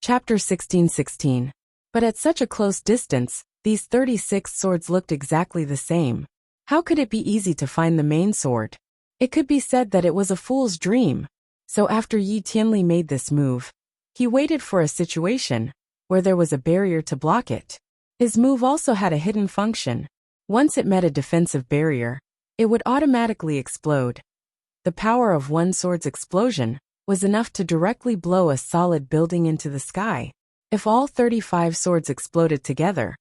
Chapter 16:16. But at such a close distance, these 36 swords looked exactly the same. How could it be easy to find the main sword? It could be said that it was a fool's dream. So after Yi Tianli made this move, he waited for a situation where there was a barrier to block it. His move also had a hidden function. Once it met a defensive barrier, it would automatically explode. The power of one sword's explosion was enough to directly blow a solid building into the sky. If all 35 swords exploded together,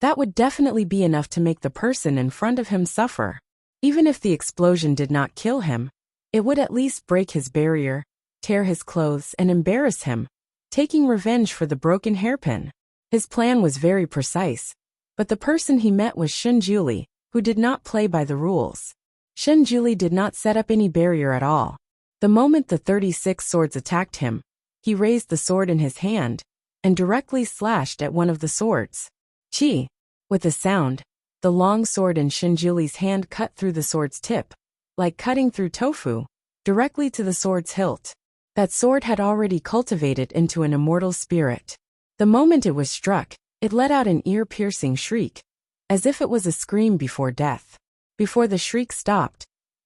that would definitely be enough to make the person in front of him suffer. Even if the explosion did not kill him, it would at least break his barrier, tear his clothes, and embarrass him, taking revenge for the broken hairpin. His plan was very precise, but the person he met was Shenjuli, who did not play by the rules. Shenjuli did not set up any barrier at all. The moment the 36 swords attacked him, he raised the sword in his hand and directly slashed at one of the swords. Chi! With a sound, the long sword in Shenjuli's hand cut through the sword's tip, like cutting through tofu, directly to the sword's hilt. That sword had already cultivated into an immortal spirit. The moment it was struck, it let out an ear-piercing shriek, as if it was a scream before death. Before the shriek stopped,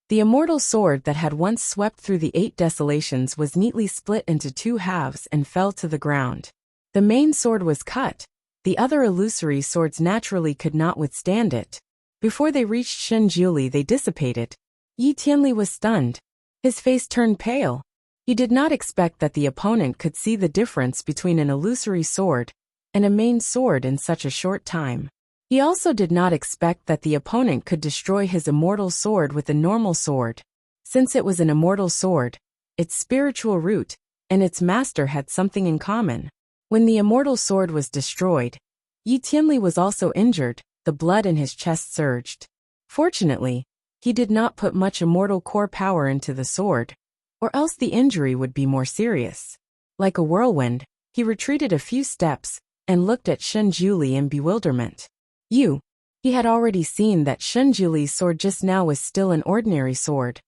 the immortal sword that had once swept through the 8 desolations was neatly split into 2 halves and fell to the ground. The main sword was cut. The other illusory swords naturally could not withstand it. Before they reached Shenjuli, they dissipated. Yi Tianli was stunned. His face turned pale. He did not expect that the opponent could see the difference between an illusory sword and a main sword in such a short time. He also did not expect that the opponent could destroy his immortal sword with a normal sword. Since it was an immortal sword, its spiritual root and its master had something in common. When the immortal sword was destroyed, Yi Tianli was also injured. The blood in his chest surged. Fortunately, he did not put much immortal core power into the sword, or else the injury would be more serious. Like a whirlwind, he retreated a few steps and looked at Shenjuli in bewilderment. He had already seen that Shenjuli's sword just now was still an ordinary sword,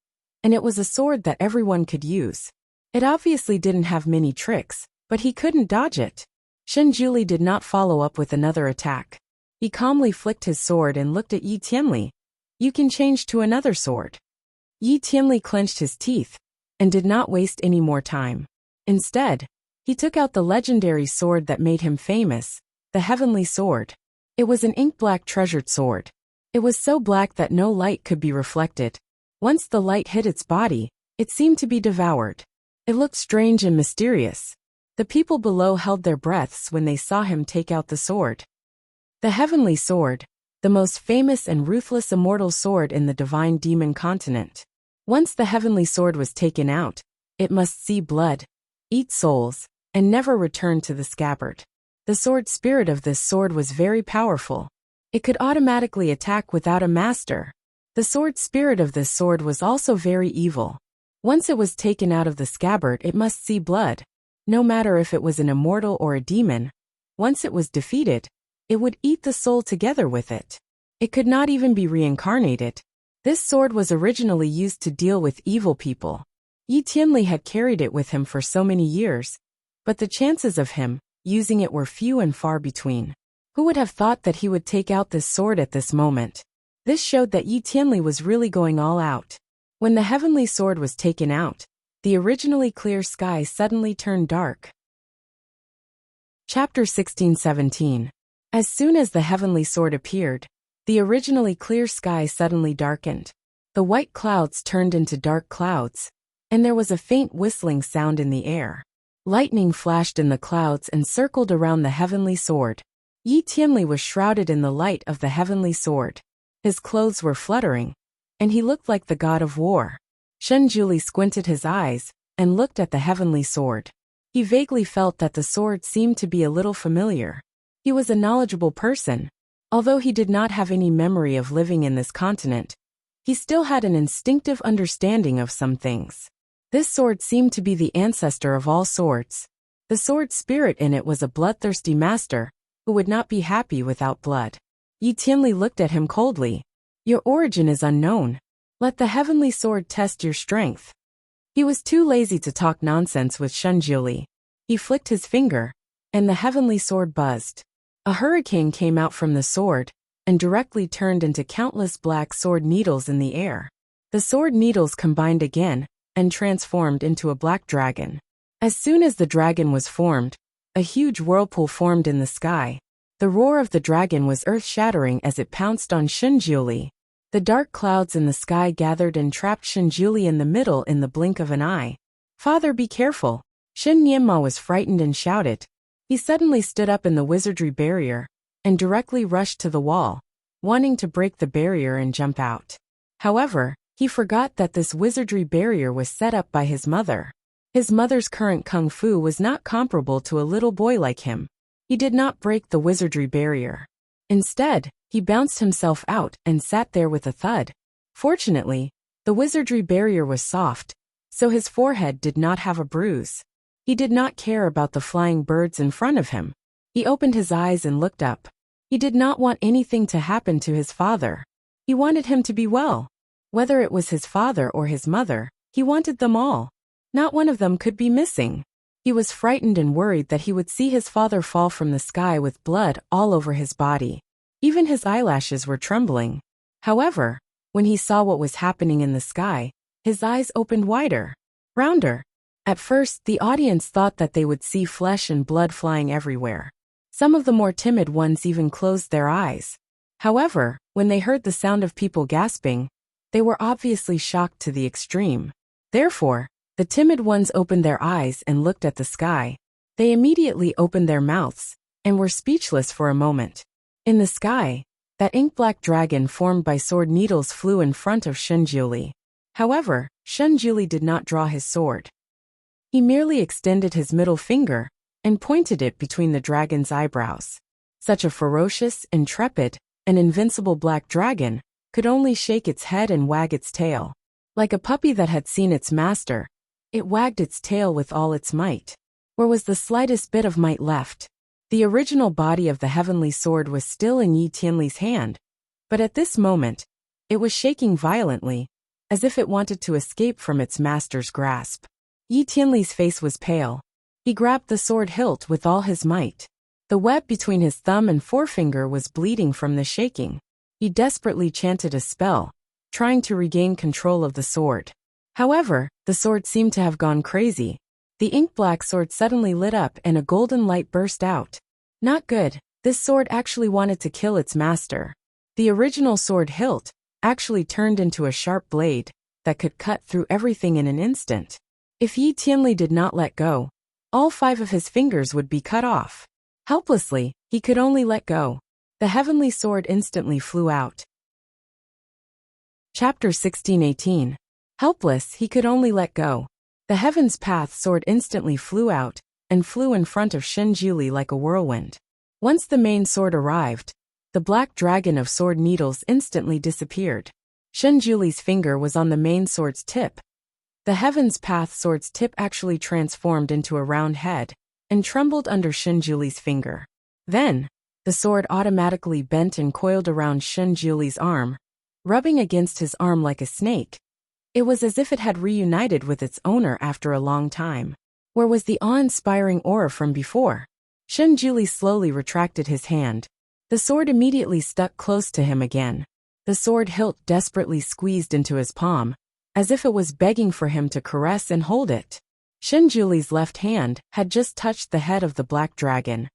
and it was a sword that everyone could use. It obviously didn't have many tricks, but he couldn't dodge it. Shenjuli did not follow up with another attack. He calmly flicked his sword and looked at Yi Tianli. You can change to another sword. Yi Tianli clenched his teeth and did not waste any more time. Instead, he took out the legendary sword that made him famous, the Heavenly Sword. It was an ink-black treasured sword. It was so black that no light could be reflected. Once the light hit its body, it seemed to be devoured. It looked strange and mysterious. The people below held their breaths when they saw him take out the sword. The Heavenly Sword, the most famous and ruthless immortal sword in the divine demon continent. Once the Heavenly Sword was taken out, it must see blood, eat souls, and never return to the scabbard. The sword spirit of this sword was very powerful. It could automatically attack without a master. The sword spirit of this sword was also very evil. Once it was taken out of the scabbard, it must see blood. No matter if it was an immortal or a demon, once it was defeated, it would eat the soul together with it. It could not even be reincarnated. This sword was originally used to deal with evil people. Yi Tianli had carried it with him for so many years, but the chances of him using it were few and far between. Who would have thought that he would take out this sword at this moment? This showed that Yi Tianli was really going all out. When the Heavenly Sword was taken out, the originally clear sky suddenly turned dark. Chapter 16:17. As soon as the Heavenly Sword appeared, the originally clear sky suddenly darkened. The white clouds turned into dark clouds, and there was a faint whistling sound in the air. Lightning flashed in the clouds and circled around the Heavenly Sword. Yi Tianli was shrouded in the light of the Heavenly Sword. His clothes were fluttering, and he looked like the god of war. Shenjuli squinted his eyes and looked at the Heavenly Sword. He vaguely felt that the sword seemed to be a little familiar. He was a knowledgeable person. Although he did not have any memory of living in this continent, he still had an instinctive understanding of some things. This sword seemed to be the ancestor of all swords. The sword spirit in it was a bloodthirsty master, who would not be happy without blood. Yi Tianli looked at him coldly. Your origin is unknown. Let the Heavenly Sword test your strength. He was too lazy to talk nonsense with Shenjuli. He flicked his finger, and the heavenly sword buzzed. A hurricane came out from the sword, and directly turned into countless black sword needles in the air. The sword needles combined again, and transformed into a black dragon. As soon as the dragon was formed, a huge whirlpool formed in the sky. The roar of the dragon was earth-shattering as it pounced on Shinjuli. The dark clouds in the sky gathered and trapped Shinjuli in the middle in the blink of an eye. "Father, be careful!" Shin Nianma was frightened and shouted. He suddenly stood up in the wizardry barrier, and directly rushed to the wall, wanting to break the barrier and jump out. However, he forgot that this wizardry barrier was set up by his mother. His mother's current kung fu was not comparable to a little boy like him. He did not break the wizardry barrier. Instead, he bounced himself out and sat there with a thud. Fortunately, the wizardry barrier was soft, so his forehead did not have a bruise. He did not care about the flying birds in front of him. He opened his eyes and looked up. He did not want anything to happen to his father. He wanted him to be well. Whether it was his father or his mother, he wanted them all. Not one of them could be missing. He was frightened and worried that he would see his father fall from the sky with blood all over his body. Even his eyelashes were trembling. However, when he saw what was happening in the sky, his eyes opened wider, rounder. At first, the audience thought that they would see flesh and blood flying everywhere. Some of the more timid ones even closed their eyes. However, when they heard the sound of people gasping, they were obviously shocked to the extreme. Therefore, the timid ones opened their eyes and looked at the sky. They immediately opened their mouths, and were speechless for a moment. In the sky, that ink-black dragon formed by sword needles flew in front of Shinjuli. However, Shinjuli did not draw his sword. He merely extended his middle finger, and pointed it between the dragon's eyebrows. Such a ferocious, intrepid, and invincible black dragon could only shake its head and wag its tail. Like a puppy that had seen its master, it wagged its tail with all its might. Where was the slightest bit of might left? The original body of the heavenly sword was still in Yi Tianli's hand, but at this moment, it was shaking violently, as if it wanted to escape from its master's grasp. Yi Tianli's face was pale. He grabbed the sword hilt with all his might. The web between his thumb and forefinger was bleeding from the shaking. He desperately chanted a spell, trying to regain control of the sword. However, the sword seemed to have gone crazy. The ink-black sword suddenly lit up and a golden light burst out. Not good. This sword actually wanted to kill its master. The original sword hilt actually turned into a sharp blade that could cut through everything in an instant. If Yi Tianli did not let go, all 5 of his fingers would be cut off. Helplessly, he could only let go. The heavenly sword instantly flew out. Chapter 16:18. Helpless, he could only let go. The Heaven's Path sword instantly flew out, and flew in front of Shinjuli like a whirlwind. Once the main sword arrived, the black dragon of sword needles instantly disappeared. Shinjuli's finger was on the main sword's tip. The Heaven's Path sword's tip actually transformed into a round head, and trembled under Shinjuli's finger. Then, the sword automatically bent and coiled around Shinjuli's arm, rubbing against his arm like a snake. It was as if it had reunited with its owner after a long time. Where was the awe-inspiring aura from before? Shinjuli slowly retracted his hand. The sword immediately stuck close to him again. The sword hilt desperately squeezed into his palm, as if it was begging for him to caress and hold it. Shinjuli's left hand had just touched the head of the black dragon,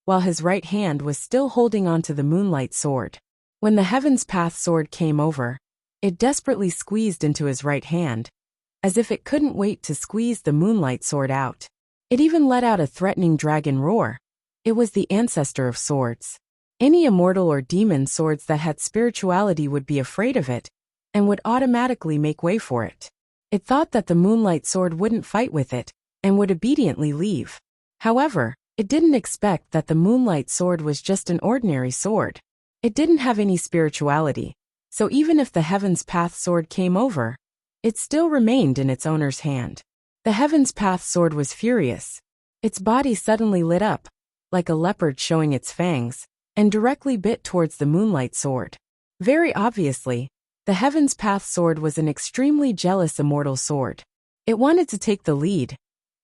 while his right hand was still holding onto the moonlight sword. When the Heaven's Path sword came over, it desperately squeezed into his right hand, as if it couldn't wait to squeeze the moonlight sword out. It even let out a threatening dragon roar. It was the ancestor of swords. Any immortal or demon swords that had spirituality would be afraid of it, and would automatically make way for it. It thought that the moonlight sword wouldn't fight with it, and would obediently leave. However, it didn't expect that the moonlight sword was just an ordinary sword. It didn't have any spirituality, so even if the Heaven's Path sword came over, it still remained in its owner's hand. The Heaven's Path sword was furious. Its body suddenly lit up, like a leopard showing its fangs, and directly bit towards the moonlight sword. Very obviously, the Heaven's Path sword was an extremely jealous immortal sword. It wanted to take the lead,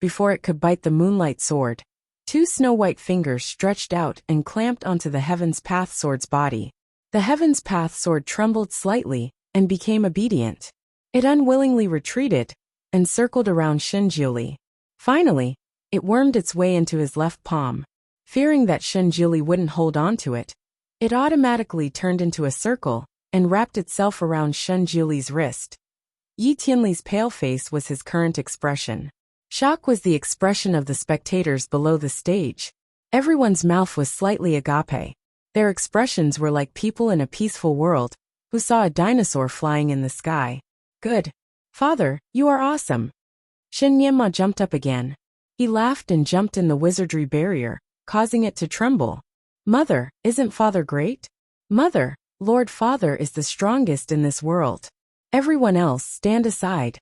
before it could bite the moonlight sword. Two snow-white fingers stretched out and clamped onto the Heaven's Path sword's body. The Heaven's Path sword trembled slightly and became obedient. It unwillingly retreated and circled around Shenjuli. Finally, it wormed its way into his left palm. Fearing that Shenjuli wouldn't hold on to it, it automatically turned into a circle and wrapped itself around Shenjuli's wrist. Yi Tianli's pale face was his current expression. Shock was the expression of the spectators below the stage. Everyone's mouth was slightly agape. Their expressions were like people in a peaceful world who saw a dinosaur flying in the sky. Good. Father, you are awesome. Shen Nianma jumped up again. He laughed and jumped in the wizardry barrier, causing it to tremble. Mother, isn't Father great? Mother, Lord Father is the strongest in this world. Everyone else stand aside.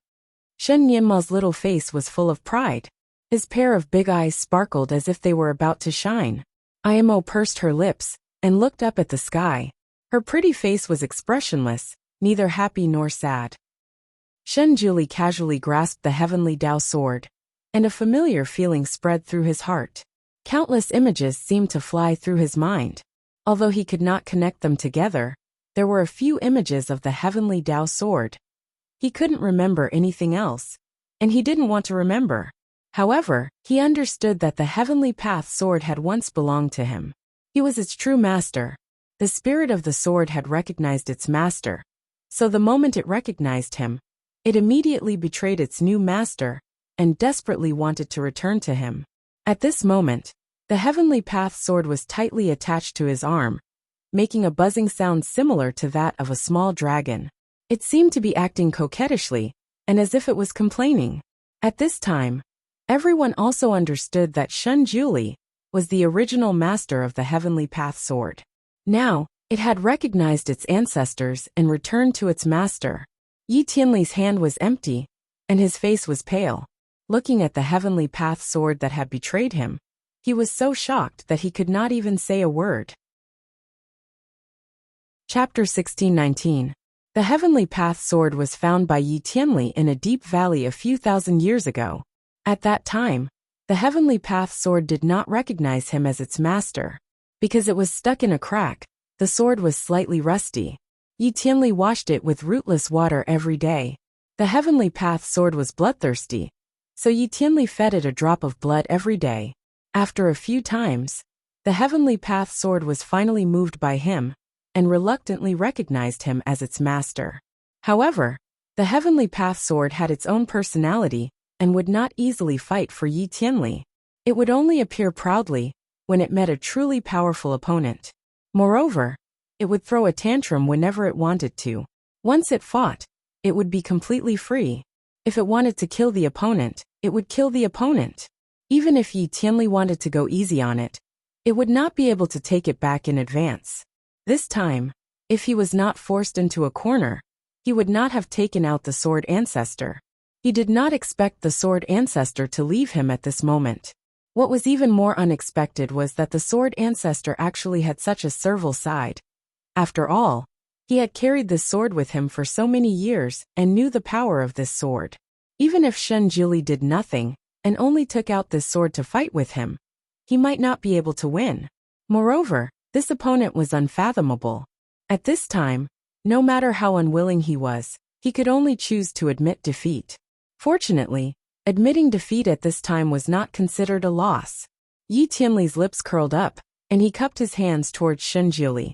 Shen Nianma's little face was full of pride. His pair of big eyes sparkled as if they were about to shine. Imo pursed her lips and looked up at the sky. Her pretty face was expressionless, neither happy nor sad. Shenjuli casually grasped the heavenly Dao sword, and a familiar feeling spread through his heart. Countless images seemed to fly through his mind. Although he could not connect them together, there were a few images of the heavenly Dao sword. He couldn't remember anything else, and he didn't want to remember. However, he understood that the heavenly path sword had once belonged to him. He was its true master. The spirit of the sword had recognized its master, so the moment it recognized him, it immediately betrayed its new master and desperately wanted to return to him. At this moment, the heavenly path sword was tightly attached to his arm, making a buzzing sound similar to that of a small dragon. It seemed to be acting coquettishly, and as if it was complaining. At this time, everyone also understood that Shenjuli was the original master of the heavenly path sword. Now, it had recognized its ancestors and returned to its master. Yi Tianli's hand was empty, and his face was pale. Looking at the heavenly path sword that had betrayed him, he was so shocked that he could not even say a word. Chapter 1619. The heavenly path sword was found by Yi Tianli in a deep valley a few thousand years ago. At that time, the heavenly path sword did not recognize him as its master. Because it was stuck in a crack, the sword was slightly rusty. Yi Tianli washed it with rootless water every day. The heavenly path sword was bloodthirsty, so Yi Tianli fed it a drop of blood every day. After a few times, the heavenly path sword was finally moved by him, and reluctantly recognized him as its master. However, the heavenly path sword had its own personality, and would not easily fight for Yi Tianli. It would only appear proudly when it met a truly powerful opponent. Moreover, it would throw a tantrum whenever it wanted to. Once it fought, it would be completely free. If it wanted to kill the opponent, it would kill the opponent. Even if Yi Tianli wanted to go easy on it, it would not be able to take it back in advance. This time, if he was not forced into a corner, he would not have taken out the sword ancestor. He did not expect the sword ancestor to leave him at this moment. What was even more unexpected was that the sword ancestor actually had such a servile side. After all, he had carried this sword with him for so many years and knew the power of this sword. Even if Shenjuli did nothing and only took out this sword to fight with him, he might not be able to win. Moreover, this opponent was unfathomable. At this time, no matter how unwilling he was, he could only choose to admit defeat. Fortunately, admitting defeat at this time was not considered a loss. Yi Tianli's lips curled up, and he cupped his hands towards Shenjuli.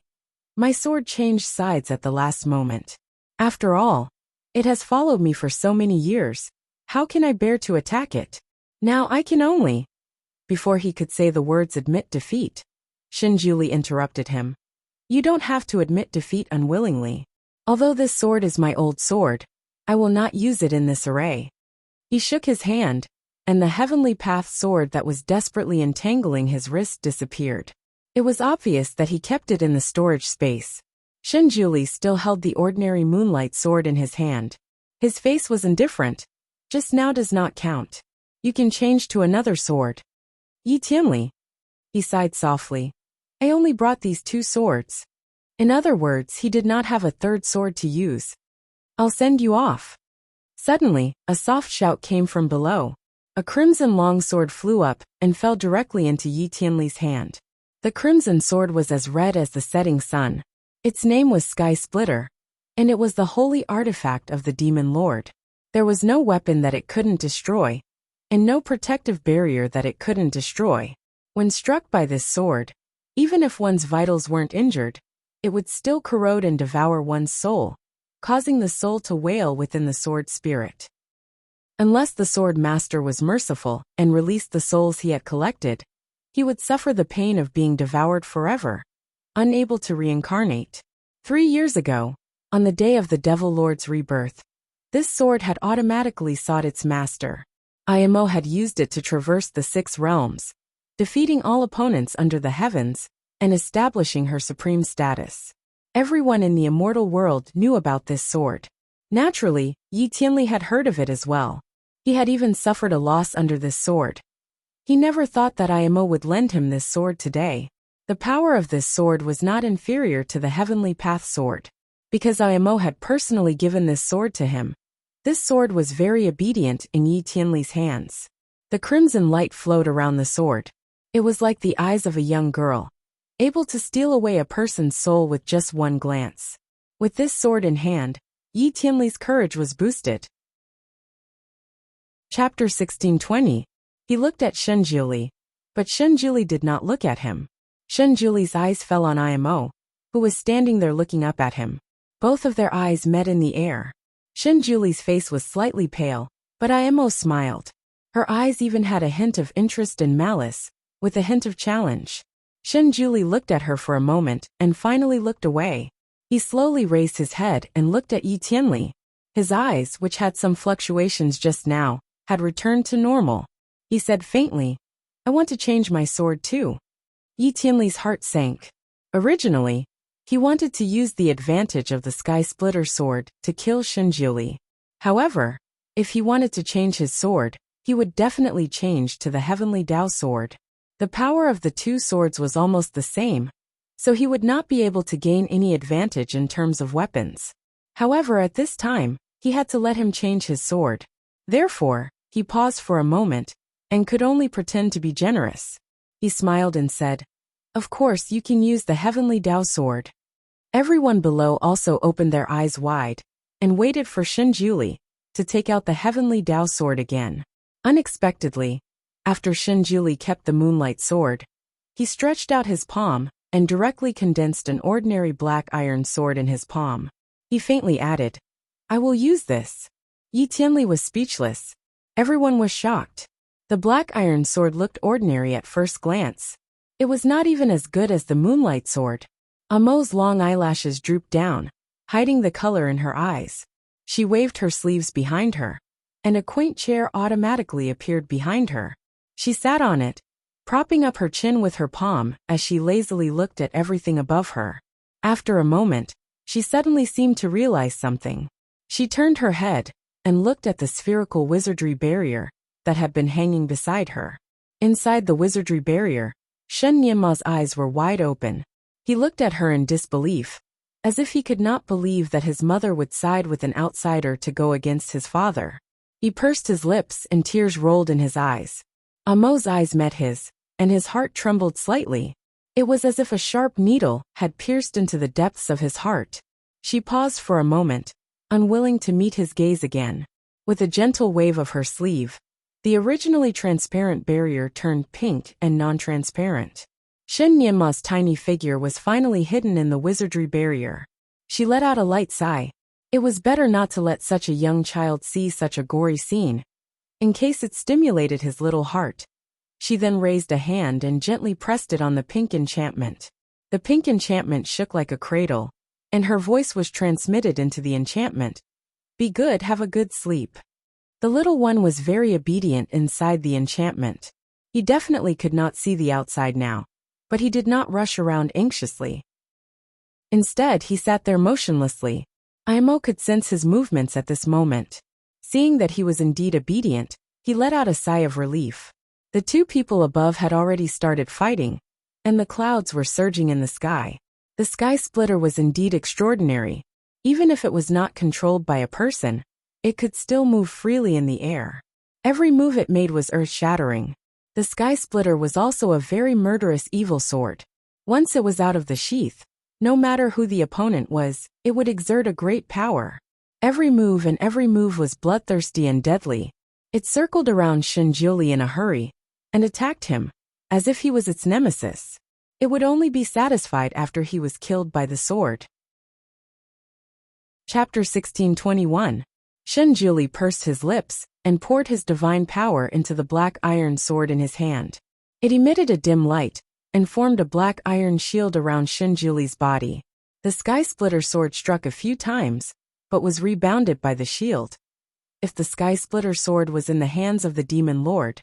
My sword changed sides at the last moment. After all, it has followed me for so many years. How can I bear to attack it? Now I can only... Before he could say the words admit defeat, Shenjuli interrupted him. You don't have to admit defeat unwillingly. Although this sword is my old sword, I will not use it in this array. He shook his hand, and the heavenly path sword that was desperately entangling his wrist disappeared. It was obvious that he kept it in the storage space. Shenjuli still held the ordinary moonlight sword in his hand. His face was indifferent. Just now does not count. You can change to another sword. Yi Tianli. He sighed softly. I only brought these two swords. In other words, he did not have a third sword to use. I'll send you off. Suddenly, a soft shout came from below. A crimson longsword flew up and fell directly into Yi Tianli's hand. The crimson sword was as red as the setting sun. Its name was Sky Splitter, and it was the holy artifact of the demon lord. There was no weapon that it couldn't destroy, and no protective barrier that it couldn't destroy. When struck by this sword, even if one's vitals weren't injured, it would still corrode and devour one's soul, causing the soul to wail within the sword spirit. Unless the sword master was merciful and released the souls he had collected, he would suffer the pain of being devoured forever, unable to reincarnate. 3 years ago, on the day of the Devil Lord's rebirth, this sword had automatically sought its master. IMO had used it to traverse the 6 realms, defeating all opponents under the heavens and establishing her supreme status. Everyone in the immortal world knew about this sword. Naturally, Yi Tianli had heard of it as well. He had even suffered a loss under this sword. He never thought that IMO would lend him this sword today. The power of this sword was not inferior to the Heavenly Path sword. Because IMO had personally given this sword to him, this sword was very obedient in Yi Tianli's hands. The crimson light flowed around the sword. It was like the eyes of a young girl, able to steal away a person's soul with just one glance. With this sword in hand, Yi Tianli's courage was boosted. Chapter 1620. He looked at Shenjuli, but Shenjuli did not look at him. Shenjuli's eyes fell on IMO, who was standing there looking up at him. Both of their eyes met in the air. Shenjuli's face was slightly pale, but IMO smiled. Her eyes even had a hint of interest and malice, with a hint of challenge. Shenjuli looked at her for a moment and finally looked away. He slowly raised his head and looked at Yi Tianli. His eyes, which had some fluctuations just now, had returned to normal. He said faintly, "I want to change my sword too." Yi Tianli's heart sank. Originally, he wanted to use the advantage of the Sky Splitter sword to kill Shenjuli. However, if he wanted to change his sword, he would definitely change to the Heavenly Dao sword. The power of the 2 swords was almost the same, so he would not be able to gain any advantage in terms of weapons. However, at this time, he had to let him change his sword. Therefore, he paused for a moment, and could only pretend to be generous. He smiled and said, "Of course you can use the Heavenly Dao sword." Everyone below also opened their eyes wide, and waited for Shenjuli to take out the Heavenly Dao sword again. Unexpectedly, after Shenjuli kept the Moonlight sword, he stretched out his palm, and directly condensed an ordinary black iron sword in his palm. He faintly added, "I will use this." Yi Tianli was speechless. Everyone was shocked. The black iron sword looked ordinary at first glance. It was not even as good as the Moonlight sword. Amo's long eyelashes drooped down, hiding the color in her eyes. She waved her sleeves behind her, and a quaint chair automatically appeared behind her. She sat on it, propping up her chin with her palm as she lazily looked at everything above her. After a moment, she suddenly seemed to realize something. She turned her head and looked at the spherical wizardry barrier that had been hanging beside her. Inside the wizardry barrier, Shen Nianma's eyes were wide open. He looked at her in disbelief, as if he could not believe that his mother would side with an outsider to go against his father. He pursed his lips and tears rolled in his eyes. Amo's eyes met his, and his heart trembled slightly. It was as if a sharp needle had pierced into the depths of his heart. She paused for a moment, unwilling to meet his gaze again. With a gentle wave of her sleeve, the originally transparent barrier turned pink and non-transparent. Shen Nianma's tiny figure was finally hidden in the wizardry barrier. She let out a light sigh. It was better not to let such a young child see such a gory scene, in case it stimulated his little heart. She then raised a hand and gently pressed it on the pink enchantment. The pink enchantment shook like a cradle, and her voice was transmitted into the enchantment. "Be good, have a good sleep." The little one was very obedient inside the enchantment. He definitely could not see the outside now, but he did not rush around anxiously. Instead, he sat there motionlessly. Imo could sense his movements at this moment. Seeing that he was indeed obedient, he let out a sigh of relief. The 2 people above had already started fighting, and the clouds were surging in the sky. The Sky Splitter was indeed extraordinary. Even if it was not controlled by a person, it could still move freely in the air. Every move it made was earth-shattering. The Sky Splitter was also a very murderous evil sword. Once it was out of the sheath, no matter who the opponent was, it would exert a great power. Every move was bloodthirsty and deadly. It circled around Shinjuli in a hurry and attacked him, as if he was its nemesis. It would only be satisfied after he was killed by the sword. Chapter 1621. Shinjuli pursed his lips and poured his divine power into the black iron sword in his hand. It emitted a dim light and formed a black iron shield around Shinjuli's body. The Sky Splitter sword struck a few times, but was rebounded by the shield. If the Sky Splitter sword was in the hands of the Demon Lord,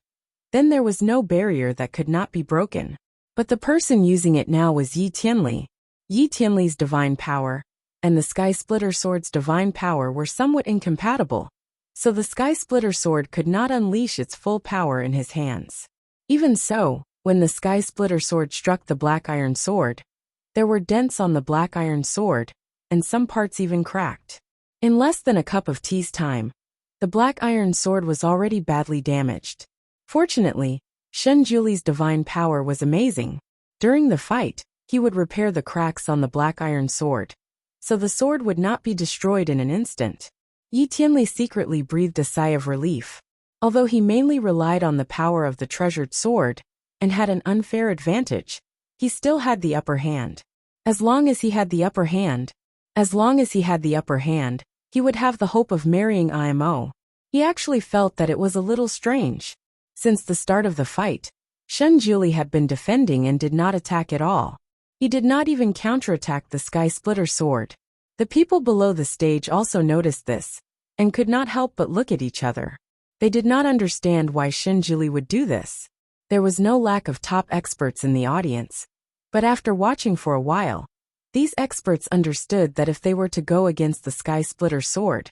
then there was no barrier that could not be broken. But the person using it now was Yi Tianli. Yi Tianli's divine power and the Sky Splitter sword's divine power were somewhat incompatible, so the Sky Splitter sword could not unleash its full power in his hands. Even so, when the Sky Splitter sword struck the black iron sword, there were dents on the black iron sword, and some parts even cracked. In less than a cup of tea's time, the black iron sword was already badly damaged. Fortunately, Shinjuli's divine power was amazing. During the fight, he would repair the cracks on the black iron sword, so the sword would not be destroyed in an instant. Yi Tianli secretly breathed a sigh of relief. Although he mainly relied on the power of the treasured sword and had an unfair advantage, he still had the upper hand. As long as he had the upper hand, he would have the hope of marrying IMO. He actually felt that it was a little strange. Since the start of the fight, Shinjuli had been defending and did not attack at all. He did not even counterattack the Sky Splitter sword. The people below the stage also noticed this, and could not help but look at each other. They did not understand why Shinjuli would do this. There was no lack of top experts in the audience, but after watching for a while, these experts understood that if they were to go against the Sky Splitter sword,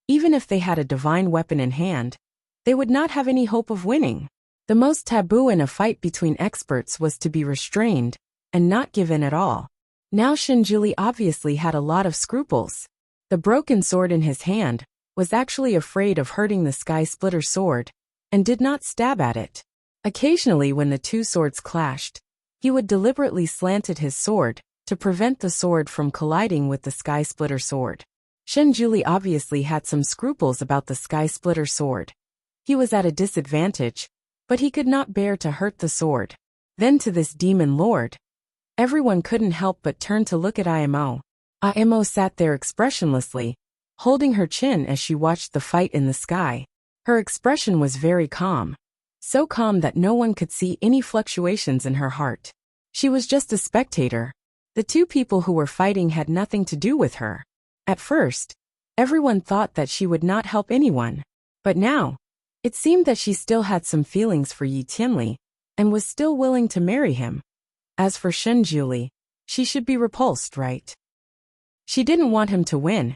even if they had a divine weapon in hand, they would not have any hope of winning. The most taboo in a fight between experts was to be restrained and not give in at all. Now Shinjuli obviously had a lot of scruples. The broken sword in his hand was actually afraid of hurting the Sky Splitter sword and did not stab at it. Occasionally when the two swords clashed, he would deliberately slanted his sword to prevent the sword from colliding with the Sky Splitter sword. Shinjuli obviously had some scruples about the Sky Splitter sword. He was at a disadvantage, but he could not bear to hurt the sword. Then to this Demon Lord, everyone couldn't help but turn to look at IMO. IMO sat there expressionlessly, holding her chin as she watched the fight in the sky. Her expression was very calm. So calm that no one could see any fluctuations in her heart. She was just a spectator. The two people who were fighting had nothing to do with her. At first, everyone thought that she would not help anyone. But now, it seemed that she still had some feelings for Yi Tianli, and was still willing to marry him. As for Shinjuli, she should be repulsed, right? She didn't want him to win.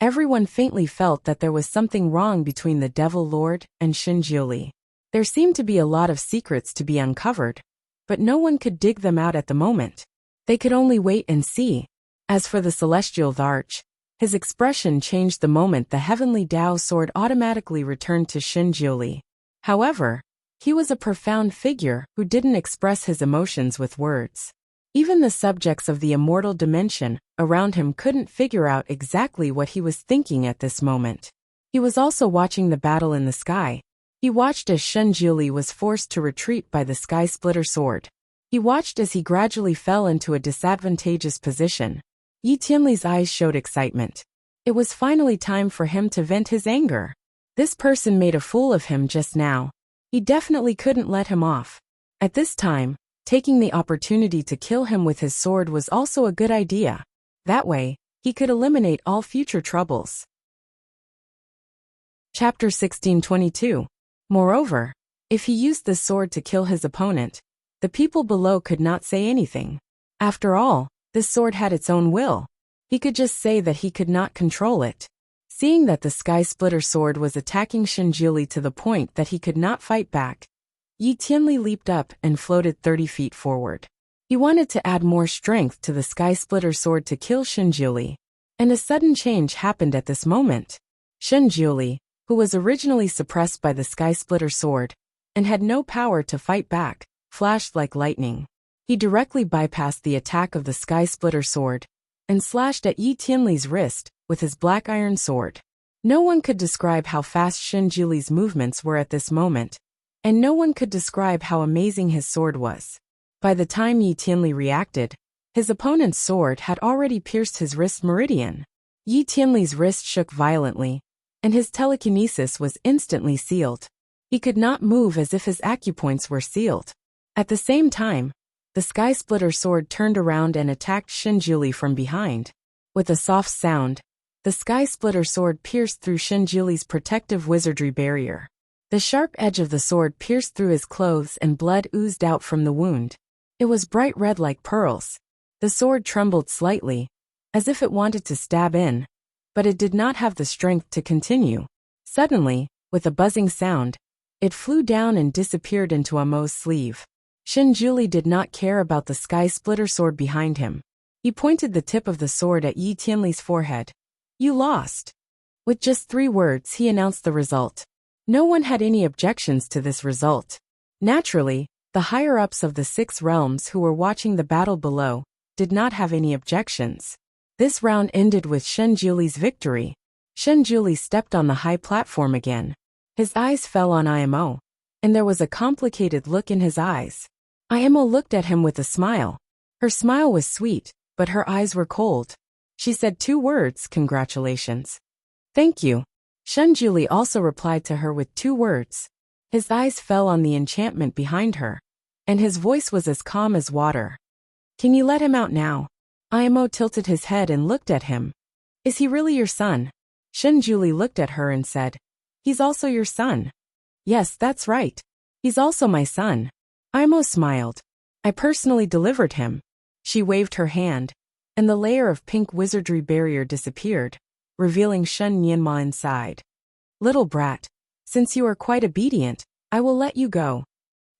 Everyone faintly felt that there was something wrong between the Devil Lord and Shinjuli. There seemed to be a lot of secrets to be uncovered, but no one could dig them out at the moment. They could only wait and see. As for the Celestial Arch, his expression changed the moment the Heavenly Tao sword automatically returned to Shinjuli. However, he was a profound figure who didn't express his emotions with words. Even the subjects of the immortal dimension around him couldn't figure out exactly what he was thinking at this moment. He was also watching the battle in the sky. He watched as Shinjuli was forced to retreat by the Sky Splitter sword. He watched as he gradually fell into a disadvantageous position. Yi Tianli's eyes showed excitement. It was finally time for him to vent his anger. This person made a fool of him just now. He definitely couldn't let him off. At this time, taking the opportunity to kill him with his sword was also a good idea. That way, he could eliminate all future troubles. Chapter 1622. Moreover, if he used this sword to kill his opponent, the people below could not say anything. After all, this sword had its own will. He could just say that he could not control it. Seeing that the Sky Splitter sword was attacking Shinjuli to the point that he could not fight back, Yi Tianli leaped up and floated 30 feet forward. He wanted to add more strength to the Sky Splitter sword to kill Shinjuli. And a sudden change happened at this moment. Shinjuli, who was originally suppressed by the Sky Splitter sword and had no power to fight back, flashed like lightning. He directly bypassed the attack of the Sky Splitter sword and slashed at Yi Tianli's wrist with his black iron sword. No one could describe how fast Shen Juli's movements were at this moment, and no one could describe how amazing his sword was. By the time Yi Tianli reacted, his opponent's sword had already pierced his wrist meridian. Yi Tianli's wrist shook violently, and his telekinesis was instantly sealed. He could not move as if his acupoints were sealed. At the same time, the Sky Splitter sword turned around and attacked Shen Juli from behind. With a soft sound, the Sky Splitter sword pierced through Shen Juli's protective wizardry barrier. The sharp edge of the sword pierced through his clothes and blood oozed out from the wound. It was bright red like pearls. The sword trembled slightly, as if it wanted to stab in, but it did not have the strength to continue. Suddenly, with a buzzing sound, it flew down and disappeared into Amo's sleeve. Shen Juli did not care about the Sky Splitter sword behind him. He pointed the tip of the sword at Yi Tianli's forehead. "You lost." With just 3 words he announced the result. No one had any objections to this result. Naturally, the higher-ups of the 6 realms who were watching the battle below did not have any objections. This round ended with Shen Juli's victory. Shen Juli stepped on the high platform again. His eyes fell on Imo, and there was a complicated look in his eyes. Imo looked at him with a smile. Her smile was sweet, but her eyes were cold. She said 2 words, "Congratulations." "Thank you." Shen Juli also replied to her with 2 words. His eyes fell on the enchantment behind her, and his voice was as calm as water. "Can you let him out now?" Imo tilted his head and looked at him. "Is he really your son?" Shen Juli looked at her and said, "He's also your son." "Yes, that's right. He's also my son." Imo smiled. "I personally delivered him." She waved her hand, and the layer of pink wizardry barrier disappeared, revealing Shen Nianma inside. "Little brat, since you are quite obedient, I will let you go."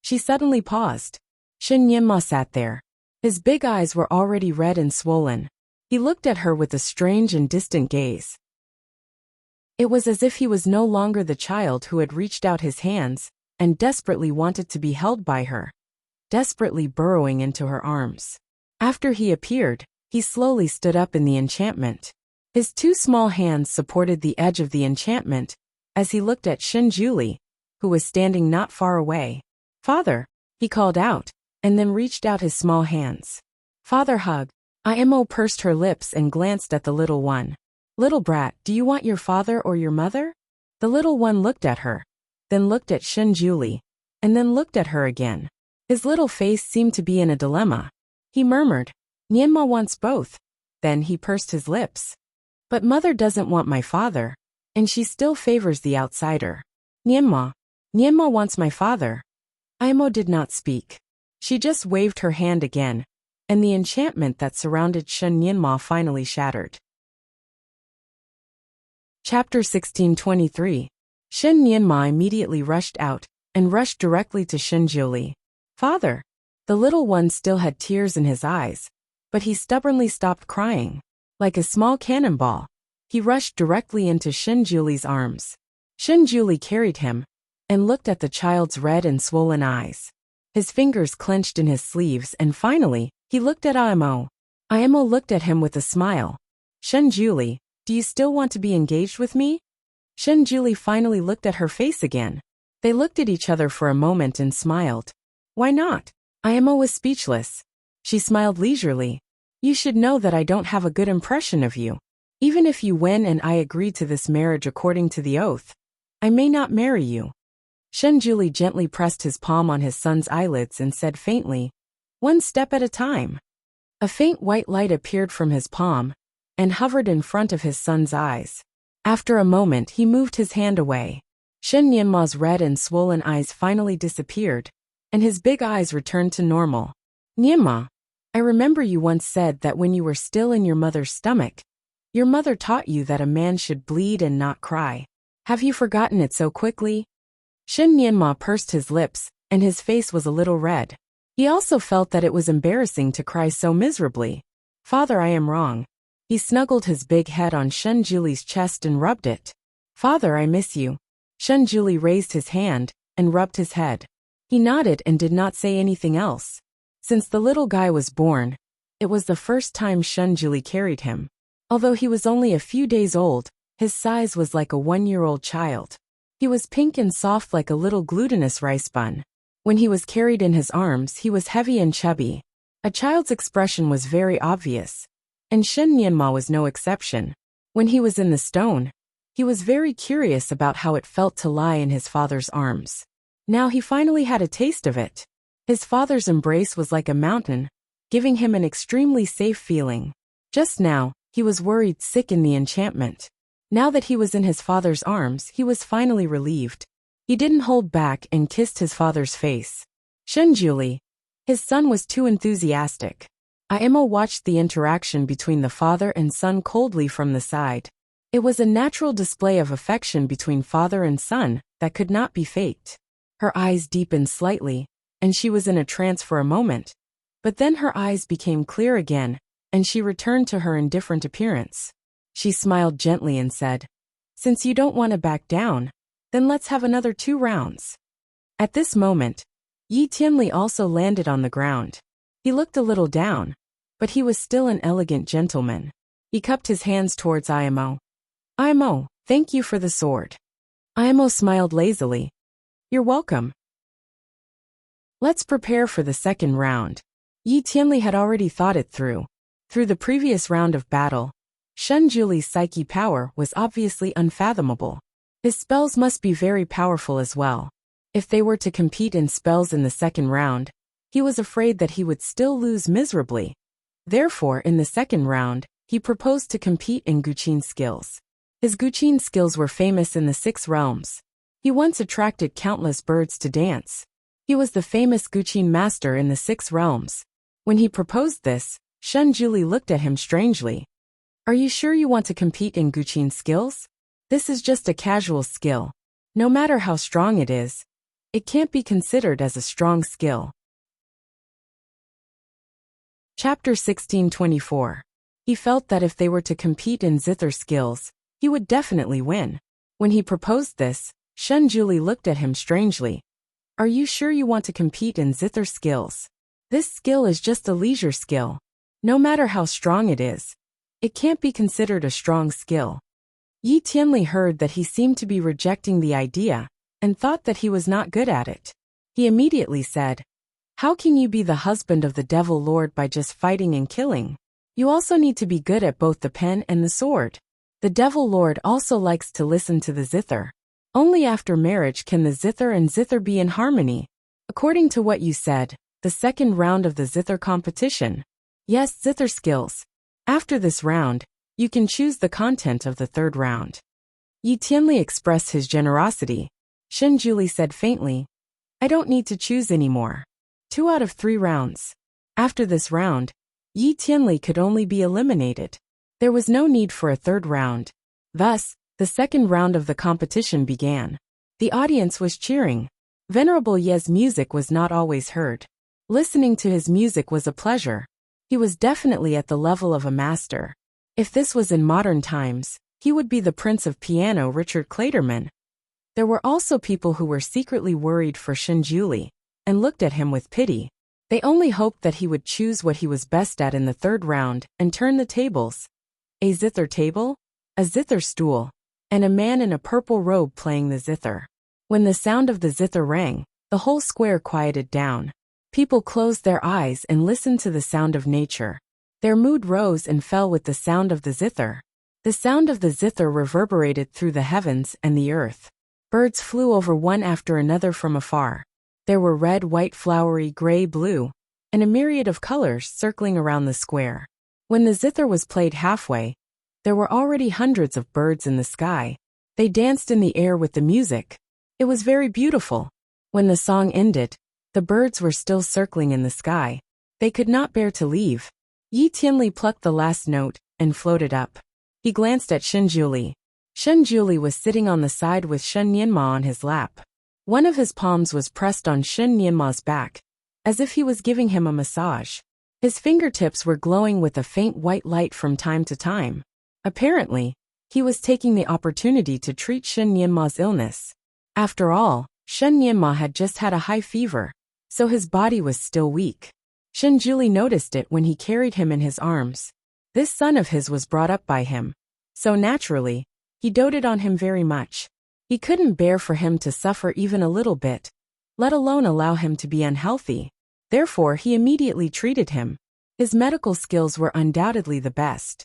She suddenly paused. Shen Nianma sat there. His big eyes were already red and swollen. He looked at her with a strange and distant gaze. It was as if he was no longer the child who had reached out his hands and desperately wanted to be held by her, desperately burrowing into her arms. After he appeared, he slowly stood up in the enchantment. His 2 small hands supported the edge of the enchantment as he looked at Shen Juli, who was standing not far away. "Father," he called out, and then reached out his small hands. "Father hug." Imo pursed her lips and glanced at the little one. "Little brat, do you want your father or your mother?" The little one looked at her, then looked at Shen Juli, and then looked at her again. His little face seemed to be in a dilemma. He murmured, "Nianma wants both." Then he pursed his lips. "But mother doesn't want my father, and she still favors the outsider." Nianma wants my father." Imo did not speak. She just waved her hand again, and the enchantment that surrounded Shen Nianma finally shattered. Chapter 1623. Shen Nianma immediately rushed out and rushed directly to Shen Juli. "Father!" The little one still had tears in his eyes, but he stubbornly stopped crying. Like a small cannonball, he rushed directly into Shen Juli's arms. Shen Juli carried him and looked at the child's red and swollen eyes. His fingers clenched in his sleeves, and finally, he looked at Imo. Imo looked at him with a smile. "Shen Juli, do you still want to be engaged with me?" Shen Juli finally looked at her face again. They looked at each other for a moment and smiled. "Why not?" Imo was speechless. She smiled leisurely. "You should know that I don't have a good impression of you. Even if you win and I agree to this marriage according to the oath, I may not marry you." Shen Juli gently pressed his palm on his son's eyelids and said faintly, "One step at a time." A faint white light appeared from his palm and hovered in front of his son's eyes. After a moment he moved his hand away. Shen Nianma's red and swollen eyes finally disappeared, and his big eyes returned to normal. "Nianma, I remember you once said that when you were still in your mother's stomach, your mother taught you that a man should bleed and not cry. Have you forgotten it so quickly?" Shen Nianma pursed his lips, and his face was a little red. He also felt that it was embarrassing to cry so miserably. "Father, I am wrong." He snuggled his big head on Shen Juli's chest and rubbed it. Father, I miss you. Shunjuli raised his hand and rubbed his head. He nodded and did not say anything else. Since the little guy was born, it was the first time Shunjuli carried him. Although he was only a few days old, his size was like a 1-year-old child. He was pink and soft like a little glutinous rice bun. When he was carried in his arms, he was heavy and chubby. A child's expression was very obvious, and Shen Nianma was no exception. When he was in the stone, he was very curious about how it felt to lie in his father's arms. Now he finally had a taste of it. His father's embrace was like a mountain, giving him an extremely safe feeling. Just now, he was worried sick in the enchantment. Now that he was in his father's arms, he was finally relieved. He didn't hold back and kissed his father's face. Shunjuli, his son, was too enthusiastic. Imo watched the interaction between the father and son coldly from the side. It was a natural display of affection between father and son that could not be faked. Her eyes deepened slightly, and she was in a trance for a moment. But then her eyes became clear again, and she returned to her indifferent appearance. She smiled gently and said, "Since you don't want to back down, then let's have another 2 rounds." At this moment, Yi Tianli also landed on the ground. He looked a little down, but he was still an elegant gentleman. He cupped his hands towards Imo. "Imo, thank you for the sword." Imo smiled lazily. "You're welcome. Let's prepare for the second round." Yi Tianli had already thought it through. Through the previous round of battle, Shunjuli's psyche power was obviously unfathomable. His spells must be very powerful as well. If they were to compete in spells in the second round, he was afraid that he would still lose miserably. Therefore, in the second round, he proposed to compete in Guqin skills. His Guqin skills were famous in the 6 realms. He once attracted countless birds to dance. He was the famous Guqin master in the 6 realms. When he proposed this, Shunjuli looked at him strangely. "Are you sure you want to compete in Guqin skills? This is just a casual skill. No matter how strong it is, it can't be considered as a strong skill." Chapter 1624. He felt that if they were to compete in zither skills, he would definitely win. When he proposed this, Shunjuli looked at him strangely. "Are you sure you want to compete in zither skills? This skill is just a leisure skill. No matter how strong it is, it can't be considered a strong skill." Yi Tianli heard that he seemed to be rejecting the idea, and thought that he was not good at it. He immediately said, "How can you be the husband of the Devil Lord by just fighting and killing? You also need to be good at both the pen and the sword. The Devil Lord also likes to listen to the zither. Only after marriage can the zither and zither be in harmony. According to what you said, the second round of the zither competition. Yes, zither skills. After this round, you can choose the content of the third round." Yi Tianli expressed his generosity. Shunjuli said faintly, "I don't need to choose anymore. 2 out of 3 rounds. After this round, Yi Tianli could only be eliminated. There was no need for a third round. Thus, the second round of the competition began. The audience was cheering. Venerable Ye's music was not always heard. Listening to his music was a pleasure. He was definitely at the level of a master. If this was in modern times, he would be the Prince of Piano Richard Clayderman. There were also people who were secretly worried for Shunjuli, and looked at him with pity. They only hoped that he would choose what he was best at in the third round, and turn the tables. A zither table, a zither stool, and a man in a purple robe playing the zither. When the sound of the zither rang, the whole square quieted down. People closed their eyes and listened to the sound of nature. Their mood rose and fell with the sound of the zither. The sound of the zither reverberated through the heavens and the earth. Birds flew over one after another from afar. There were red, white, flowery, gray, blue, and a myriad of colors circling around the square. When the zither was played halfway, there were already hundreds of birds in the sky. They danced in the air with the music. It was very beautiful. When the song ended, the birds were still circling in the sky. They could not bear to leave. Yi Tianli plucked the last note and floated up. He glanced at Shunjuli. Shunjuli was sitting on the side with Shun Nianma on his lap. One of his palms was pressed on Shun Nianma's back, as if he was giving him a massage. His fingertips were glowing with a faint white light from time to time. Apparently, He was taking the opportunity to treat Shen Nianma's illness. After all, Shen Nianma had just had a high fever, so his body was still weak. Shen Juli noticed it when he carried him in his arms. This son of his was brought up by him, so naturally, he doted on him very much. He couldn't bear for him to suffer even a little bit, let alone allow him to be unhealthy. Therefore, he immediately treated him. His medical skills were undoubtedly the best.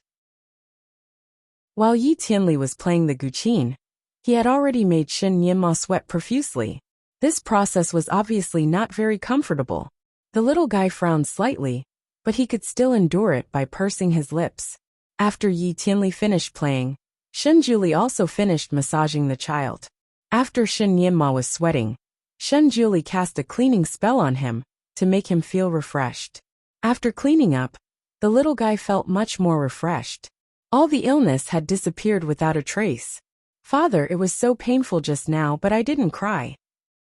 While Yi Tianli was playing the guqin, he had already made Shen Nianma sweat profusely. This process was obviously not very comfortable. The little guy frowned slightly, but he could still endure it by pursing his lips. After Yi Tianli finished playing, Shen Juli also finished massaging the child. After Shen Nianma was sweating, Shen Juli cast a cleaning spell on him to make him feel refreshed. After cleaning up, the little guy felt much more refreshed. All the illness had disappeared without a trace. Father, it was so painful just now, but I didn't cry.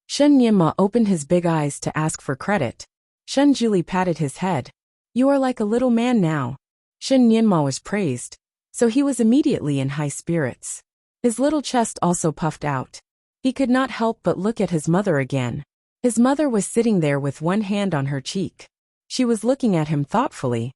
Shen Nianma opened his big eyes to ask for credit. Shen Juli patted his head. You are like a little man now. Shen Nianma was praised, so he was immediately in high spirits. His little chest also puffed out. He could not help but look at his mother again. His mother was sitting there with one hand on her cheek. She was looking at him thoughtfully.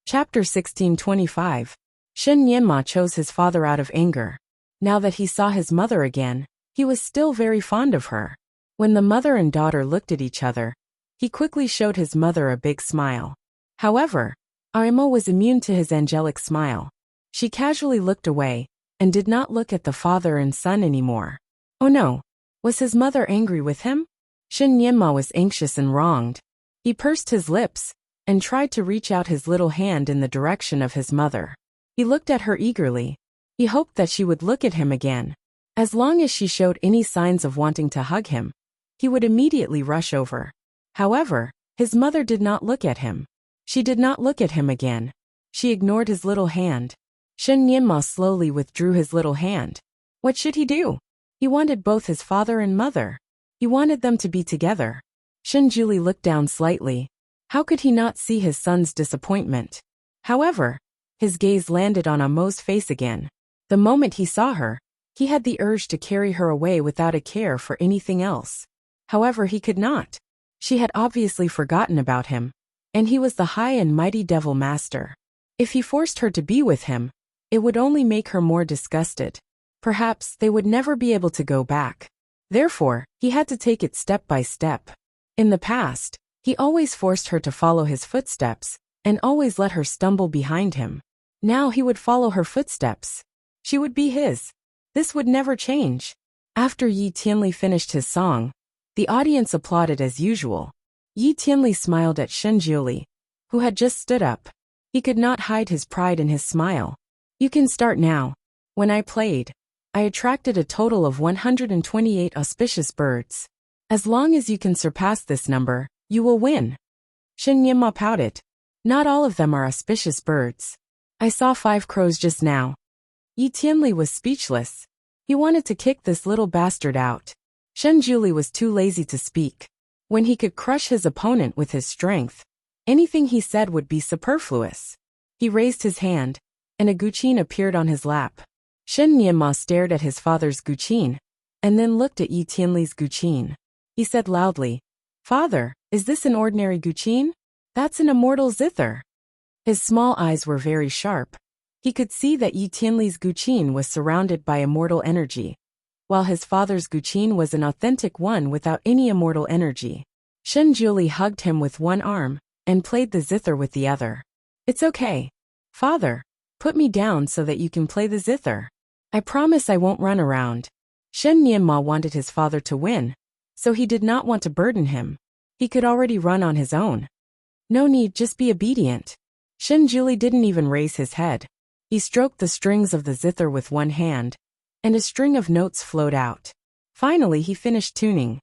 Chapter 1625. Shen Nianma chose his father out of anger. Now that he saw his mother again, he was still very fond of her. When the mother and daughter looked at each other, he quickly showed his mother a big smile. However, Aimo was immune to his angelic smile. She casually looked away, and did not look at the father and son anymore. Oh no! Was his mother angry with him? Shen Nianma was anxious and wronged. He pursed his lips, and tried to reach out his little hand in the direction of his mother. He looked at her eagerly. He hoped that she would look at him again. As long as she showed any signs of wanting to hug him, he would immediately rush over. However, his mother did not look at him. She did not look at him again. She ignored his little hand. Shen Nianma slowly withdrew his little hand. What should he do? He wanted both his father and mother. He wanted them to be together. Shen Juli looked down slightly. How could he not see his son's disappointment? However, his gaze landed on Amo's face again. The moment he saw her, he had the urge to carry her away without a care for anything else. However, he could not. She had obviously forgotten about him, and he was the high and mighty devil master. If he forced her to be with him, it would only make her more disgusted. Perhaps they would never be able to go back. Therefore, he had to take it step by step. In the past, he always forced her to follow his footsteps, and always let her stumble behind him. Now he would follow her footsteps. She would be his. This would never change. After Yi Tianli finished his song, the audience applauded as usual. Yi Tianli smiled at Shen Juli, who had just stood up. He could not hide his pride in his smile. You can start now. When I played, I attracted a total of 128 auspicious birds. As long as you can surpass this number, you will win. Shen Nianma pouted. Not all of them are auspicious birds. I saw 5 crows just now. Yi Tianli was speechless. He wanted to kick this little bastard out. Shen Juli was too lazy to speak. When he could crush his opponent with his strength, anything he said would be superfluous. He raised his hand, and a guqin appeared on his lap. Shen Nianma stared at his father's guqin, and then looked at Yi Tianli's guqin. He said loudly, Father, is this an ordinary guqin? That's an immortal zither. His small eyes were very sharp. He could see that Yi Tianli's guqin was surrounded by immortal energy, while his father's guqin was an authentic one without any immortal energy. Shen Juli hugged him with one arm, and played the zither with the other. It's okay. Father, put me down so that you can play the zither. I promise I won't run around. Shen Nianma wanted his father to win, so he did not want to burden him. He could already run on his own. No need, just be obedient. Shen Juli didn't even raise his head. He stroked the strings of the zither with one hand, and a string of notes flowed out. Finally he finished tuning.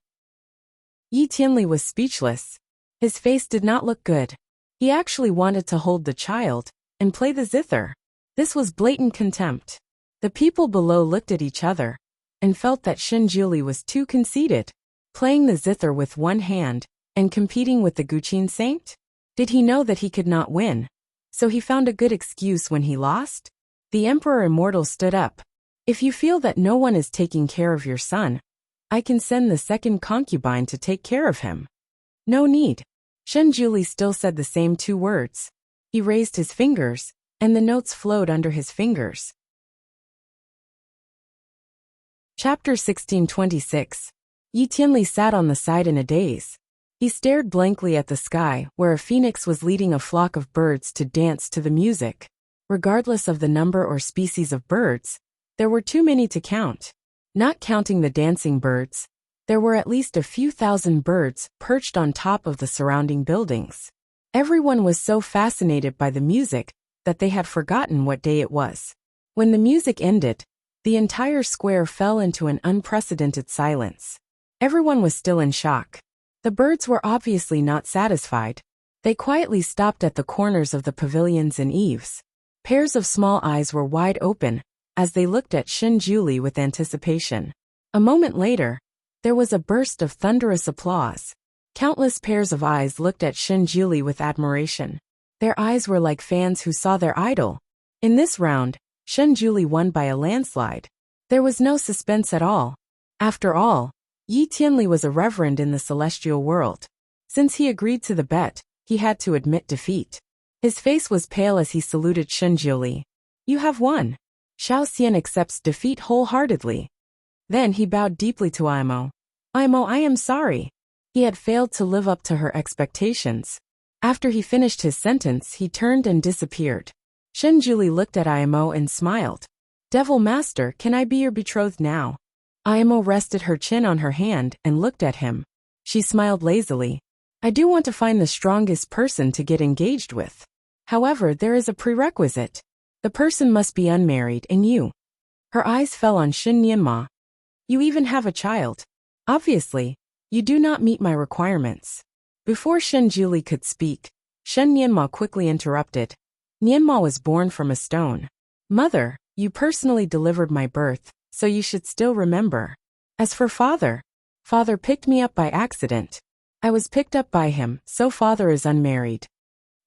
Yi Tianli was speechless. His face did not look good. He actually wanted to hold the child and play the zither. This was blatant contempt. The people below looked at each other and felt that Shen Juli was too conceited, playing the zither with one hand and competing with the guqin saint. Did he know that he could not win? So he found a good excuse when he lost? The Emperor Immortal stood up. If you feel that no one is taking care of your son, I can send the second concubine to take care of him. No need. Shen Juli still said the same 2 words. He raised his fingers, and the notes flowed under his fingers. Chapter 1626. Yi Tianli sat on the side in a daze. He stared blankly at the sky, where a phoenix was leading a flock of birds to dance to the music. Regardless of the number or species of birds, there were too many to count. Not counting the dancing birds, there were at least a few thousand birds perched on top of the surrounding buildings. Everyone was so fascinated by the music that they had forgotten what day it was. When the music ended, the entire square fell into an unprecedented silence. Everyone was still in shock. The birds were obviously not satisfied. They quietly stopped at the corners of the pavilions and eaves. Pairs of small eyes were wide open as they looked at Shen Juli with anticipation. A moment later, there was a burst of thunderous applause. Countless pairs of eyes looked at Shen Juli with admiration. Their eyes were like fans who saw their idol. In this round, Shen Juli won by a landslide. There was no suspense at all. After all, Yi Tianli was a reverend in the celestial world. Since he agreed to the bet, he had to admit defeat. His face was pale as he saluted Shen Juli. You have won. Xiao Xian accepts defeat wholeheartedly. Then he bowed deeply to Imo. Imo, I am sorry. He had failed to live up to her expectations. After he finished his sentence, he turned and disappeared. Shen Juli looked at Imo and smiled. Devil Master, can I be your betrothed now? Imo rested her chin on her hand and looked at him. She smiled lazily. I do want to find the strongest person to get engaged with. However, there is a prerequisite. The person must be unmarried and you. Her eyes fell on Shen Nianma. You even have a child. Obviously, you do not meet my requirements. Before Shen Juli could speak, Shen Nianma quickly interrupted. Nianma was born from a stone. Mother, you personally delivered my birth, so you should still remember. As for father, father picked me up by accident. I was picked up by him, so father is unmarried.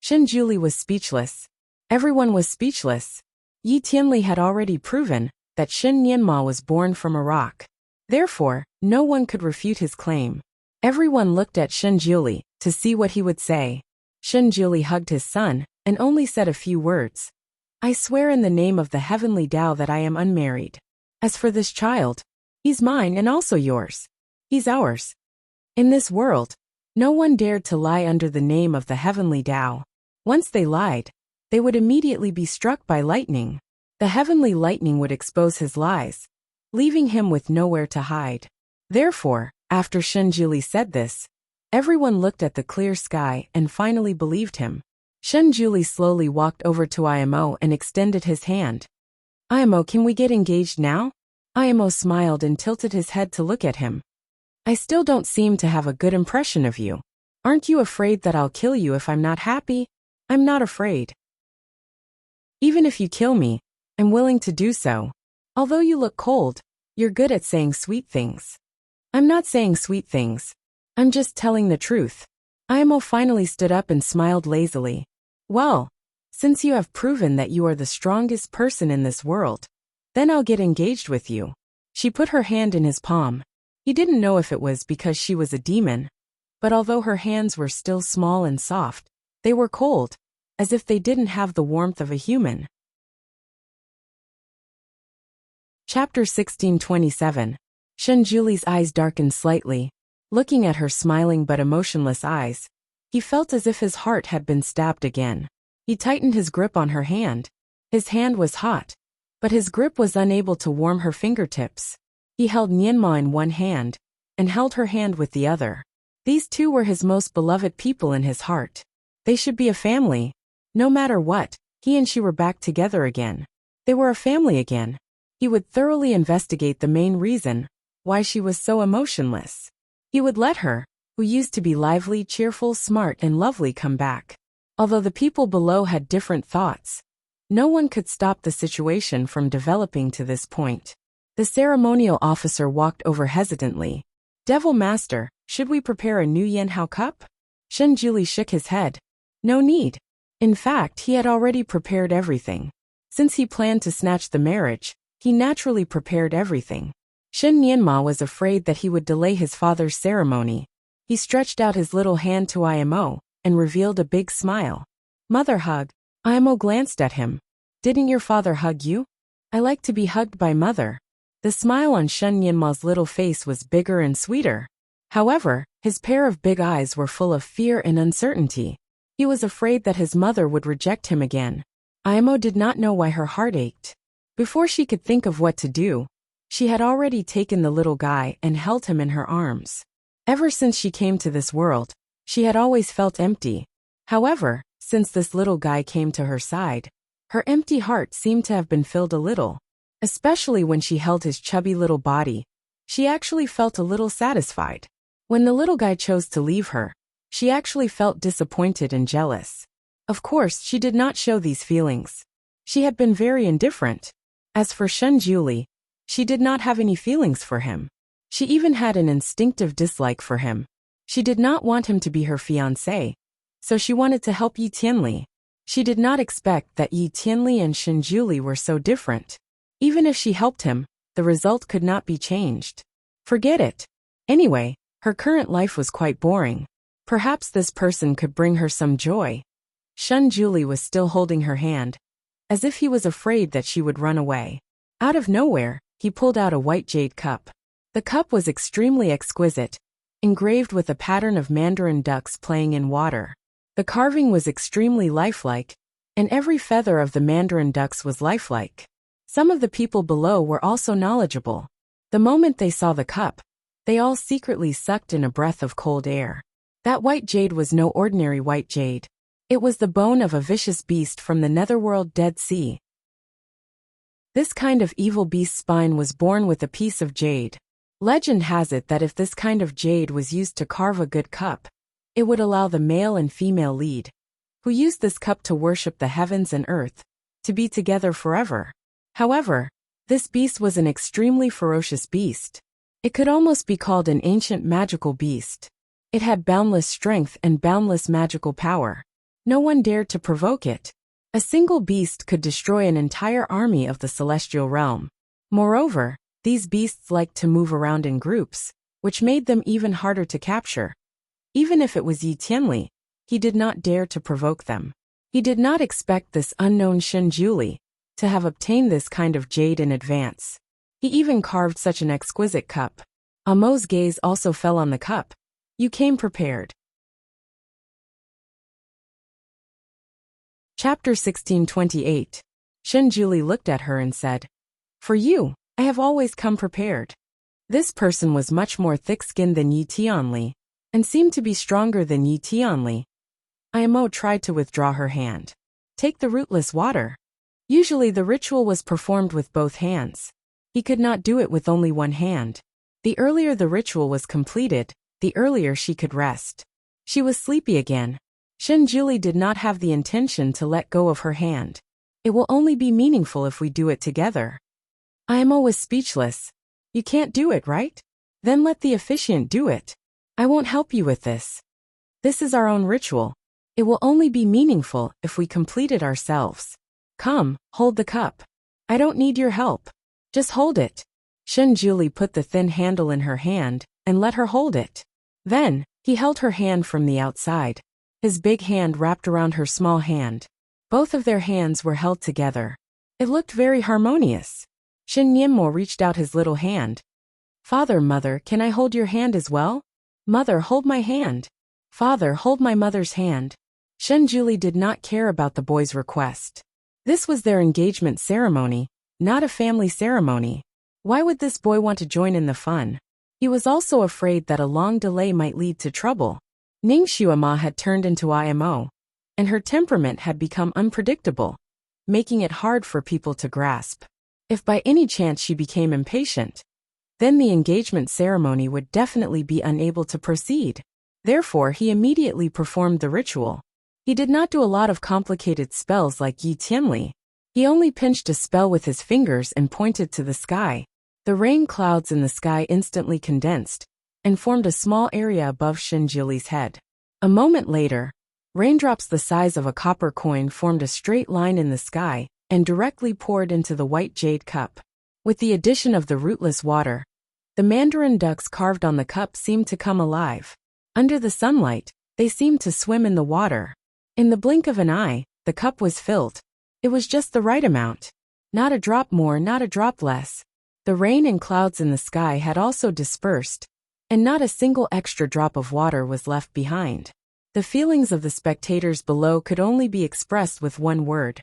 Shen Juli was speechless. Everyone was speechless. Yi Tianli had already proven that Shen Nianma was born from a rock. Therefore, no one could refute his claim. Everyone looked at Shen Juli to see what he would say. Shen Juli hugged his son and only said a few words. I swear in the name of the heavenly Tao that I am unmarried. As for this child, he's mine and also yours. He's ours. In this world, no one dared to lie under the name of the heavenly Tao. Once they lied, they would immediately be struck by lightning. The heavenly lightning would expose his lies, leaving him with nowhere to hide. Therefore, after Shen Juli said this, everyone looked at the clear sky and finally believed him. Shen Juli slowly walked over to Imo and extended his hand. Imo, can we get engaged now? Imo smiled and tilted his head to look at him. I still don't seem to have a good impression of you. Aren't you afraid that I'll kill you if I'm not happy? I'm not afraid. Even if you kill me, I'm willing to do so. Although you look cold, you're good at saying sweet things. I'm not saying sweet things. I'm just telling the truth. Imo finally stood up and smiled lazily. Well, since you have proven that you are the strongest person in this world, then I'll get engaged with you. She put her hand in his palm. He didn't know if it was because she was a demon, but although her hands were still small and soft, they were cold, as if they didn't have the warmth of a human. Chapter 1627. Shen Juli's eyes darkened slightly. Looking at her smiling but emotionless eyes, he felt as if his heart had been stabbed again. He tightened his grip on her hand. His hand was hot, but his grip was unable to warm her fingertips. He held Nianma in one hand, and held her hand with the other. These two were his most beloved people in his heart. They should be a family. No matter what, he and she were back together again. They were a family again. He would thoroughly investigate the main reason why she was so emotionless. He would let her, who used to be lively, cheerful, smart, and lovely, come back. Although the people below had different thoughts, no one could stop the situation from developing to this point. The ceremonial officer walked over hesitantly. Devil Master, should we prepare a new Yanhao cup? Shen Juli shook his head. No need. In fact, he had already prepared everything. Since he planned to snatch the marriage, he naturally prepared everything. Shen Nianma was afraid that he would delay his father's ceremony. He stretched out his little hand to Imo and revealed a big smile. Mother hug. Imo glanced at him. Didn't your father hug you? I like to be hugged by mother. The smile on Shen Nianma's little face was bigger and sweeter. However, his pair of big eyes were full of fear and uncertainty. He was afraid that his mother would reject him again. Imo did not know why her heart ached. Before she could think of what to do, she had already taken the little guy and held him in her arms. Ever since she came to this world, she had always felt empty. However, since this little guy came to her side, her empty heart seemed to have been filled a little. Especially when she held his chubby little body, she actually felt a little satisfied. When the little guy chose to leave her, she actually felt disappointed and jealous. Of course, she did not show these feelings. She had been very indifferent. As for Shen Juli, she did not have any feelings for him. She even had an instinctive dislike for him. She did not want him to be her fiancé, so she wanted to help Yi Tianli. She did not expect that Yi Tianli and Shen Juli were so different. Even if she helped him, the result could not be changed. Forget it. Anyway, her current life was quite boring. Perhaps this person could bring her some joy. Shen Juli was still holding her hand, as if he was afraid that she would run away. Out of nowhere, he pulled out a white jade cup. The cup was extremely exquisite, engraved with a pattern of mandarin ducks playing in water. The carving was extremely lifelike, and every feather of the mandarin ducks was lifelike. Some of the people below were also knowledgeable. The moment they saw the cup, they all secretly sucked in a breath of cold air. That white jade was no ordinary white jade. It was the bone of a vicious beast from the netherworld Dead Sea. This kind of evil beast's spine was born with a piece of jade. Legend has it that if this kind of jade was used to carve a good cup, it would allow the male and female lead, who used this cup to worship the heavens and earth, to be together forever. However, this beast was an extremely ferocious beast. It could almost be called an ancient magical beast. It had boundless strength and boundless magical power. No one dared to provoke it. A single beast could destroy an entire army of the celestial realm. Moreover, these beasts liked to move around in groups, which made them even harder to capture. Even if it was Yi Tianli, he did not dare to provoke them. He did not expect this unknown Shen Juli to have obtained this kind of jade in advance. He even carved such an exquisite cup. Amo's gaze also fell on the cup. You came prepared. Chapter 1628. Shen Juli looked at her and said, For you, I have always come prepared. This person was much more thick-skinned than Yi Tianli, and seemed to be stronger than Yi Tianli. Imo tried to withdraw her hand. Take the rootless water. Usually the ritual was performed with both hands. He could not do it with only one hand. The earlier the ritual was completed, the earlier she could rest. She was sleepy again. Shen Juli did not have the intention to let go of her hand. It will only be meaningful if we do it together. Imo was speechless. You can't do it, right? Then let the officiant do it. I won't help you with this. This is our own ritual. It will only be meaningful if we complete it ourselves. Come, hold the cup. I don't need your help. Just hold it. Shen Juli put the thin handle in her hand and let her hold it. Then, he held her hand from the outside. His big hand wrapped around her small hand. Both of their hands were held together. It looked very harmonious. Shen Nianmo reached out his little hand. Father, mother, can I hold your hand as well? Mother, hold my hand. Father, hold my mother's hand. Shen Juli did not care about the boy's request. This was their engagement ceremony, not a family ceremony. Why would this boy want to join in the fun? He was also afraid that a long delay might lead to trouble. Ning Xuema had turned into IMO, and her temperament had become unpredictable, making it hard for people to grasp. If by any chance she became impatient, then the engagement ceremony would definitely be unable to proceed. Therefore, he immediately performed the ritual. He did not do a lot of complicated spells like Yi Tianli. He only pinched a spell with his fingers and pointed to the sky. The rain clouds in the sky instantly condensed and formed a small area above Shen Juli's head. A moment later, Raindrops the size of a copper coin formed a straight line in the sky and directly poured into the white jade cup. With the addition of the rootless water, the mandarin ducks carved on the cup seemed to come alive. Under the sunlight, they seemed to swim in the water. In the blink of an eye, the cup was filled. It was just the right amount. Not a drop more, not a drop less. The rain and clouds in the sky had also dispersed, and not a single extra drop of water was left behind. The feelings of the spectators below could only be expressed with one word.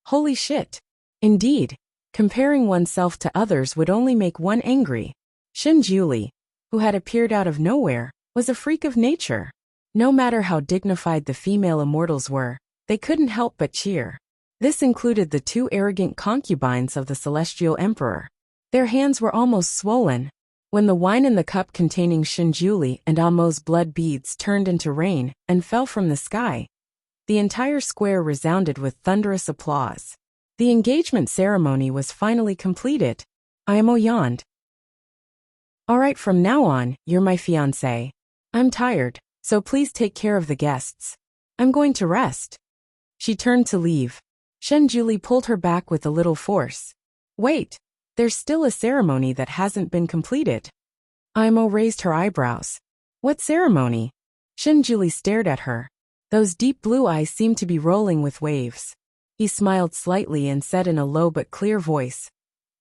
Holy shit! Indeed, comparing oneself to others would only make one angry. Shinjuli, who had appeared out of nowhere, was a freak of nature. No matter how dignified the female immortals were, they couldn't help but cheer. This included the two arrogant concubines of the celestial emperor. Their hands were almost swollen. When the wine in the cup containing Shinjuli and Amo's blood beads turned into rain and fell from the sky, the entire square resounded with thunderous applause. The engagement ceremony was finally completed. Imo yawned. Alright, from now on, you're my fiancé. I'm tired, so please take care of the guests. I'm going to rest. She turned to leave. Shinjuli pulled her back with a little force. Wait, there's still a ceremony that hasn't been completed. Imo raised her eyebrows. What ceremony? Shinjuli stared at her. Those deep blue eyes seemed to be rolling with waves. He smiled slightly and said in a low but clear voice,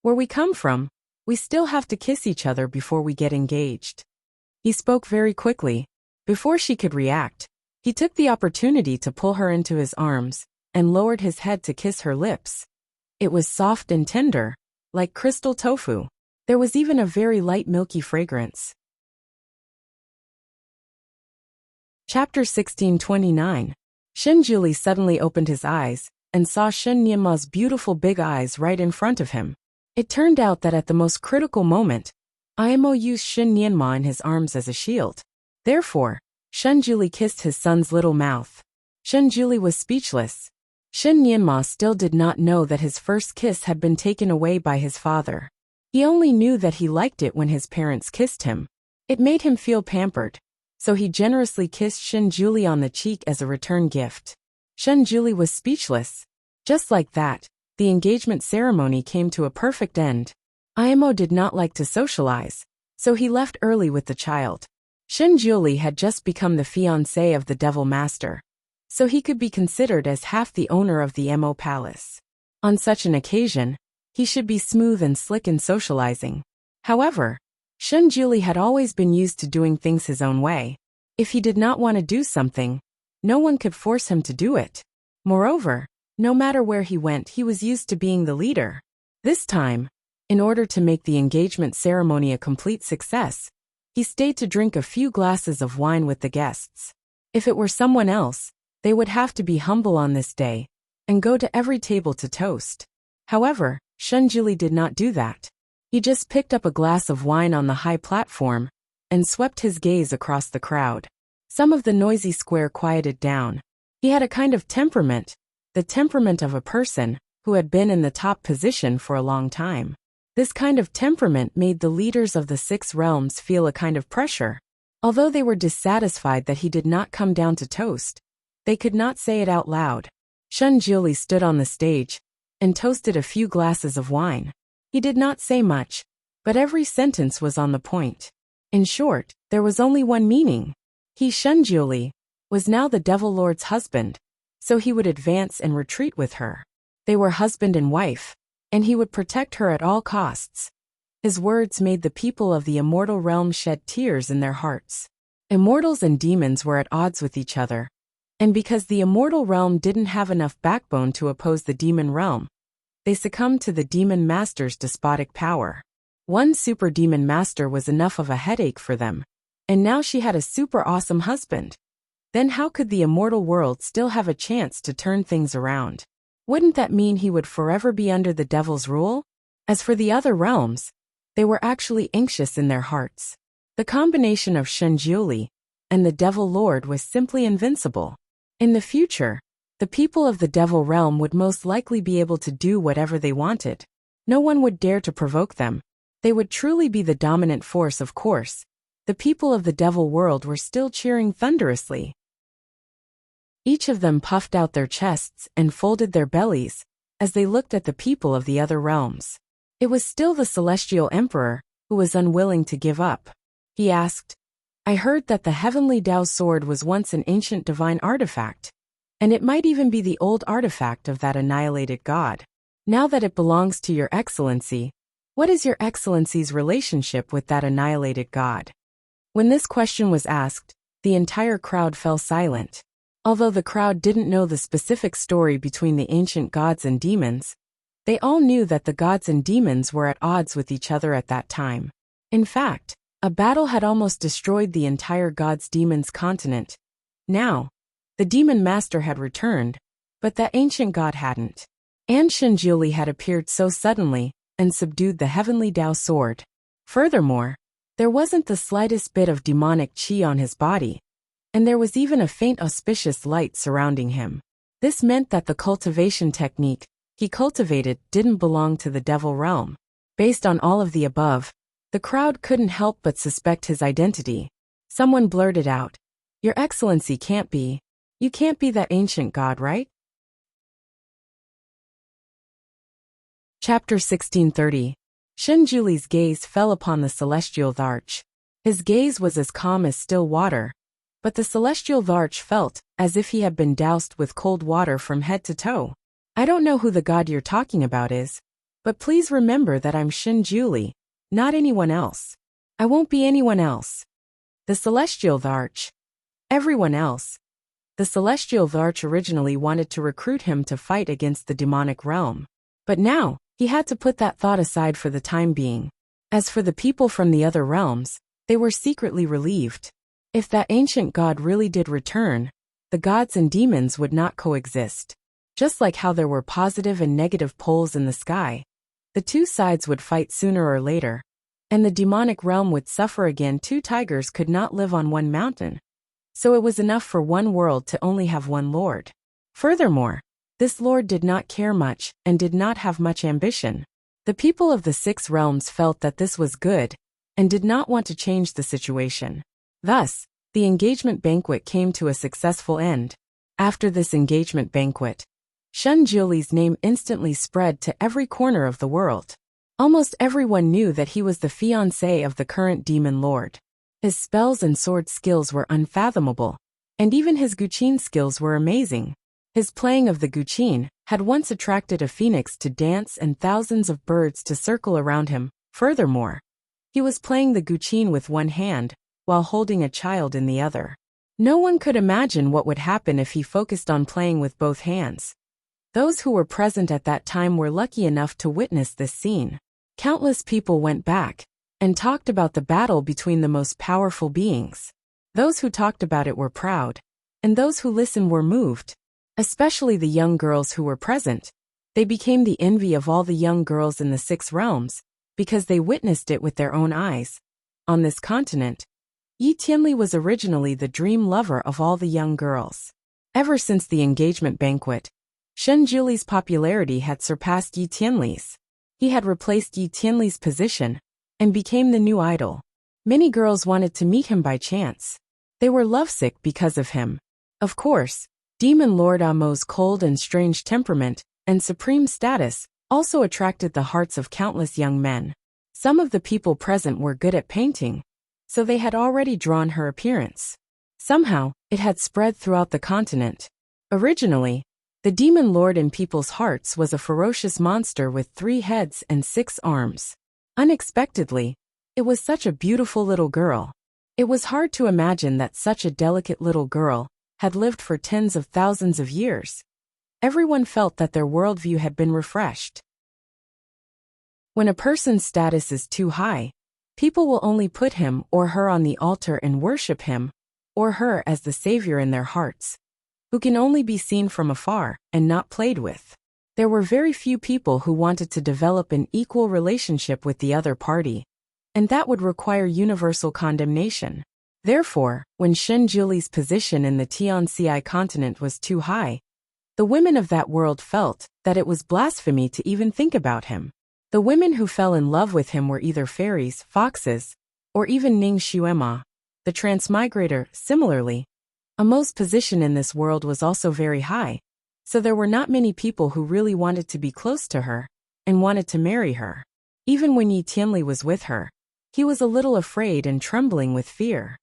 Where we come from, we still have to kiss each other before we get engaged. He spoke very quickly. Before she could react, he took the opportunity to pull her into his arms and lowered his head to kiss her lips. It was soft and tender, like crystal tofu. There was even a very light milky fragrance. Chapter 1629. Shinjuli suddenly opened his eyes and saw Shen Nianma's beautiful big eyes right in front of him. It turned out that at the most critical moment, Imo used Shen Nianma in his arms as a shield. Therefore, Shinjuli kissed his son's little mouth. Shinjuli was speechless. Shen Nianma still did not know that his first kiss had been taken away by his father. He only knew that he liked it when his parents kissed him. It made him feel pampered, so he generously kissed Shinjuli on the cheek as a return gift. Shinjuli was speechless. Just like that, the engagement ceremony came to a perfect end. Imo did not like to socialize, so he left early with the child. Shinjuli had just become the fiancé of the Devil Master, so he could be considered as half the owner of the Mo Palace. On such an occasion, he should be smooth and slick in socializing. However, Shinjuli had always been used to doing things his own way. If he did not want to do something, no one could force him to do it. Moreover, no matter where he went, he was used to being the leader. This time, in order to make the engagement ceremony a complete success, he stayed to drink a few glasses of wine with the guests. If it were someone else, they would have to be humble on this day and go to every table to toast. However, Shinjuli did not do that. He just picked up a glass of wine on the high platform and swept his gaze across the crowd. Some of the noisy square quieted down. He had a kind of temperament, the temperament of a person who had been in the top position for a long time. This kind of temperament made the leaders of the 6 realms feel a kind of pressure. Although they were dissatisfied that he did not come down to toast, they could not say it out loud. Shinjuli stood on the stage and toasted a few glasses of wine. He did not say much, but every sentence was on the point. In short, there was only one meaning. He, Shinjuli, was now the Devil Lord's husband, so he would advance and retreat with her. They were husband and wife, and he would protect her at all costs. His words made the people of the immortal realm shed tears in their hearts. Immortals and demons were at odds with each other, and because the immortal realm didn't have enough backbone to oppose the demon realm, they succumbed to the demon master's despotic power. One super demon master was enough of a headache for them, and now she had a super awesome husband. Then how could the immortal world still have a chance to turn things around? Wouldn't that mean he would forever be under the devil's rule? As for the other realms, they were actually anxious in their hearts. The combination of Shinjuli and the Devil Lord was simply invincible. In the future, the people of the Devil Realm would most likely be able to do whatever they wanted. No one would dare to provoke them. They would truly be the dominant force, of course. The people of the Devil World were still cheering thunderously. Each of them puffed out their chests and folded their bellies as they looked at the people of the other realms. It was still the celestial emperor, who was unwilling to give up. He asked, "I heard that the heavenly Tao sword was once an ancient divine artifact, and it might even be the old artifact of that annihilated god. Now that it belongs to your excellency, what is your excellency's relationship with that annihilated god?" When this question was asked, the entire crowd fell silent. Although the crowd didn't know the specific story between the ancient gods and demons, they all knew that the gods and demons were at odds with each other at that time. In fact, a battle had almost destroyed the entire gods-demons continent. Now, the demon master had returned, but that ancient god hadn't. And Shinjuli had appeared so suddenly and subdued the heavenly Tao sword. Furthermore, there wasn't the slightest bit of demonic chi on his body, and there was even a faint auspicious light surrounding him. This meant that the cultivation technique he cultivated didn't belong to the devil realm. Based on all of the above, the crowd couldn't help but suspect his identity. Someone blurted out, "Your Excellency you can't be that ancient god, right?" Chapter 1630. Shinjuli's gaze fell upon the celestial Dharch. His gaze was as calm as still water, but the celestial Dharch felt as if he had been doused with cold water from head to toe. "I don't know who the god you're talking about is, but please remember that I'm Shinjuli, not anyone else. I won't be anyone else." The celestial Dharch. Everyone else. The celestial Dharch originally wanted to recruit him to fight against the demonic realm. But now, he had to put that thought aside for the time being. As for the people from the other realms, they were secretly relieved. If that ancient god really did return, the gods and demons would not coexist. Just like how there were positive and negative poles in the sky, the two sides would fight sooner or later, and the demonic realm would suffer again. Two tigers could not live on one mountain, so it was enough for one world to only have one lord. Furthermore, this lord did not care much and did not have much ambition. The people of the six realms felt that this was good and did not want to change the situation. Thus, the engagement banquet came to a successful end. After this engagement banquet, Shinjuli's name instantly spread to every corner of the world. Almost everyone knew that he was the fiancé of the current demon lord. His spells and sword skills were unfathomable, and even his guqin skills were amazing. His playing of the guqin had once attracted a phoenix to dance and thousands of birds to circle around him. Furthermore, he was playing the guqin with one hand, while holding a child in the other. No one could imagine what would happen if he focused on playing with both hands. Those who were present at that time were lucky enough to witness this scene. Countless people went back and talked about the battle between the most powerful beings. Those who talked about it were proud, and those who listened were moved. Especially the young girls who were present. They became the envy of all the young girls in the six realms, because they witnessed it with their own eyes. On this continent, Yi Tianli was originally the dream lover of all the young girls. Ever since the engagement banquet, Shinjuli's popularity had surpassed Yi Tianli's. He had replaced Yi Tianli's position and became the new idol. Many girls wanted to meet him by chance. They were lovesick because of him. Of course, Demon Lord Amo's cold and strange temperament and supreme status also attracted the hearts of countless young men. Some of the people present were good at painting, so they had already drawn her appearance. Somehow, it had spread throughout the continent. Originally, the demon lord in people's hearts was a ferocious monster with 3 heads and 6 arms. Unexpectedly, it was such a beautiful little girl. It was hard to imagine that such a delicate little girl had lived for tens of thousands of years. Everyone felt that their worldview had been refreshed. When a person's status is too high, people will only put him or her on the altar and worship him or her as the savior in their hearts, who can only be seen from afar and not played with. There were very few people who wanted to develop an equal relationship with the other party, and that would require universal condemnation. Therefore, when Shinjuli's position in the Tianxi continent was too high, the women of that world felt that it was blasphemy to even think about him. The women who fell in love with him were either fairies, foxes, or even Ning Xuema, the transmigrator. Similarly, Amo's position in this world was also very high, so there were not many people who really wanted to be close to her and wanted to marry her. Even when Yi Tianli was with her, he was a little afraid and trembling with fear.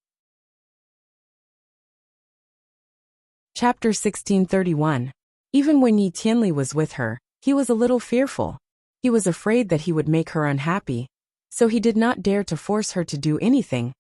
Chapter 1631. Even when Yi Tianli was with her, he was a little fearful. He was afraid that he would make her unhappy, so he did not dare to force her to do anything.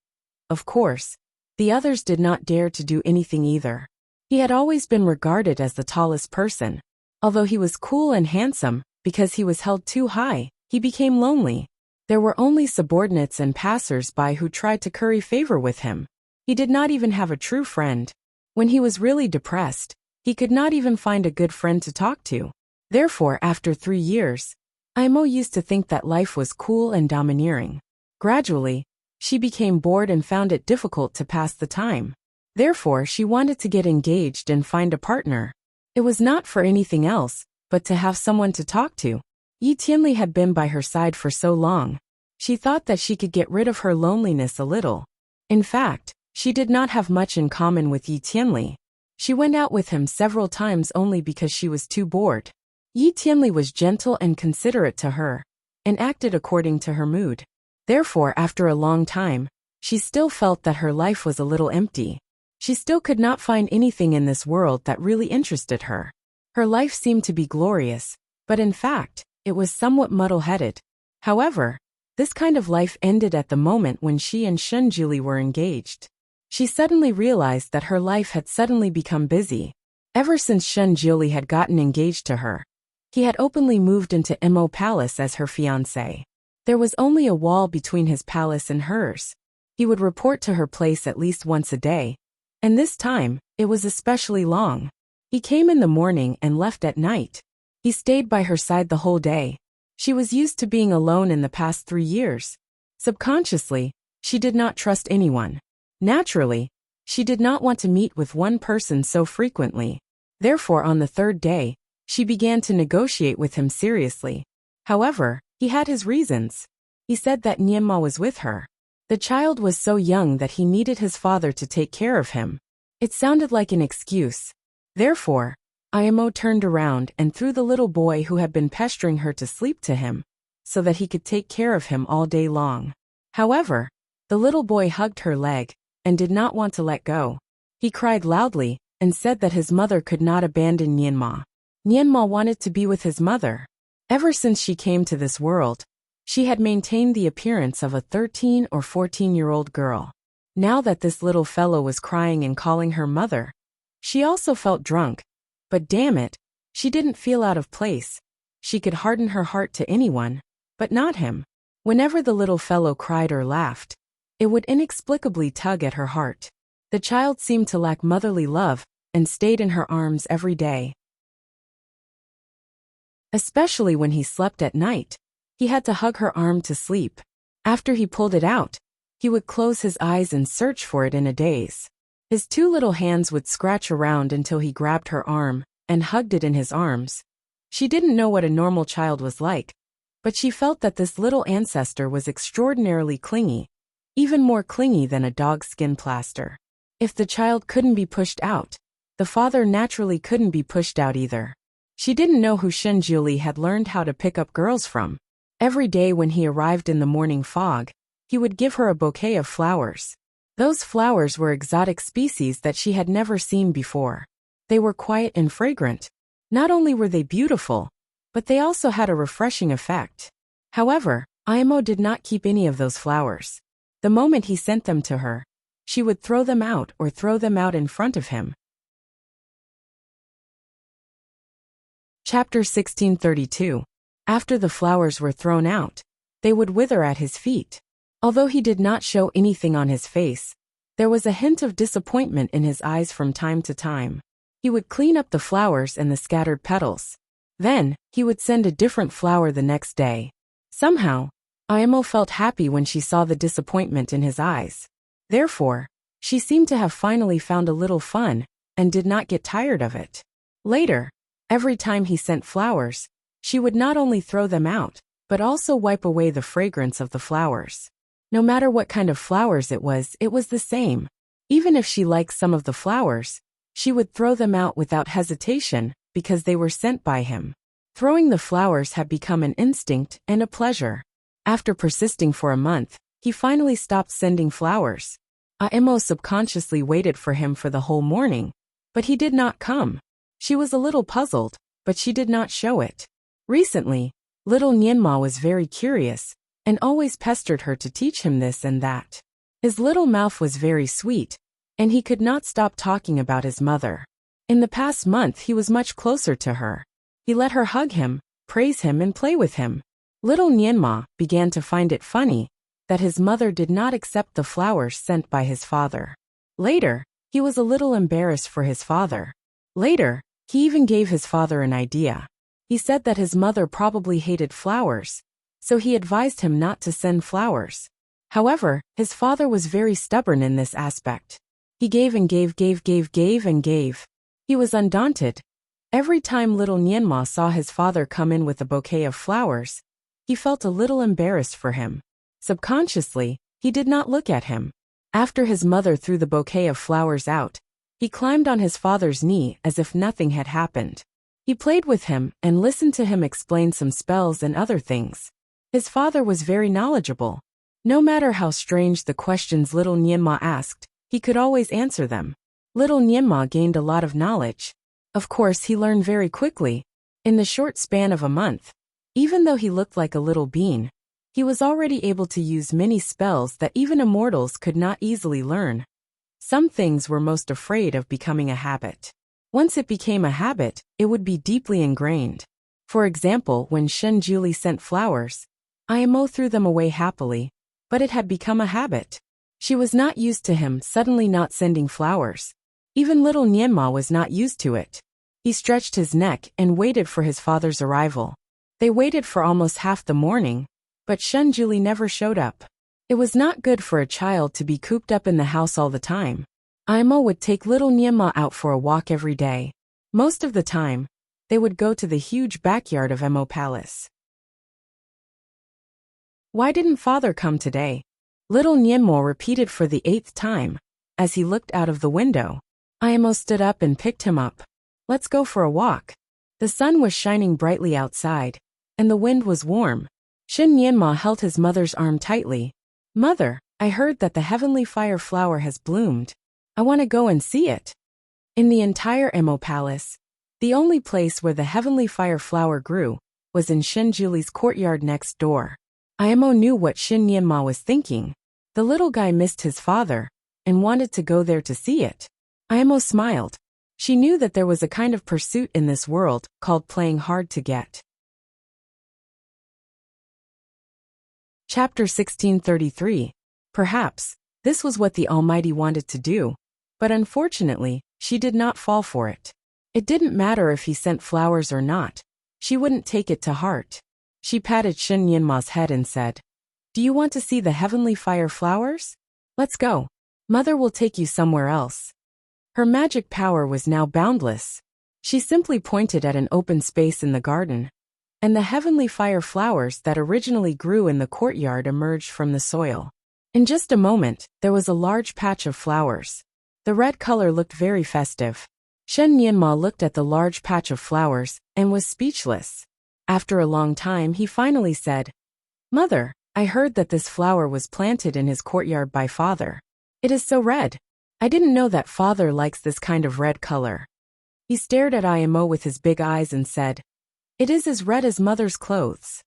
Of course, the others did not dare to do anything either. He had always been regarded as the tallest person. Although he was cool and handsome, because he was held too high, he became lonely. There were only subordinates and passers-by who tried to curry favor with him. He did not even have a true friend. When he was really depressed, he could not even find a good friend to talk to. Therefore, after 3 years, Imo used to think that life was cool and domineering. Gradually, she became bored and found it difficult to pass the time. Therefore, she wanted to get engaged and find a partner. It was not for anything else, but to have someone to talk to. Yi Tianli had been by her side for so long. She thought that she could get rid of her loneliness a little. In fact, she did not have much in common with Yi Tianli. She went out with him several times only because she was too bored. Yi Tianli was gentle and considerate to her, and acted according to her mood. Therefore, after a long time, she still felt that her life was a little empty. She still could not find anything in this world that really interested her. Her life seemed to be glorious, but in fact, it was somewhat muddle-headed. However, this kind of life ended at the moment when she and Shunjuli were engaged. She suddenly realized that her life had suddenly become busy. Ever since Shunjuli had gotten engaged to her, he had openly moved into Mo Palace as her fiancé. There was only a wall between his palace and hers. He would report to her place at least once a day, and this time, it was especially long. He came in the morning and left at night. He stayed by her side the whole day. She was used to being alone in the past 3 years. Subconsciously, she did not trust anyone. Naturally, she did not want to meet with one person so frequently. Therefore, on the 3rd day, she began to negotiate with him seriously. However, he had his reasons. He said that Nianma was with her. The child was so young that he needed his father to take care of him. It sounded like an excuse. Therefore, Imo turned around and threw the little boy who had been pestering her to sleep to him, so that he could take care of him all day long. However, the little boy hugged her leg and did not want to let go. He cried loudly and said that his mother could not abandon Nianma. Nianma wanted to be with his mother. Ever since she came to this world, she had maintained the appearance of a 13 or 14-year-old girl. Now that this little fellow was crying and calling her mother, she also felt drunk. But damn it, she didn't feel out of place. She could harden her heart to anyone, but not him. Whenever the little fellow cried or laughed, it would inexplicably tug at her heart. The child seemed to lack motherly love and stayed in her arms every day. Especially when he slept at night, he had to hug her arm to sleep. After he pulled it out, he would close his eyes and search for it in a daze. His 2 little hands would scratch around until he grabbed her arm and hugged it in his arms. She didn't know what a normal child was like, but she felt that this little ancestor was extraordinarily clingy, even more clingy than a dog's skin plaster. If the child couldn't be pushed out, the father naturally couldn't be pushed out either. She didn't know who Shunjuli had learned how to pick up girls from. Every day when he arrived in the morning fog, he would give her a bouquet of flowers. Those flowers were exotic species that she had never seen before. They were quiet and fragrant. Not only were they beautiful, but they also had a refreshing effect. However, Imo did not keep any of those flowers. The moment he sent them to her, she would throw them out or throw them out in front of him. Chapter 1632. After the flowers were thrown out, they would wither at his feet. Although he did not show anything on his face, there was a hint of disappointment in his eyes from time to time. He would clean up the flowers and the scattered petals. Then, he would send a different flower the next day. Somehow, Imo felt happy when she saw the disappointment in his eyes. Therefore, she seemed to have finally found a little fun and did not get tired of it. Later, every time he sent flowers, she would not only throw them out, but also wipe away the fragrance of the flowers. No matter what kind of flowers it was the same. Even if she liked some of the flowers, she would throw them out without hesitation because they were sent by him. Throwing the flowers had become an instinct and a pleasure. After persisting for a month, he finally stopped sending flowers. Aimo subconsciously waited for him for the whole morning, but he did not come. She was a little puzzled, but she did not show it. Recently, little Nianma was very curious and always pestered her to teach him this and that. His little mouth was very sweet, and he could not stop talking about his mother. In the past month he was much closer to her. He let her hug him, praise him and play with him. Little Nianma began to find it funny that his mother did not accept the flowers sent by his father. Later, he was a little embarrassed for his father. Later, he even gave his father an idea. He said that his mother probably hated flowers, so he advised him not to send flowers. However, his father was very stubborn in this aspect. He gave and gave and gave. He was undaunted. Every time little Nianma saw his father come in with a bouquet of flowers, he felt a little embarrassed for him. Subconsciously, he did not look at him. After his mother threw the bouquet of flowers out, he climbed on his father's knee as if nothing had happened. He played with him and listened to him explain some spells and other things. His father was very knowledgeable. No matter how strange the questions little Nianma asked, he could always answer them. Little Nianma gained a lot of knowledge. Of course, he learned very quickly. In the short span of a month, even though he looked like a little bean, he was already able to use many spells that even immortals could not easily learn. Some things were most afraid of becoming a habit. Once it became a habit, it would be deeply ingrained. For example, when Shen Juli sent flowers, Imo threw them away happily, but it had become a habit. She was not used to him suddenly not sending flowers. Even little Nianma was not used to it. He stretched his neck and waited for his father's arrival. They waited for almost half the morning, but Shen Juli never showed up. It was not good for a child to be cooped up in the house all the time. Imo would take little Nianma out for a walk every day. Most of the time, they would go to the huge backyard of Emo Palace. Why didn't father come today? Little Nianmo repeated for the 8th time. As he looked out of the window, Imo stood up and picked him up. Let's go for a walk. The sun was shining brightly outside, and the wind was warm. Shen Nianma held his mother's arm tightly. Mother, I heard that the heavenly fire flower has bloomed. I want to go and see it. In the entire Emo Palace, the only place where the heavenly fire flower grew was in Shen Juli's courtyard next door. Imo knew what Shen Nianma was thinking. The little guy missed his father and wanted to go there to see it. Imo smiled. She knew that there was a kind of pursuit in this world called playing hard to get. Chapter 1633. Perhaps this was what the Almighty wanted to do, but unfortunately, she did not fall for it. It didn't matter if he sent flowers or not. She wouldn't take it to heart. She patted Shen Nianma's head and said, Do you want to see the heavenly fire flowers? Let's go. Mother will take you somewhere else. Her magic power was now boundless. She simply pointed at an open space in the garden, and the heavenly fire flowers that originally grew in the courtyard emerged from the soil. In just a moment, there was a large patch of flowers. The red color looked very festive. Shen Nianma looked at the large patch of flowers and was speechless. After a long time, he finally said, Mother, I heard that this flower was planted in his courtyard by father. It is so red. I didn't know that father likes this kind of red color. He stared at Imo with his big eyes and said, It is as red as mother's clothes.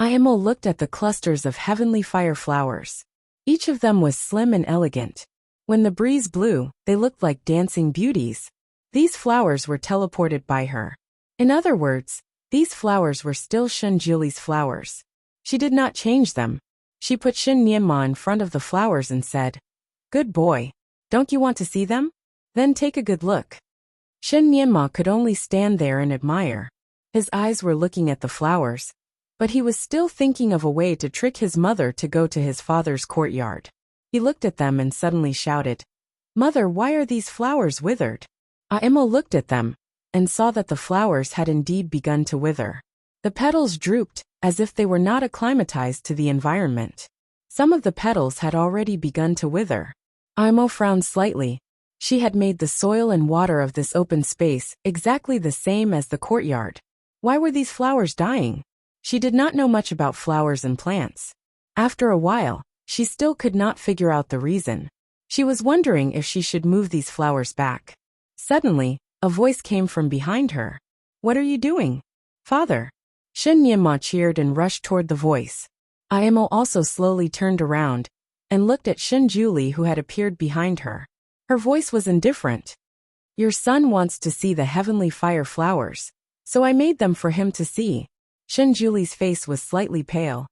Imo looked at the clusters of heavenly fire flowers. Each of them was slim and elegant. When the breeze blew, they looked like dancing beauties. These flowers were teleported by her. In other words, these flowers were still Shen Juli's flowers. She did not change them. She put Shen Nianma in front of the flowers and said, Good boy. Don't you want to see them? Then take a good look. Shen Nianma could only stand there and admire. His eyes were looking at the flowers, but he was still thinking of a way to trick his mother to go to his father's courtyard. He looked at them and suddenly shouted, Mother, why are these flowers withered? Imo looked at them and saw that the flowers had indeed begun to wither. The petals drooped as if they were not acclimatized to the environment. Some of the petals had already begun to wither. Imo frowned slightly. She had made the soil and water of this open space exactly the same as the courtyard. Why were these flowers dying? She did not know much about flowers and plants. After a while, she still could not figure out the reason. She was wondering if she should move these flowers back. Suddenly, a voice came from behind her. What are you doing? Father. Shen Yinma cheered and rushed toward the voice. Imo also slowly turned around and looked at Shen Juli, who had appeared behind her. Her voice was indifferent. Your son wants to see the heavenly fire flowers, so I made them for him to see. Shen Juli's face was slightly pale.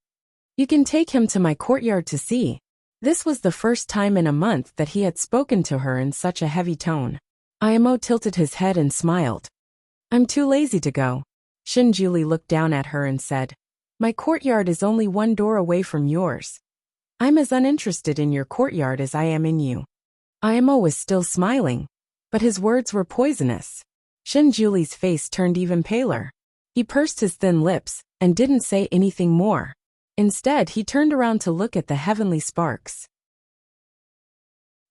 You can take him to my courtyard to see. This was the first time in a month that he had spoken to her in such a heavy tone. Imo tilted his head and smiled. I'm too lazy to go. Shen Juli looked down at her and said, my courtyard is only one door away from yours. I'm as uninterested in your courtyard as I am in you. Imo was still smiling, but his words were poisonous. Shen Juli's face turned even paler. He pursed his thin lips and didn't say anything more. Instead, he turned around to look at the heavenly sparks.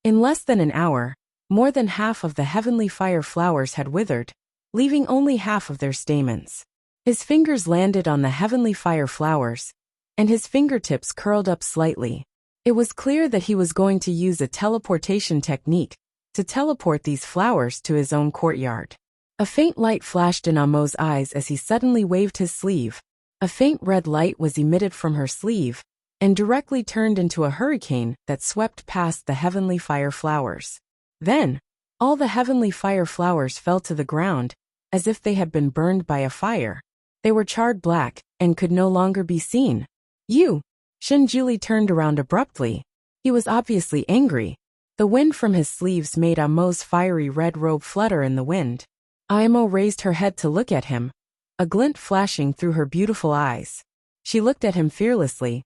In less than an hour, more than half of the heavenly fire flowers had withered, leaving only half of their stamens. His fingers landed on the heavenly fire flowers, and his fingertips curled up slightly. It was clear that he was going to use a teleportation technique to teleport these flowers to his own courtyard. A faint light flashed in Imo's eyes as he suddenly waved his sleeve. A faint red light was emitted from her sleeve and directly turned into a hurricane that swept past the heavenly fire flowers. Then, all the heavenly fire flowers fell to the ground as if they had been burned by a fire. They were charred black and could no longer be seen. You! Shen Juli turned around abruptly. He was obviously angry. The wind from his sleeves made Imo's fiery red robe flutter in the wind. Imo raised her head to look at him, a glint flashing through her beautiful eyes. She looked at him fearlessly.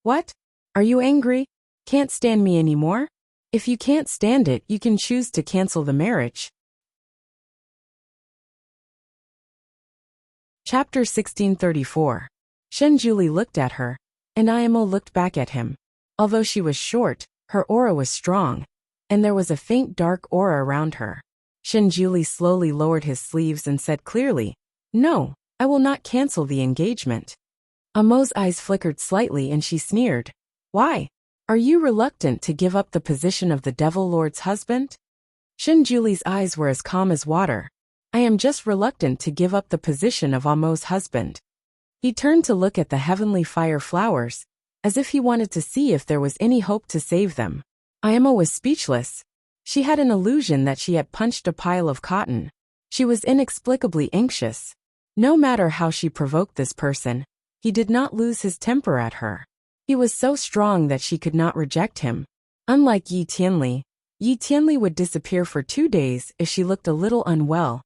What? Are you angry? Can't stand me anymore? If you can't stand it, you can choose to cancel the marriage. Chapter 1634. Shen Juli looked at her, and Imo looked back at him. Although she was short, her aura was strong, and there was a faint dark aura around her. Shen Juli slowly lowered his sleeves and said clearly, No, I will not cancel the engagement. Imo's eyes flickered slightly and she sneered. Why? Are you reluctant to give up the position of the Devil Lord's husband? Shen Juli's eyes were as calm as water. I am just reluctant to give up the position of Imo's husband. He turned to look at the heavenly fire flowers, as if he wanted to see if there was any hope to save them. Imo was speechless. She had an illusion that she had punched a pile of cotton. She was inexplicably anxious. No matter how she provoked this person, he did not lose his temper at her. He was so strong that she could not reject him. Unlike Yi Tianli would disappear for 2 days if she looked a little unwell.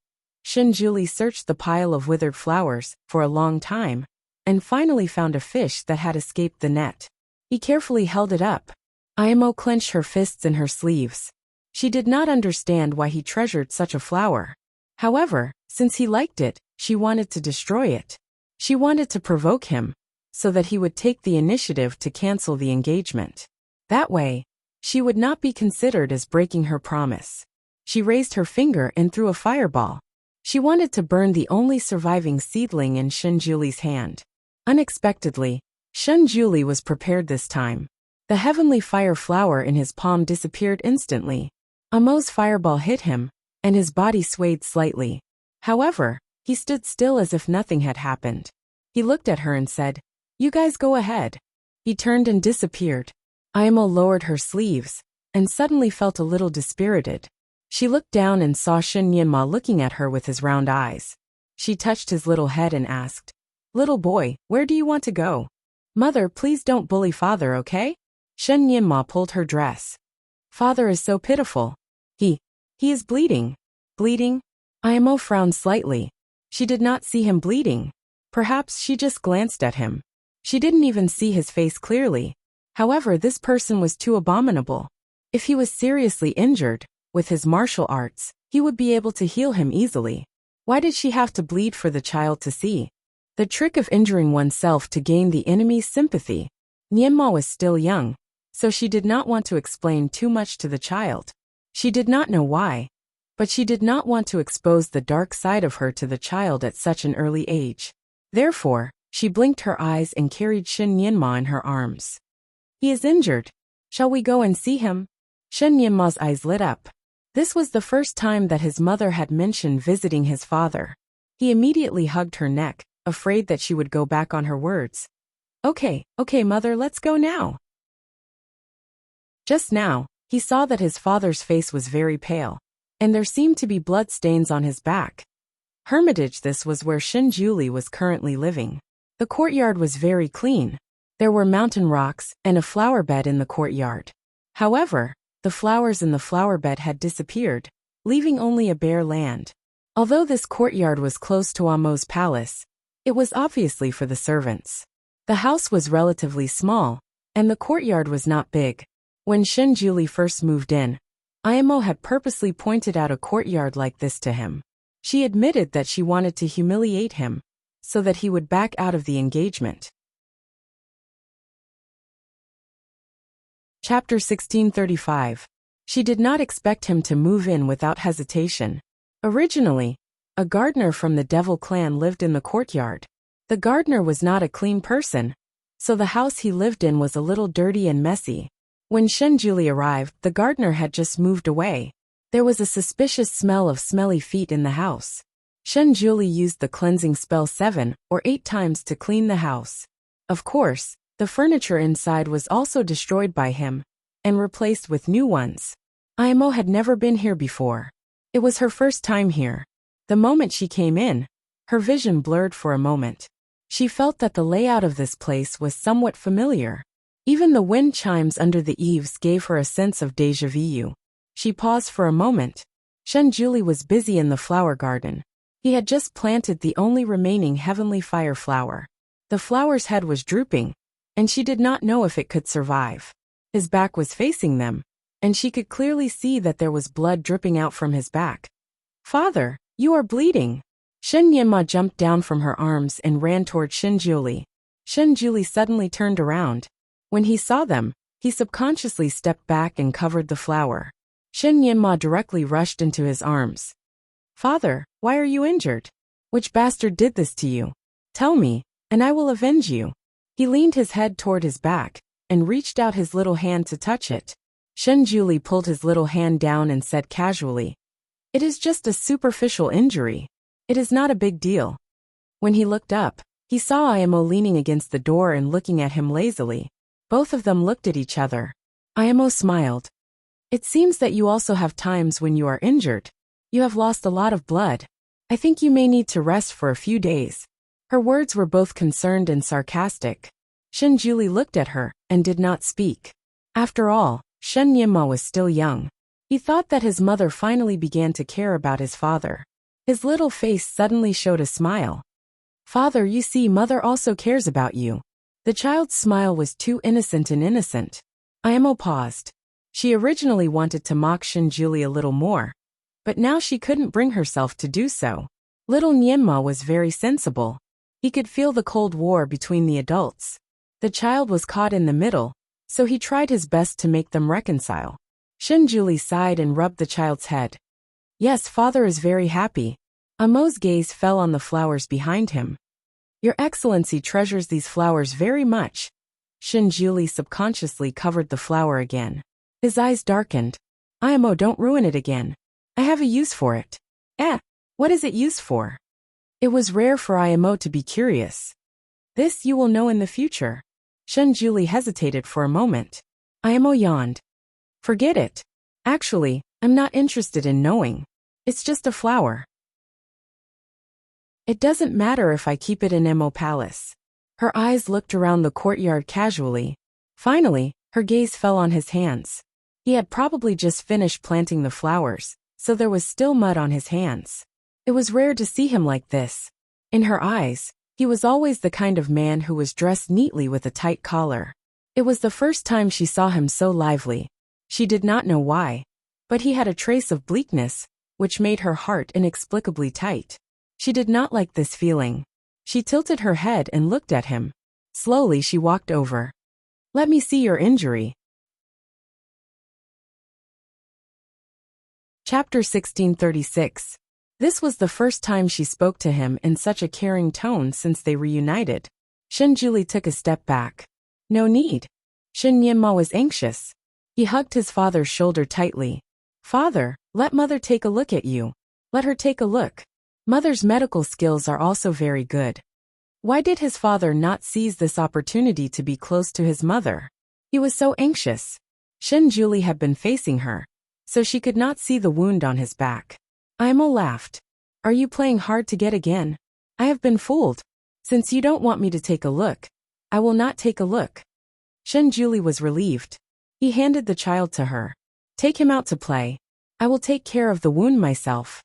Shen Juli searched the pile of withered flowers for a long time, and finally found a fish that had escaped the net. He carefully held it up. Imo clenched her fists in her sleeves. She did not understand why he treasured such a flower. However, since he liked it, she wanted to destroy it. She wanted to provoke him, so that he would take the initiative to cancel the engagement. That way, she would not be considered as breaking her promise. She raised her finger and threw a fireball. She wanted to burn the only surviving seedling in Shen Juli's hand. Unexpectedly, Shen Juli was prepared this time. The heavenly fire flower in his palm disappeared instantly. Imo's fireball hit him, and his body swayed slightly. However, he stood still as if nothing had happened. He looked at her and said, You guys go ahead. He turned and disappeared. Imo lowered her sleeves, and suddenly felt a little dispirited. She looked down and saw Shen Yinma looking at her with his round eyes. She touched his little head and asked, Little boy, where do you want to go? Mother, please don't bully father, okay? Shen Yinma pulled her dress. Father is so pitiful. He is bleeding. Bleeding? Imo frowned slightly. She did not see him bleeding. Perhaps she just glanced at him. She didn't even see his face clearly. However, this person was too abominable. If he was seriously injured, with his martial arts, he would be able to heal him easily. Why did she have to bleed for the child to see? The trick of injuring oneself to gain the enemy's sympathy. Nianma was still young, so she did not want to explain too much to the child. She did not know why, but she did not want to expose the dark side of her to the child at such an early age. Therefore, she blinked her eyes and carried Shen Nianma in her arms. He is injured. Shall we go and see him? Shen Nianma's eyes lit up. This was the first time that his mother had mentioned visiting his father. He immediately hugged her neck, afraid that she would go back on her words. Okay, mother, let's go now. Just now, he saw that his father's face was very pale, and there seemed to be blood stains on his back. Hermitage. This was where Shen Juli was currently living. The courtyard was very clean. There were mountain rocks and a flower bed in the courtyard. However, the flowers in the flower bed had disappeared, leaving only a bare land. Although this courtyard was close to Amo's palace, it was obviously for the servants. The house was relatively small, and the courtyard was not big. When Shen Juli first moved in, Imo had purposely pointed out a courtyard like this to him. She admitted that she wanted to humiliate him, so that he would back out of the engagement. Chapter 1635. She did not expect him to move in without hesitation. Originally, a gardener from the Devil clan lived in the courtyard. The gardener was not a clean person, so the house he lived in was a little dirty and messy. When Shen Juli arrived, the gardener had just moved away. There was a suspicious smell of smelly feet in the house. Shen Juli used the cleansing spell 7 or 8 times to clean the house. Of course, the furniture inside was also destroyed by him and replaced with new ones. Imo had never been here before. It was her first time here. The moment she came in, her vision blurred for a moment. She felt that the layout of this place was somewhat familiar. Even the wind chimes under the eaves gave her a sense of déjà vu. She paused for a moment. Shen Juli was busy in the flower garden. He had just planted the only remaining heavenly fire flower. The flower's head was drooping, and she did not know if it could survive. His back was facing them, and she could clearly see that there was blood dripping out from his back. Father, you are bleeding. Shen Nianma jumped down from her arms and ran toward Shen Juli. Shen Juli suddenly turned around. When he saw them, he subconsciously stepped back and covered the flower. Shen Nianma directly rushed into his arms. Father, why are you injured? Which bastard did this to you? Tell me, and I will avenge you. He leaned his head toward his back and reached out his little hand to touch it. Shen Juli pulled his little hand down and said casually, "It is just a superficial injury. It is not a big deal." When he looked up, he saw Imo leaning against the door and looking at him lazily. Both of them looked at each other. Imo smiled. "It seems that you also have times when you are injured. You have lost a lot of blood. I think you may need to rest for a few days." Her words were both concerned and sarcastic. Shen Juli looked at her and did not speak. After all, Shen Nianma was still young. He thought that his mother finally began to care about his father. His little face suddenly showed a smile. "Father, you see, mother also cares about you." The child's smile was too innocent and innocent. Imo paused. She originally wanted to mock Shen Juli a little more, but now she couldn't bring herself to do so. Little Nianma was very sensible. He could feel the cold war between the adults. The child was caught in the middle, so he tried his best to make them reconcile. Shen Juli sighed and rubbed the child's head. "Yes, father is very happy." Amo's gaze fell on the flowers behind him. "Your Excellency treasures these flowers very much." Shen Juli subconsciously covered the flower again. His eyes darkened. "Imo, don't ruin it again. I have a use for it." What is it used for?" It was rare for Imo to be curious. "This you will know in the future." Shen Juli hesitated for a moment. Imo yawned. "Forget it. Actually, I'm not interested in knowing. It's just a flower. It doesn't matter if I keep it in Imo Palace." Her eyes looked around the courtyard casually. Finally, her gaze fell on his hands. He had probably just finished planting the flowers, so there was still mud on his hands. It was rare to see him like this. In her eyes, he was always the kind of man who was dressed neatly with a tight collar. It was the first time she saw him so lively. She did not know why, but he had a trace of bleakness, which made her heart inexplicably tight. She did not like this feeling. She tilted her head and looked at him. Slowly she walked over. "Let me see your injury." Chapter 1636. This was the first time she spoke to him in such a caring tone since they reunited. Shenjuli took a step back. No need. Shen Nianma was anxious. He hugged his father's shoulder tightly. Father, let mother take a look at you. Let her take a look. Mother's medical skills are also very good. Why did his father not seize this opportunity to be close to his mother? He was so anxious. Shenjuli had been facing her, so she could not see the wound on his back. Aimo laughed. Are you playing hard to get again? I have been fooled. Since you don't want me to take a look, I will not take a look. Shenjuli was relieved. He handed the child to her. Take him out to play. I will take care of the wound myself.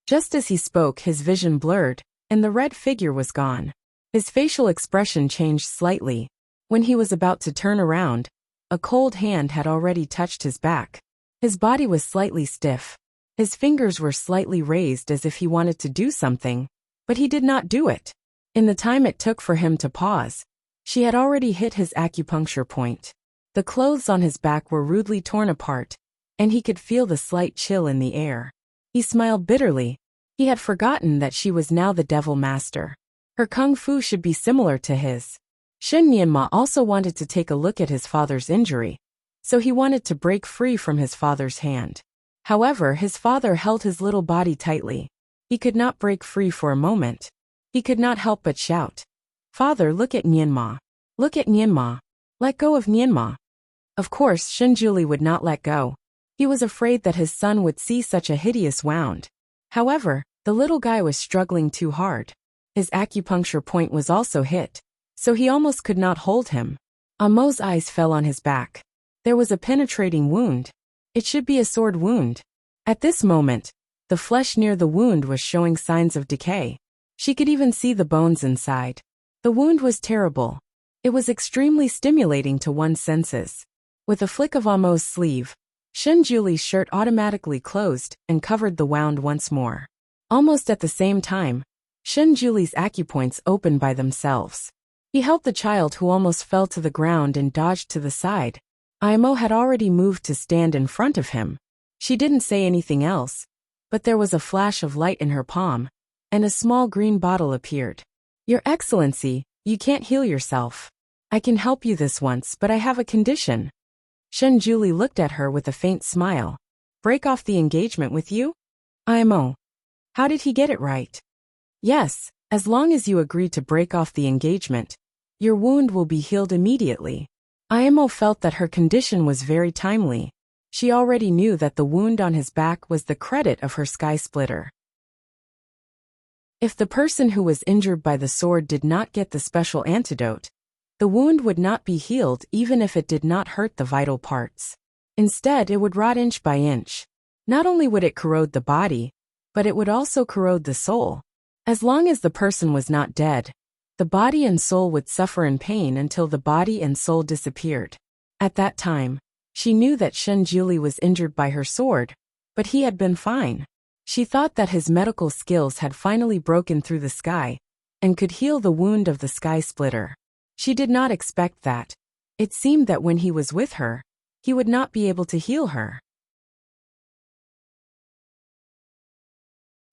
Just as he spoke, his vision blurred, and the red figure was gone. His facial expression changed slightly. When he was about to turn around, a cold hand had already touched his back. His body was slightly stiff. His fingers were slightly raised as if he wanted to do something, but he did not do it. In the time it took for him to pause, she had already hit his acupuncture point. The clothes on his back were rudely torn apart, and he could feel the slight chill in the air. He smiled bitterly. He had forgotten that she was now the devil master. Her kung fu should be similar to his. Shen Nianma also wanted to take a look at his father's injury, so he wanted to break free from his father's hand. However, his father held his little body tightly. He could not break free for a moment. He could not help but shout, Father, look at Nianma. Look at Nianma. Let go of Nianma. Of course, Shenjuli would not let go. He was afraid that his son would see such a hideous wound. However, the little guy was struggling too hard. His acupuncture point was also hit, so he almost could not hold him. Amo's eyes fell on his back. There was a penetrating wound. It should be a sword wound. At this moment, the flesh near the wound was showing signs of decay. She could even see the bones inside. The wound was terrible. It was extremely stimulating to one's senses. With a flick of Amo's sleeve, Shenjuli's shirt automatically closed and covered the wound once more. Almost at the same time, Shenjuli's acupoints opened by themselves. He held the child, who almost fell to the ground, and dodged to the side. Aimo had already moved to stand in front of him. She didn't say anything else, but there was a flash of light in her palm, and a small green bottle appeared. Your Excellency, you can't heal yourself. I can help you this once, but I have a condition. Shenjuli looked at her with a faint smile. Break off the engagement with you? Aimo. How did he get it right? Yes, as long as you agree to break off the engagement, your wound will be healed immediately. Aimo felt that her condition was very timely. She already knew that the wound on his back was the credit of her sky splitter. If the person who was injured by the sword did not get the special antidote, the wound would not be healed even if it did not hurt the vital parts. Instead, it would rot inch by inch. Not only would it corrode the body, but it would also corrode the soul. As long as the person was not dead, the body and soul would suffer in pain until the body and soul disappeared. At that time, she knew that Shenjuli was injured by her sword, but he had been fine. She thought that his medical skills had finally broken through the sky and could heal the wound of the sky splitter. She did not expect that. It seemed that when he was with her, he would not be able to heal her.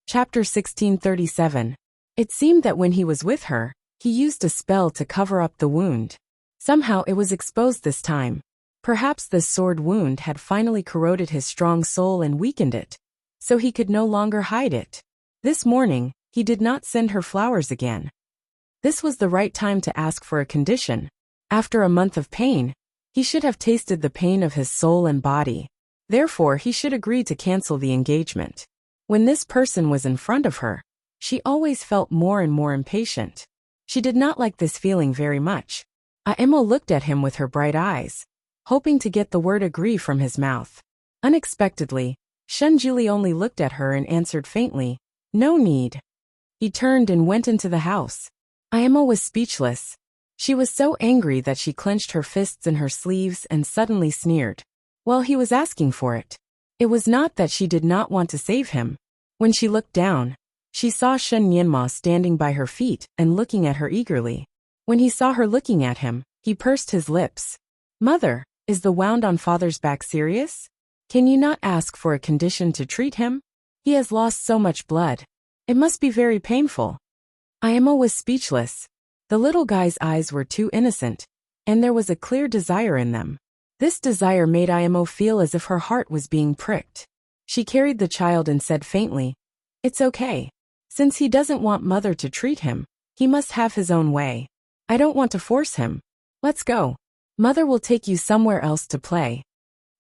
Chapter 1637. It seemed that when he was with her, he used a spell to cover up the wound. Somehow it was exposed this time. Perhaps this sword wound had finally corroded his strong soul and weakened it, so he could no longer hide it. This morning, he did not send her flowers again. This was the right time to ask for a condition. After a month of pain, he should have tasted the pain of his soul and body. Therefore, he should agree to cancel the engagement. When this person was in front of her, she always felt more and more impatient. She did not like this feeling very much. Aimo looked at him with her bright eyes, hoping to get the word agree from his mouth. Unexpectedly, Shenjuli only looked at her and answered faintly, no need. He turned and went into the house. Aimo was speechless. She was so angry that she clenched her fists in her sleeves and suddenly sneered. Well, he was asking for it. It was not that she did not want to save him. When she looked down, she saw Shen Nianma standing by her feet and looking at her eagerly. When he saw her looking at him, he pursed his lips. Mother, is the wound on father's back serious? Can you not ask for a condition to treat him? He has lost so much blood. It must be very painful. Imo was speechless. The little guy's eyes were too innocent, and there was a clear desire in them. This desire made Imo feel as if her heart was being pricked. She carried the child and said faintly, "It's okay. Since he doesn't want mother to treat him, he must have his own way. I don't want to force him. Let's go. Mother will take you somewhere else to play."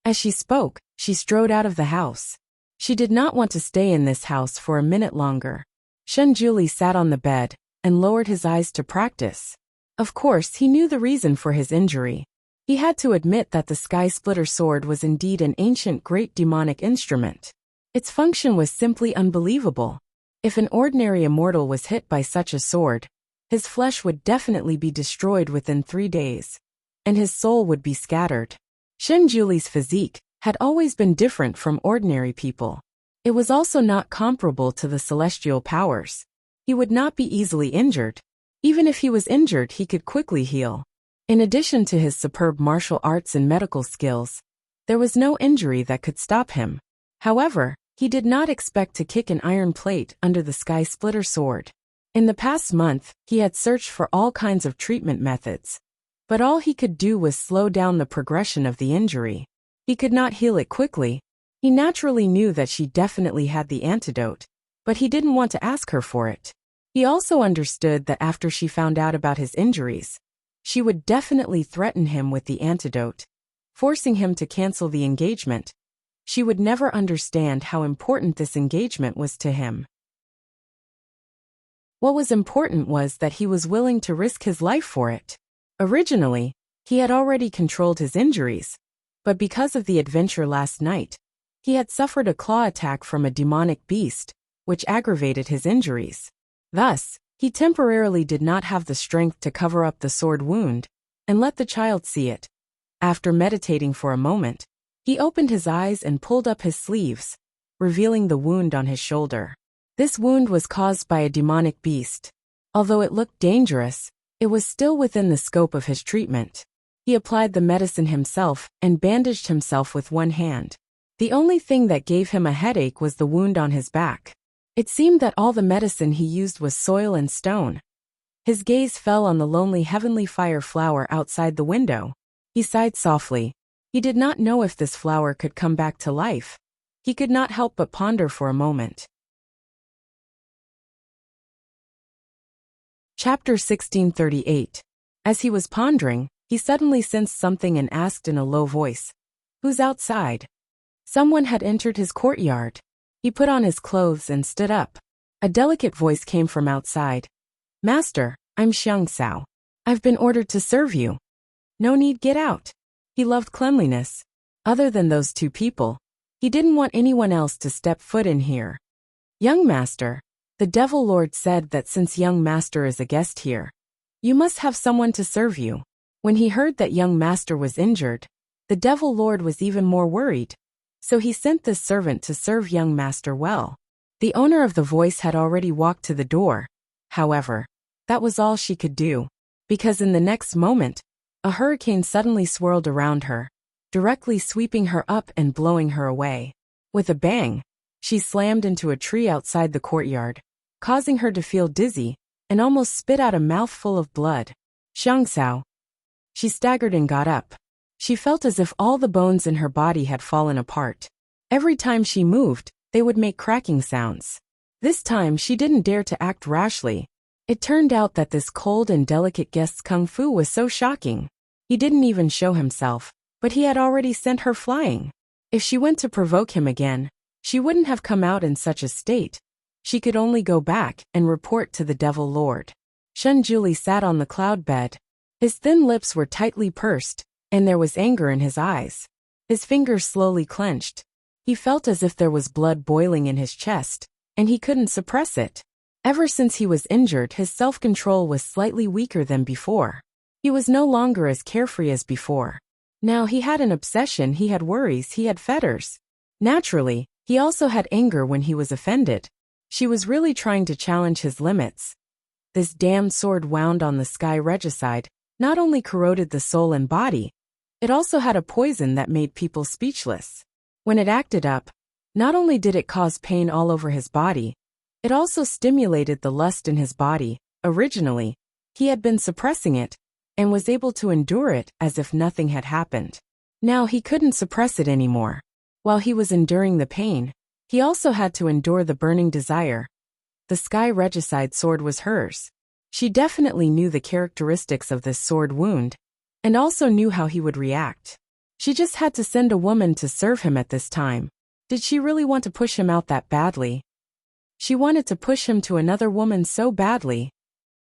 As she spoke, she strode out of the house. She did not want to stay in this house for a minute longer. Shunjuli sat on the bed and lowered his eyes to practice. Of course, he knew the reason for his injury. He had to admit that the Sky Splitter sword was indeed an ancient great demonic instrument. Its function was simply unbelievable. If an ordinary immortal was hit by such a sword, his flesh would definitely be destroyed within 3 days, and his soul would be scattered. Shunjuli's physique had always been different from ordinary people. It was also not comparable to the celestial powers. He would not be easily injured. Even if he was injured, he could quickly heal. In addition to his superb martial arts and medical skills, there was no injury that could stop him. However, he did not expect to kick an iron plate under the Sky Splitter sword. In the past month, he had searched for all kinds of treatment methods, but all he could do was slow down the progression of the injury. He could not heal it quickly. He naturally knew that she definitely had the antidote, but he didn't want to ask her for it. He also understood that after she found out about his injuries, she would definitely threaten him with the antidote, forcing him to cancel the engagement. She would never understand how important this engagement was to him. What was important was that he was willing to risk his life for it. Originally, he had already controlled his injuries, but because of the adventure last night, he had suffered a claw attack from a demonic beast, which aggravated his injuries. Thus, he temporarily did not have the strength to cover up the sword wound and let the child see it. After meditating for a moment, he opened his eyes and pulled up his sleeves, revealing the wound on his shoulder. This wound was caused by a demonic beast. Although it looked dangerous, it was still within the scope of his treatment. He applied the medicine himself and bandaged himself with one hand. The only thing that gave him a headache was the wound on his back. It seemed that all the medicine he used was soil and stone. His gaze fell on the lonely heavenly fire flower outside the window. He sighed softly. He did not know if this flower could come back to life. He could not help but ponder for a moment. Chapter 1638. As he was pondering, he suddenly sensed something and asked in a low voice, "Who's outside?" Someone had entered his courtyard. He put on his clothes and stood up. A delicate voice came from outside. "Master, I'm Xiang Sao. I've been ordered to serve you." "No need, get out." He loved cleanliness. Other than those two people, he didn't want anyone else to step foot in here. "Young master, the Devil Lord said that since young master is a guest here, you must have someone to serve you." When he heard that young master was injured, the Devil Lord was even more worried. So he sent this servant to serve young master well. The owner of the voice had already walked to the door. However, that was all she could do, because in the next moment, a hurricane suddenly swirled around her, directly sweeping her up and blowing her away. With a bang, she slammed into a tree outside the courtyard, causing her to feel dizzy and almost spit out a mouthful of blood. "Xiang Sao." She staggered and got up. She felt as if all the bones in her body had fallen apart. Every time she moved, they would make cracking sounds. This time she didn't dare to act rashly. It turned out that this cold and delicate guest's kung fu was so shocking. He didn't even show himself, but he had already sent her flying. If she went to provoke him again, she wouldn't have come out in such a state. She could only go back and report to the Devil Lord. Shunjuli sat on the cloud bed. His thin lips were tightly pursed, and there was anger in his eyes. His fingers slowly clenched. He felt as if there was blood boiling in his chest, and he couldn't suppress it. Ever since he was injured, his self-control was slightly weaker than before. He was no longer as carefree as before. Now he had an obsession, he had worries, he had fetters. Naturally, he also had anger when he was offended. She was really trying to challenge his limits. This damned sword wound on the sky regicide not only corroded the soul and body, it also had a poison that made people speechless. When it acted up, not only did it cause pain all over his body, it also stimulated the lust in his body. Originally, he had been suppressing it and was able to endure it as if nothing had happened. Now he couldn't suppress it anymore. While he was enduring the pain, he also had to endure the burning desire. The sky regicide sword was hers. She definitely knew the characteristics of this sword wound, and also knew how he would react. She just had to send a woman to serve him at this time. Did she really want to push him out that badly? She wanted to push him to another woman so badly.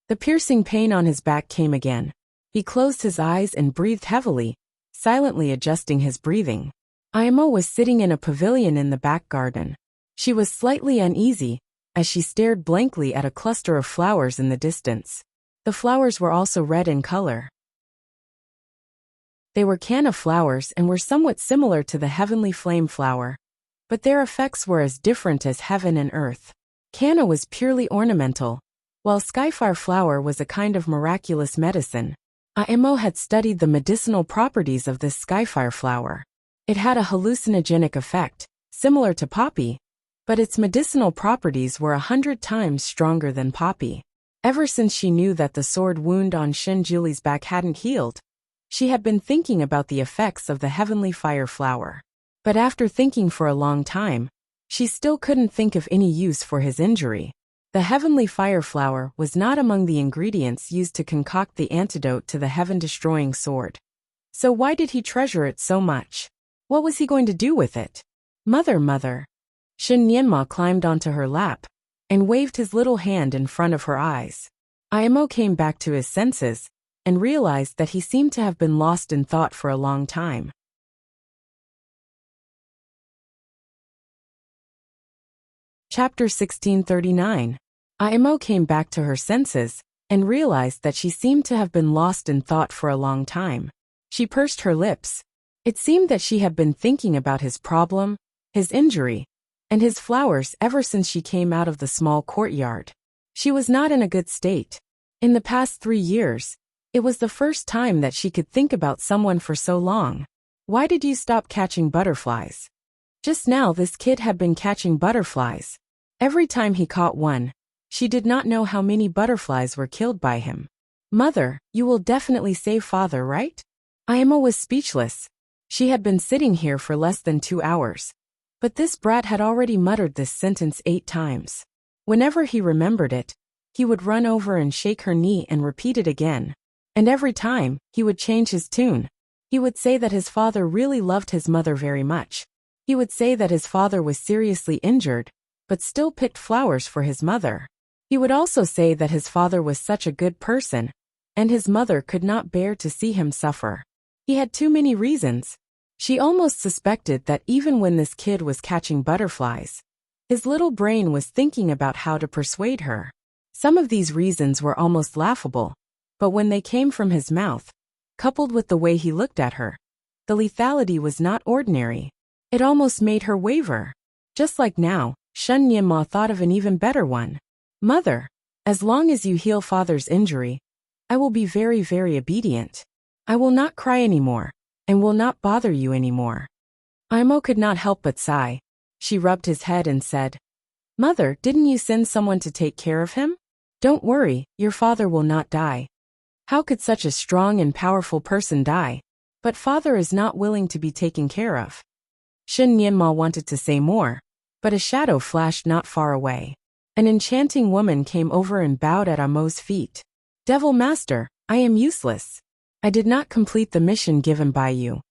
The piercing pain on his back came again. He closed his eyes and breathed heavily, silently adjusting his breathing. Imo was sitting in a pavilion in the back garden. She was slightly uneasy as she stared blankly at a cluster of flowers in the distance. The flowers were also red in color. They were canna flowers and were somewhat similar to the heavenly flame flower, but their effects were as different as heaven and earth. Canna was purely ornamental, while skyfire flower was a kind of miraculous medicine. Imo had studied the medicinal properties of this skyfire flower. It had a hallucinogenic effect, similar to poppy, but its medicinal properties were 100 times stronger than poppy. Ever since she knew that the sword wound on Shenjuli's back hadn't healed, she had been thinking about the effects of the heavenly fire flower. But after thinking for a long time, she still couldn't think of any use for his injury. The heavenly fire flower was not among the ingredients used to concoct the antidote to the heaven-destroying sword. So why did he treasure it so much? What was he going to do with it? Mother. Shin Nianma climbed onto her lap and waved his little hand in front of her eyes. Imo came back to his senses and realized that he seemed to have been lost in thought for a long time. Chapter 1639. Imo came back to her senses and realized that she seemed to have been lost in thought for a long time. She pursed her lips. It seemed that she had been thinking about his problem, his injury, and his flowers ever since she came out of the small courtyard. She was not in a good state. In the past 3 years, it was the first time that she could think about someone for so long. Why did you stop catching butterflies? Just now this kid had been catching butterflies. Every time he caught one, she did not know how many butterflies were killed by him. Mother, you will definitely save father, right? Imo was speechless. She had been sitting here for less than 2 hours. But this brat had already muttered this sentence 8 times. Whenever he remembered it, he would run over and shake her knee and repeat it again. And every time, he would change his tune. He would say that his father really loved his mother very much. He would say that his father was seriously injured, but still picked flowers for his mother. He would also say that his father was such a good person, and his mother could not bear to see him suffer. He had too many reasons. She almost suspected that even when this kid was catching butterflies, his little brain was thinking about how to persuade her. Some of these reasons were almost laughable, but when they came from his mouth, coupled with the way he looked at her, the lethality was not ordinary. It almost made her waver. Just like now, Shen Nianma thought of an even better one. Mother, as long as you heal father's injury, I will be very, very obedient. I will not cry anymore, and will not bother you anymore. Imo could not help but sigh. She rubbed his head and said, Mother, didn't you send someone to take care of him? Don't worry, your father will not die. How could such a strong and powerful person die? But father is not willing to be taken care of. Shin Nianma wanted to say more, but a shadow flashed not far away. An enchanting woman came over and bowed at Imo's feet. Devil Master, I am useless. I did not complete the mission given by you.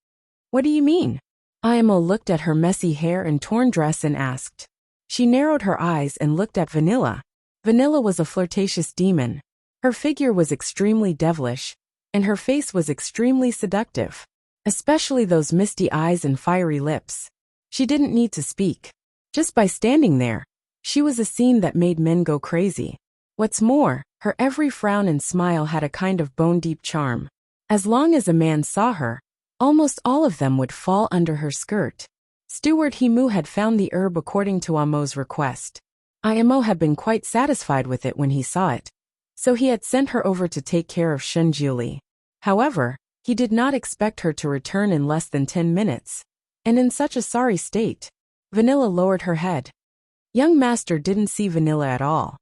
What do you mean? Imo looked at her messy hair and torn dress and asked. She narrowed her eyes and looked at Vanilla. Vanilla was a flirtatious demon. Her figure was extremely devilish, and her face was extremely seductive, especially those misty eyes and fiery lips. She didn't need to speak. Just by standing there, she was a scene that made men go crazy. What's more, her every frown and smile had a kind of bone-deep charm. As long as a man saw her, almost all of them would fall under her skirt. Steward Himu had found the herb according to Imo's request. Imo had been quite satisfied with it when he saw it, so he had sent her over to take care of Shenjuli. However, he did not expect her to return in less than 10 minutes. and in such a sorry state. Vanilla lowered her head. Young master didn't see Vanilla at all.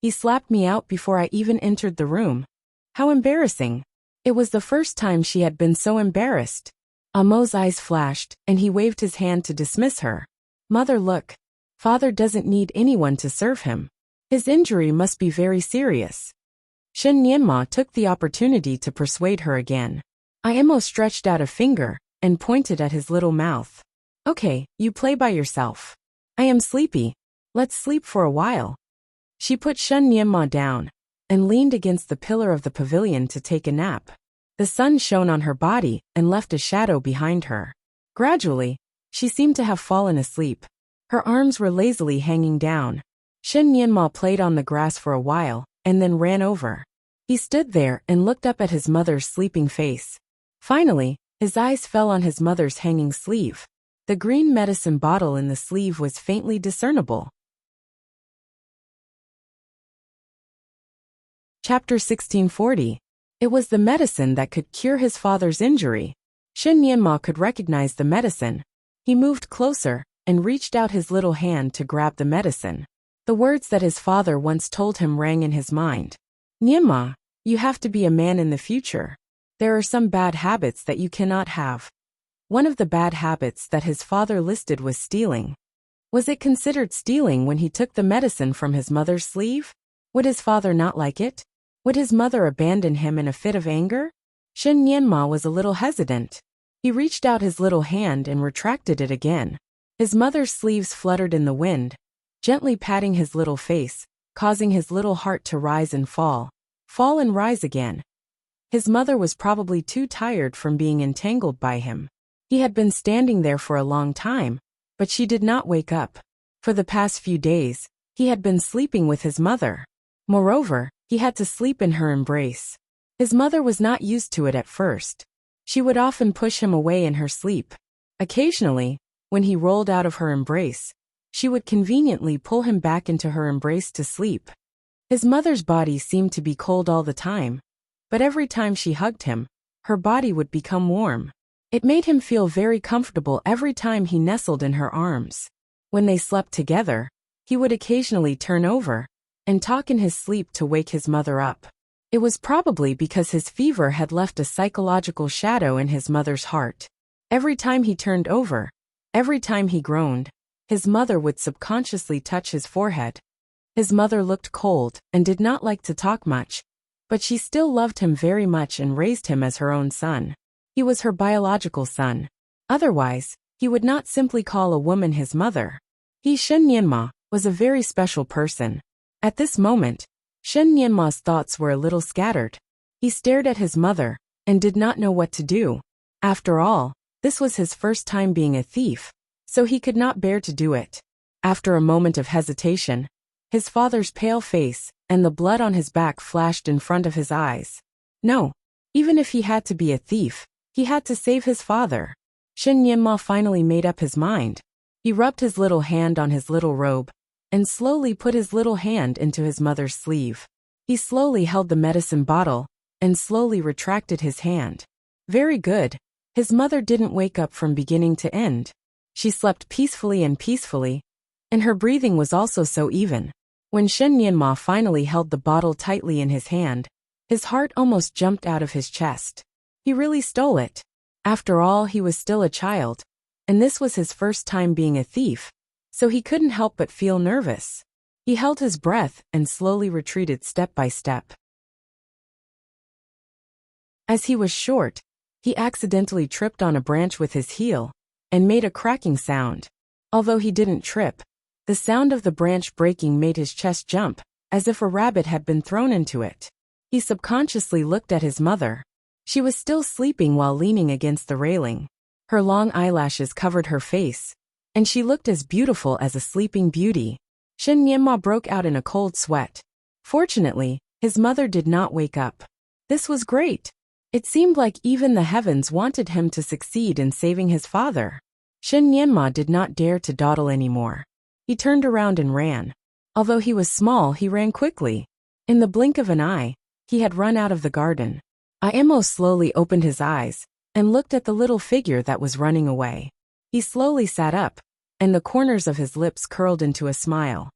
He slapped me out before I even entered the room. How embarrassing. It was the first time she had been so embarrassed. Amo's eyes flashed, and he waved his hand to dismiss her. Mother, look. Father doesn't need anyone to serve him. His injury must be very serious. Shen Nianma took the opportunity to persuade her again. Amo stretched out a finger and pointed at his little mouth. Okay, you play by yourself. I am sleepy. Let's sleep for a while. She put Shen Nianma down and leaned against the pillar of the pavilion to take a nap. The sun shone on her body and left a shadow behind her. Gradually, she seemed to have fallen asleep. Her arms were lazily hanging down. Shen Nianma played on the grass for a while and then ran over. He stood there and looked up at his mother's sleeping face. Finally, his eyes fell on his mother's hanging sleeve. The green medicine bottle in the sleeve was faintly discernible. Chapter 1640. It was the medicine that could cure his father's injury. Shen Nianma could recognize the medicine. He moved closer and reached out his little hand to grab the medicine. The words that his father once told him rang in his mind. Nianma, you have to be a man in the future. There are some bad habits that you cannot have. One of the bad habits that his father listed was stealing. Was it considered stealing when he took the medicine from his mother's sleeve? Would his father not like it? Would his mother abandon him in a fit of anger? Shen Nianma was a little hesitant. He reached out his little hand and retracted it again. His mother's sleeves fluttered in the wind, gently patting his little face, causing his little heart to rise and fall and rise again. His mother was probably too tired from being entangled by him. He had been standing there for a long time, but she did not wake up. For the past few days, he had been sleeping with his mother. Moreover, he had to sleep in her embrace. His mother was not used to it at first. She would often push him away in her sleep. Occasionally, when he rolled out of her embrace, she would conveniently pull him back into her embrace to sleep. His mother's body seemed to be cold all the time, but every time she hugged him, her body would become warm. It made him feel very comfortable every time he nestled in her arms. When they slept together, he would occasionally turn over and talk in his sleep to wake his mother up. It was probably because his fever had left a psychological shadow in his mother's heart. Every time he turned over, every time he groaned, his mother would subconsciously touch his forehead. His mother looked cold and did not like to talk much, but she still loved him very much and raised him as her own son. He was her biological son. Otherwise, he would not simply call a woman his mother. He, Shen Nianma, was a very special person. At this moment, Shen Nianma's thoughts were a little scattered. He stared at his mother and did not know what to do. After all, this was his first time being a thief, so he could not bear to do it. After a moment of hesitation, his father's pale face and the blood on his back flashed in front of his eyes. No, even if he had to be a thief, he had to save his father. Shen Nianma finally made up his mind. He rubbed his little hand on his little robe and slowly put his little hand into his mother's sleeve. He slowly held the medicine bottle and slowly retracted his hand. Very good. His mother didn't wake up from beginning to end. She slept peacefully, and her breathing was also so even. When Shen Nianma finally held the bottle tightly in his hand, his heart almost jumped out of his chest. He really stole it. After all, he was still a child, and this was his first time being a thief, so he couldn't help but feel nervous. He held his breath and slowly retreated step by step. As he was short, he accidentally tripped on a branch with his heel and made a cracking sound. Although he didn't trip, the sound of the branch breaking made his chest jump, as if a rabbit had been thrown into it. He subconsciously looked at his mother. She was still sleeping while leaning against the railing. Her long eyelashes covered her face, and she looked as beautiful as a sleeping beauty. Shen Nianma broke out in a cold sweat. Fortunately, his mother did not wake up. This was great. It seemed like even the heavens wanted him to succeed in saving his father. Shen Nianma did not dare to dawdle anymore. He turned around and ran. Although he was small, he ran quickly. In the blink of an eye, he had run out of the garden. Amo slowly opened his eyes and looked at the little figure that was running away. He slowly sat up, and the corners of his lips curled into a smile.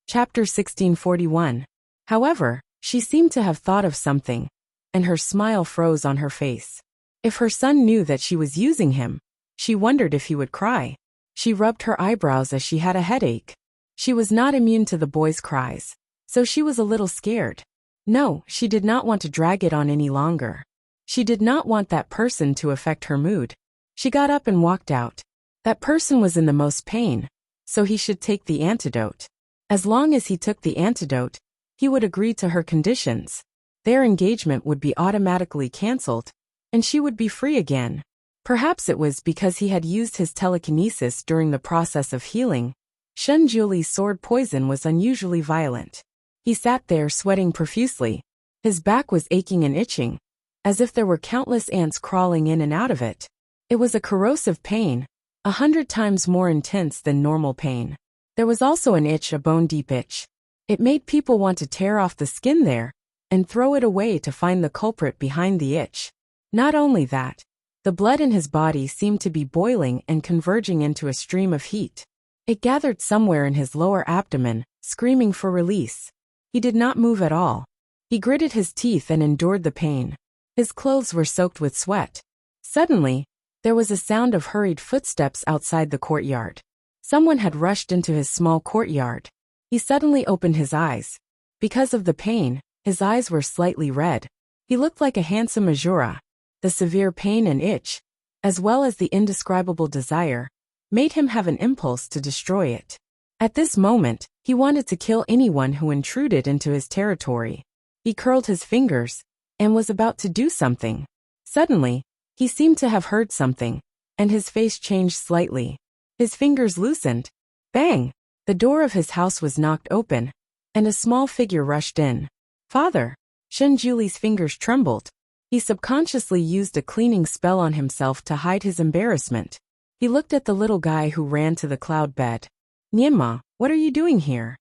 Chapter 1641. However, she seemed to have thought of something, and her smile froze on her face. If her son knew that she was using him, she wondered if he would cry. She rubbed her eyebrows as she had a headache. She was not immune to the boy's cries, so she was a little scared. No, she did not want to drag it on any longer. She did not want that person to affect her mood. She got up and walked out. That person was in the most pain, so he should take the antidote. As long as he took the antidote, he would agree to her conditions. Their engagement would be automatically cancelled, and she would be free again. Perhaps it was because he had used his telekinesis during the process of healing. Shen Juli's sword poison was unusually violent. He sat there sweating profusely. His back was aching and itching, as if there were countless ants crawling in and out of it. It was a corrosive pain, 100 times more intense than normal pain. There was also an itch, a bone-deep itch. It made people want to tear off the skin there and throw it away to find the culprit behind the itch. Not only that, the blood in his body seemed to be boiling and converging into a stream of heat. It gathered somewhere in his lower abdomen, screaming for release. He did not move at all. He gritted his teeth and endured the pain. His clothes were soaked with sweat. Suddenly, there was a sound of hurried footsteps outside the courtyard. Someone had rushed into his small courtyard. He suddenly opened his eyes. Because of the pain, his eyes were slightly red. He looked like a handsome Azura. The severe pain and itch, as well as the indescribable desire, made him have an impulse to destroy it. At this moment, he wanted to kill anyone who intruded into his territory. He curled his fingers and was about to do something. Suddenly, he seemed to have heard something, and his face changed slightly. His fingers loosened. Bang! The door of his house was knocked open, and a small figure rushed in. Father! Shen Juli's fingers trembled. He subconsciously used a cleaning spell on himself to hide his embarrassment. He looked at the little guy who ran to the cloud bed. Nienma, what are you doing here?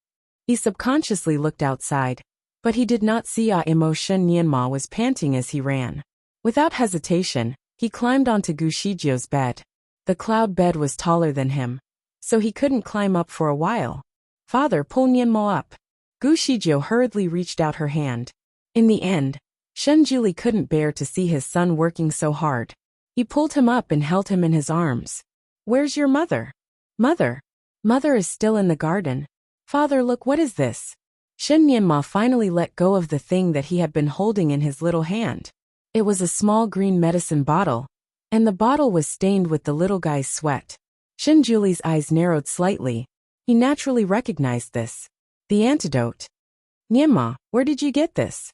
He subconsciously looked outside, but he did not see emotion. Nienma was panting as he ran. Without hesitation, he climbed onto Gu Shijio's bed. The cloud bed was taller than him, so he couldn't climb up for a while. Father, pull Nienma up. Gu Shijio hurriedly reached out her hand. In the end, Shen Juli couldn't bear to see his son working so hard. He pulled him up and held him in his arms. Where's your mother? Mother. Mother is still in the garden. Father, look, what is this? Shen Nienma finally let go of the thing that he had been holding in his little hand. It was a small green medicine bottle, and the bottle was stained with the little guy's sweat. Shen Juli's eyes narrowed slightly. He naturally recognized this. The antidote. Nienma, where did you get this?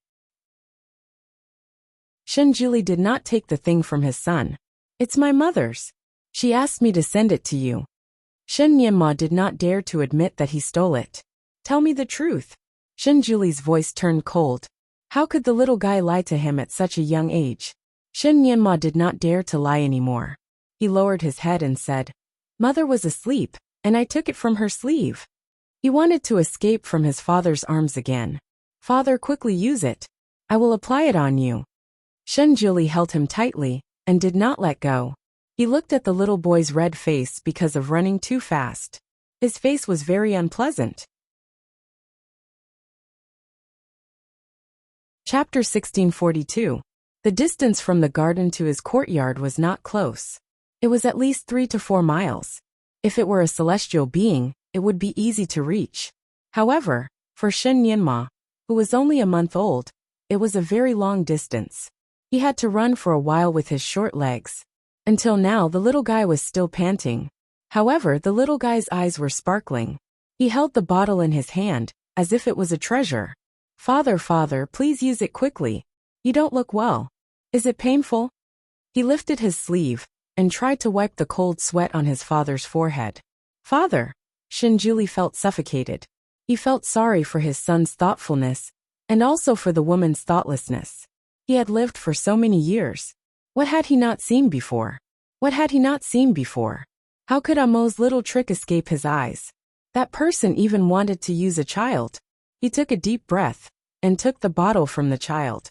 Shen Juli did not take the thing from his son. It's my mother's. She asked me to send it to you. Shen Nienma did not dare to admit that he stole it. Tell me the truth. Shen Juli's voice turned cold. How could the little guy lie to him at such a young age? Shen Nienma did not dare to lie anymore. He lowered his head and said, Mother was asleep, and I took it from her sleeve. He wanted to escape from his father's arms again. Father, quickly use it. I will apply it on you. Shen Juli held him tightly and did not let go. He looked at the little boy's red face because of running too fast. His face was very unpleasant. Chapter 1642. The distance from the garden to his courtyard was not close. It was at least 3 to 4 miles. If it were a celestial being, it would be easy to reach. However, for Shen Nienma, who was only a month old, it was a very long distance. He had to run for a while with his short legs. Until now, the little guy was still panting. However, the little guy's eyes were sparkling. He held the bottle in his hand, as if it was a treasure. Father, please use it quickly. You don't look well. Is it painful? He lifted his sleeve and tried to wipe the cold sweat on his father's forehead. Father! Shen Juli felt suffocated. He felt sorry for his son's thoughtfulness and also for the woman's thoughtlessness. He had lived for so many years. What had he not seen before? What had he not seen before? How could Amo's little trick escape his eyes? That person even wanted to use a child. He took a deep breath. and took the bottle from the child.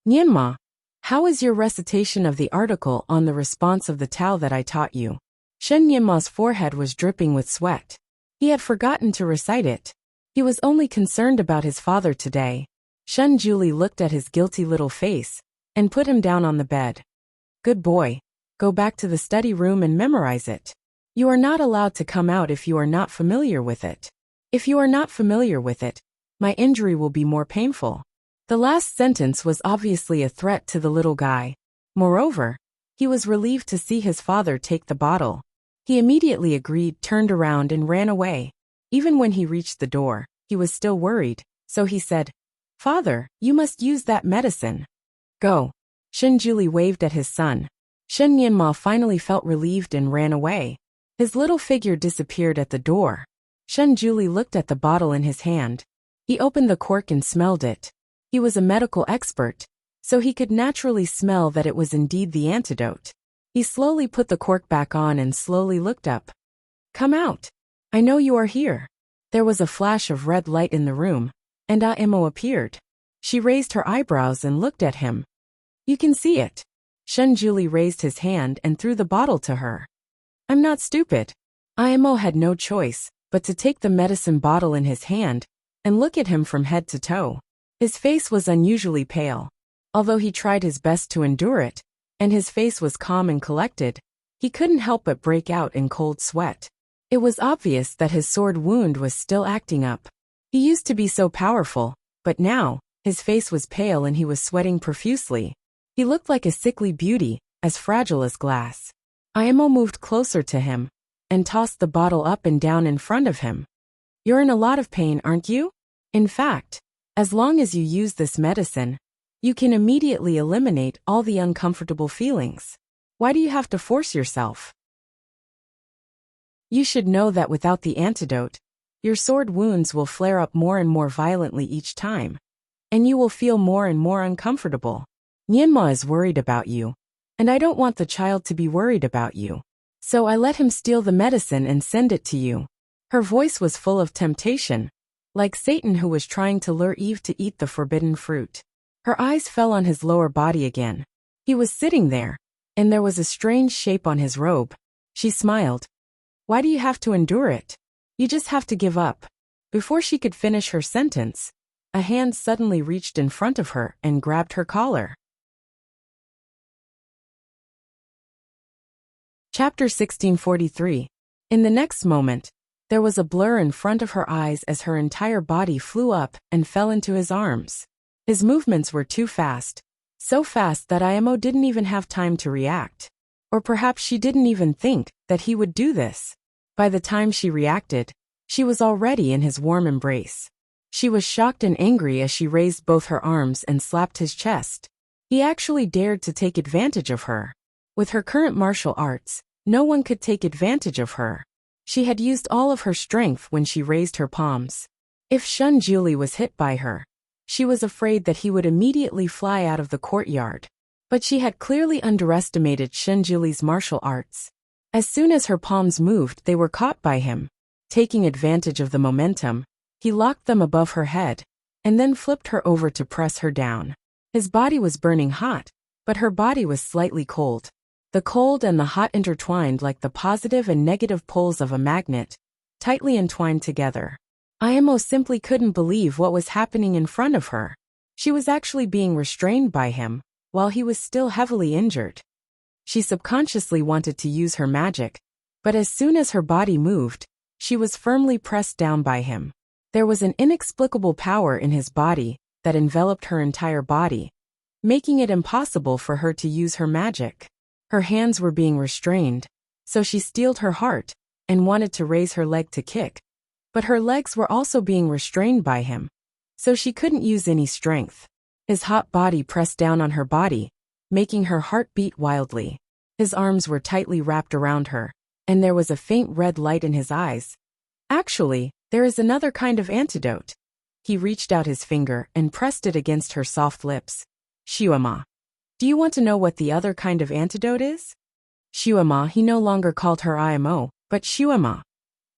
Nianma, how is your recitation of the article on the response of the Tao that I taught you? Shen Nianma's forehead was dripping with sweat. He had forgotten to recite it. He was only concerned about his father today. Shen Julie looked at his guilty little face and put him down on the bed. Good boy. Go back to the study room and memorize it. You are not allowed to come out if you are not familiar with it. If you are not familiar with it, my injury will be more painful. The last sentence was obviously a threat to the little guy. Moreover, he was relieved to see his father take the bottle. He immediately agreed, turned around and ran away. Even when he reached the door, he was still worried, so he said, Father, you must use that medicine. Go. Shen Julie waved at his son. Shen Nianma finally felt relieved and ran away. His little figure disappeared at the door. Shen Julie looked at the bottle in his hand. He opened the cork and smelled it. He was a medical expert, so he could naturally smell that it was indeed the antidote. He slowly put the cork back on and slowly looked up. Come out. I know you are here. There was a flash of red light in the room, and Imo appeared. She raised her eyebrows and looked at him. You can see it. Shen Julie raised his hand and threw the bottle to her. I'm not stupid. Imo had no choice but to take the medicine bottle in his hand and look at him from head to toe. His face was unusually pale. Although he tried his best to endure it, and his face was calm and collected, he couldn't help but break out in cold sweat. It was obvious that his sword wound was still acting up. He used to be so powerful, but now, his face was pale and he was sweating profusely. He looked like a sickly beauty, as fragile as glass. Imo moved closer to him and tossed the bottle up and down in front of him. You're in a lot of pain, aren't you? In fact, as long as you use this medicine, you can immediately eliminate all the uncomfortable feelings. Why do you have to force yourself? You should know that without the antidote, your sword wounds will flare up more and more violently each time, and you will feel more and more uncomfortable. Nianma is worried about you, and I don't want the child to be worried about you. So I let him steal the medicine and send it to you. Her voice was full of temptation, like Satan who was trying to lure Eve to eat the forbidden fruit. Her eyes fell on his lower body again. He was sitting there, and there was a strange shape on his robe. She smiled. Why do you have to endure it? You just have to give up. Before she could finish her sentence, a hand suddenly reached in front of her and grabbed her collar. Chapter 1643. In the next moment, there was a blur in front of her eyes as her entire body flew up and fell into his arms. His movements were too fast, so fast that Imo didn't even have time to react. Or perhaps she didn't even think that he would do this. By the time she reacted, she was already in his warm embrace. She was shocked and angry as she raised both her arms and slapped his chest. He actually dared to take advantage of her. With her current martial arts, no one could take advantage of her. She had used all of her strength when she raised her palms. If Shen Julie was hit by her, she was afraid that he would immediately fly out of the courtyard. But she had clearly underestimated Shen Julie's martial arts. As soon as her palms moved, they were caught by him. Taking advantage of the momentum, he locked them above her head, and then flipped her over to press her down. His body was burning hot, but her body was slightly cold. The cold and the hot intertwined like the positive and negative poles of a magnet, tightly entwined together. Imo simply couldn't believe what was happening in front of her. She was actually being restrained by him, while he was still heavily injured. She subconsciously wanted to use her magic, but as soon as her body moved, she was firmly pressed down by him. There was an inexplicable power in his body that enveloped her entire body, making it impossible for her to use her magic. Her hands were being restrained, so she steeled her heart and wanted to raise her leg to kick. But her legs were also being restrained by him, so she couldn't use any strength. His hot body pressed down on her body, making her heart beat wildly. His arms were tightly wrapped around her, and there was a faint red light in his eyes. Actually, there is another kind of antidote. He reached out his finger and pressed it against her soft lips. Shuama. Do you want to know what the other kind of antidote is? Shuama. He no longer called her Imo, but Shuama.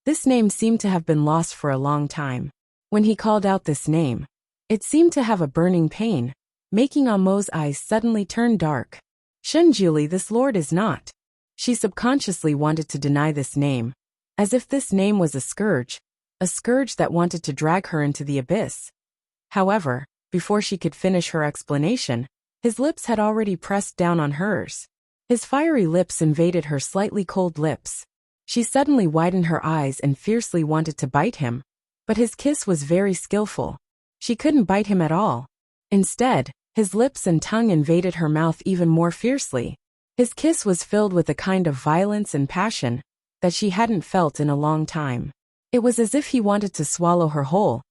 This name seemed to have been lost for a long time. When he called out this name, It seemed to have a burning pain, making Amo's eyes suddenly turn dark. Shenjuli, this lord is not. She subconsciously wanted to deny this name, as if this name was a scourge that wanted to drag her into the abyss. However, before she could finish her explanation, his lips had already pressed down on hers. His fiery lips invaded her slightly cold lips. She suddenly widened her eyes and fiercely wanted to bite him, but his kiss was very skillful. She couldn't bite him at all. Instead, his lips and tongue invaded her mouth even more fiercely. His kiss was filled with a kind of violence and passion that she hadn't felt in a long time. It was as if he wanted to swallow her whole,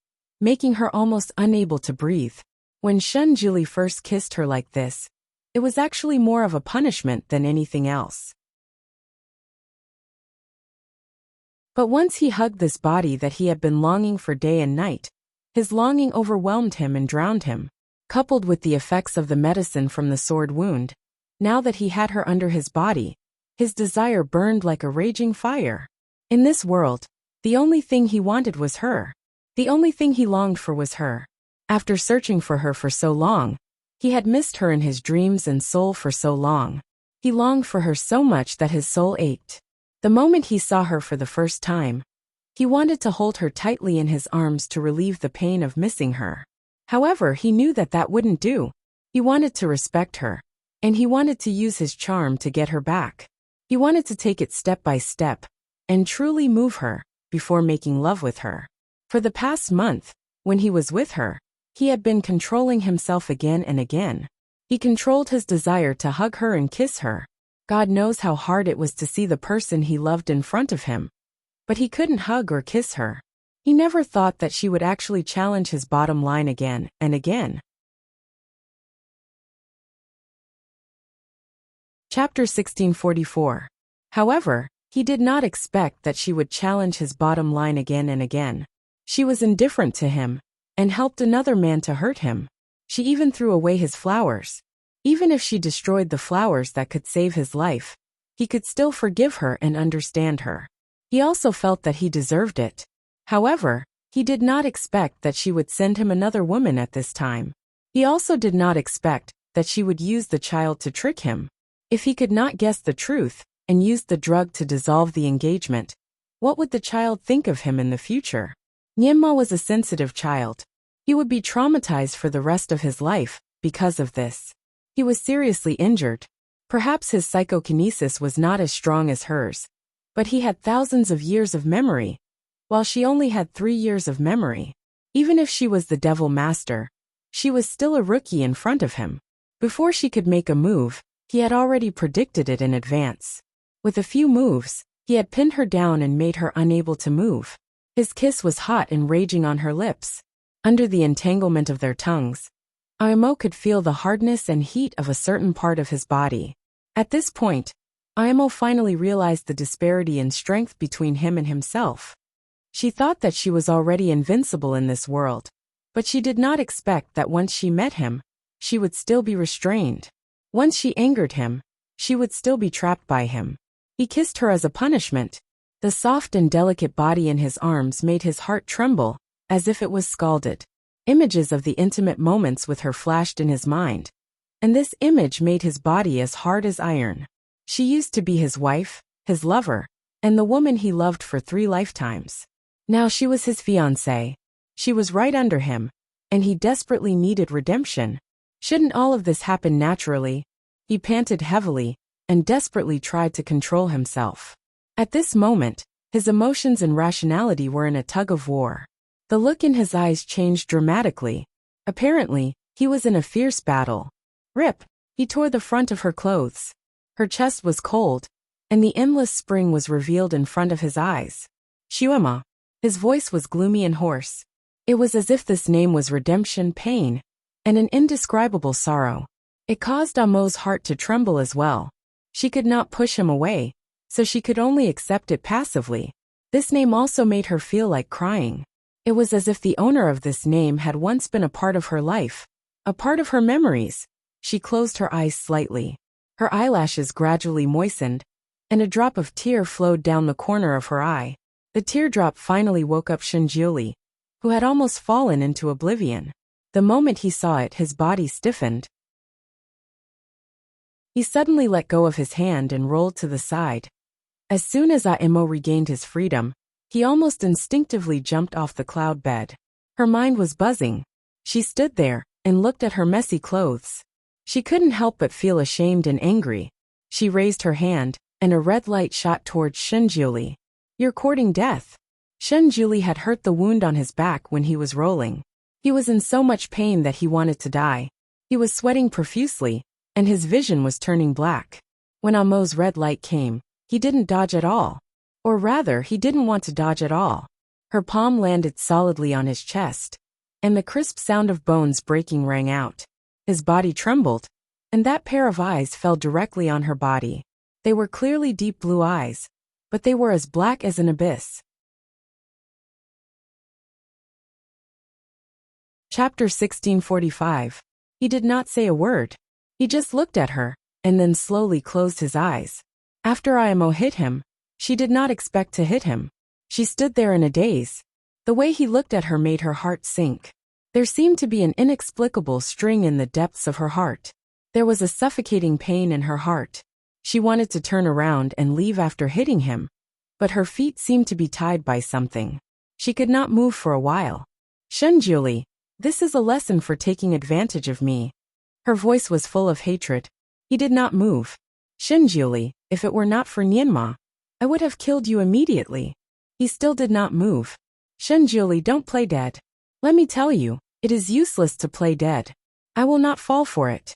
making her almost unable to breathe. When Shenjuli first kissed her like this, it was actually more of a punishment than anything else. But once he hugged this body that he had been longing for day and night, his longing overwhelmed him and drowned him. Coupled with the effects of the medicine from the sword wound, now that he had her under his body, his desire burned like a raging fire. In this world, the only thing he wanted was her. The only thing he longed for was her. After searching for her for so long, he had missed her in his dreams and soul for so long. He longed for her so much that his soul ached. The moment he saw her for the first time, he wanted to hold her tightly in his arms to relieve the pain of missing her. However, he knew that that wouldn't do. He wanted to respect her, and he wanted to use his charm to get her back. He wanted to take it step by step, and truly move her, before making love with her. For the past month, when he was with her, he had been controlling himself again and again. He controlled his desire to hug her and kiss her. God knows how hard it was to see the person he loved in front of him. But he couldn't hug or kiss her. He never thought that she would actually challenge his bottom line again and again. Chapter 1644. However, he did not expect that she would challenge his bottom line again and again. She was indifferent to him, and helped another man to hurt him. She even threw away his flowers. Even if she destroyed the flowers that could save his life, he could still forgive her and understand her. He also felt that he deserved it. However, he did not expect that she would send him another woman at this time. He also did not expect that she would use the child to trick him. If he could not guess the truth, and used the drug to dissolve the engagement, what would the child think of him in the future? Nyinma was a sensitive child. He would be traumatized for the rest of his life because of this. He was seriously injured. Perhaps his psychokinesis was not as strong as hers, but he had thousands of years of memory, while she only had 3 years of memory. Even if she was the devil master, she was still a rookie in front of him. Before she could make a move, he had already predicted it in advance. With a few moves, he had pinned her down and made her unable to move. His kiss was hot and raging on her lips. Under the entanglement of their tongues, Ayamo could feel the hardness and heat of a certain part of his body. At this point, Ayamo finally realized the disparity in strength between him and himself. She thought that she was already invincible in this world, but she did not expect that once she met him, she would still be restrained. Once she angered him, she would still be trapped by him. He kissed her as a punishment. The soft and delicate body in his arms made his heart tremble, as if it was scalded. Images of the intimate moments with her flashed in his mind, and this image made his body as hard as iron. She used to be his wife, his lover, and the woman he loved for 3 lifetimes. Now she was his fiancée. She was right under him, and he desperately needed redemption. Shouldn't all of this happen naturally? He panted heavily, and desperately tried to control himself. At this moment, his emotions and rationality were in a tug-of-war. The look in his eyes changed dramatically. Apparently, he was in a fierce battle. Rip! He tore the front of her clothes. Her chest was cold, and the endless spring was revealed in front of his eyes. Shuema. His voice was gloomy and hoarse. It was as if this name was redemption, pain, and an indescribable sorrow. It caused Amo's heart to tremble as well. She could not push him away, so she could only accept it passively. This name also made her feel like crying. It was as if the owner of this name had once been a part of her life, a part of her memories. She closed her eyes slightly. Her eyelashes gradually moistened, and a drop of tear flowed down the corner of her eye. The teardrop finally woke up Shenjuli, who had almost fallen into oblivion. The moment he saw it, his body stiffened. He suddenly let go of his hand and rolled to the side. As soon as Aimo regained his freedom, he almost instinctively jumped off the cloud bed. Her mind was buzzing. She stood there and looked at her messy clothes. She couldn't help but feel ashamed and angry. She raised her hand, and a red light shot towards Shenjiuli. "You're courting death." Shenjiuli had hurt the wound on his back when he was rolling. He was in so much pain that he wanted to die. He was sweating profusely, and his vision was turning black. When Amo's red light came, he didn't dodge at all. Or rather, he didn't want to dodge at all. Her palm landed solidly on his chest, and the crisp sound of bones breaking rang out. His body trembled, and that pair of eyes fell directly on her body. They were clearly deep blue eyes, but they were as black as an abyss. Chapter 1645. He did not say a word. He just looked at her, and then slowly closed his eyes. After Aimo hit him, she did not expect to hit him. She stood there in a daze. The way he looked at her made her heart sink. There seemed to be an inexplicable string in the depths of her heart. There was a suffocating pain in her heart. She wanted to turn around and leave after hitting him, but her feet seemed to be tied by something. She could not move for a while. "Shenjiuli, this is a lesson for taking advantage of me." Her voice was full of hatred. He did not move. "Shenjiuli, if it were not for Nianma, I would have killed you immediately." He still did not move. "Shenjiuli, don't play dead. Let me tell you, it is useless to play dead. I will not fall for it."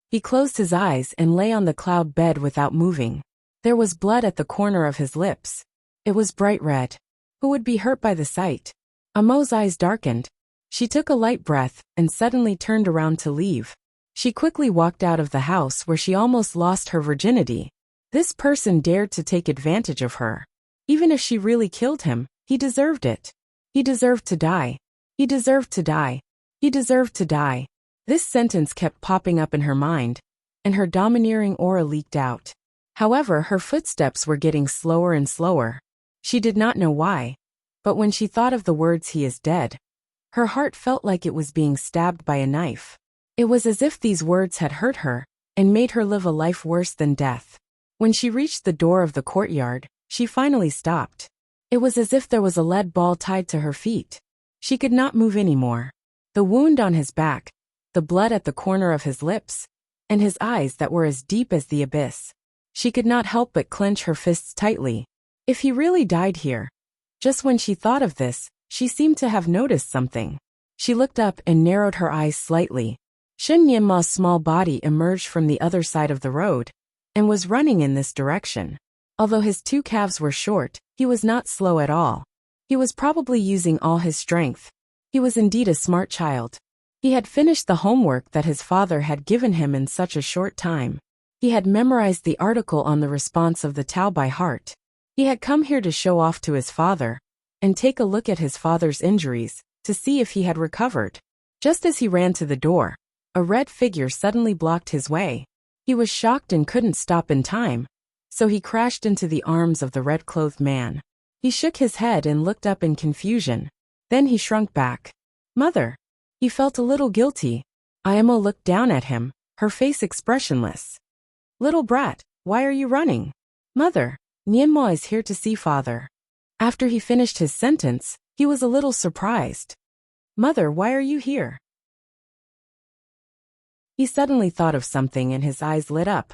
He closed his eyes and lay on the cloud bed without moving. There was blood at the corner of his lips. It was bright red. Who would be hurt by the sight? Amo's eyes darkened. She took a light breath and suddenly turned around to leave. She quickly walked out of the house where she almost lost her virginity. This person dared to take advantage of her. Even if she really killed him, he deserved it. He deserved to die. He deserved to die. He deserved to die. This sentence kept popping up in her mind, and her domineering aura leaked out. However, her footsteps were getting slower and slower. She did not know why, but when she thought of the words "he is dead," her heart felt like it was being stabbed by a knife. It was as if these words had hurt her and made her live a life worse than death. When she reached the door of the courtyard, she finally stopped. It was as if there was a lead ball tied to her feet. She could not move anymore. The wound on his back, the blood at the corner of his lips, and his eyes that were as deep as the abyss. She could not help but clench her fists tightly. If he really died here. Just when she thought of this, she seemed to have noticed something. She looked up and narrowed her eyes slightly. Shen Nianma's small body emerged from the other side of the road and was running in this direction. Although his two calves were short, he was not slow at all. He was probably using all his strength. He was indeed a smart child. He had finished the homework that his father had given him in such a short time. He had memorized the article on the response of the Tao by heart. He had come here to show off to his father and take a look at his father's injuries to see if he had recovered. Just as he ran to the door, a red figure suddenly blocked his way. He was shocked and couldn't stop in time, so he crashed into the arms of the red-clothed man. He shook his head and looked up in confusion. Then he shrunk back. "Mother." He felt a little guilty. Aimo looked down at him, her face expressionless. "Little brat, why are you running?" "Mother, Nianma is here to see father." After he finished his sentence, he was a little surprised. "Mother, why are you here?" He suddenly thought of something and his eyes lit up.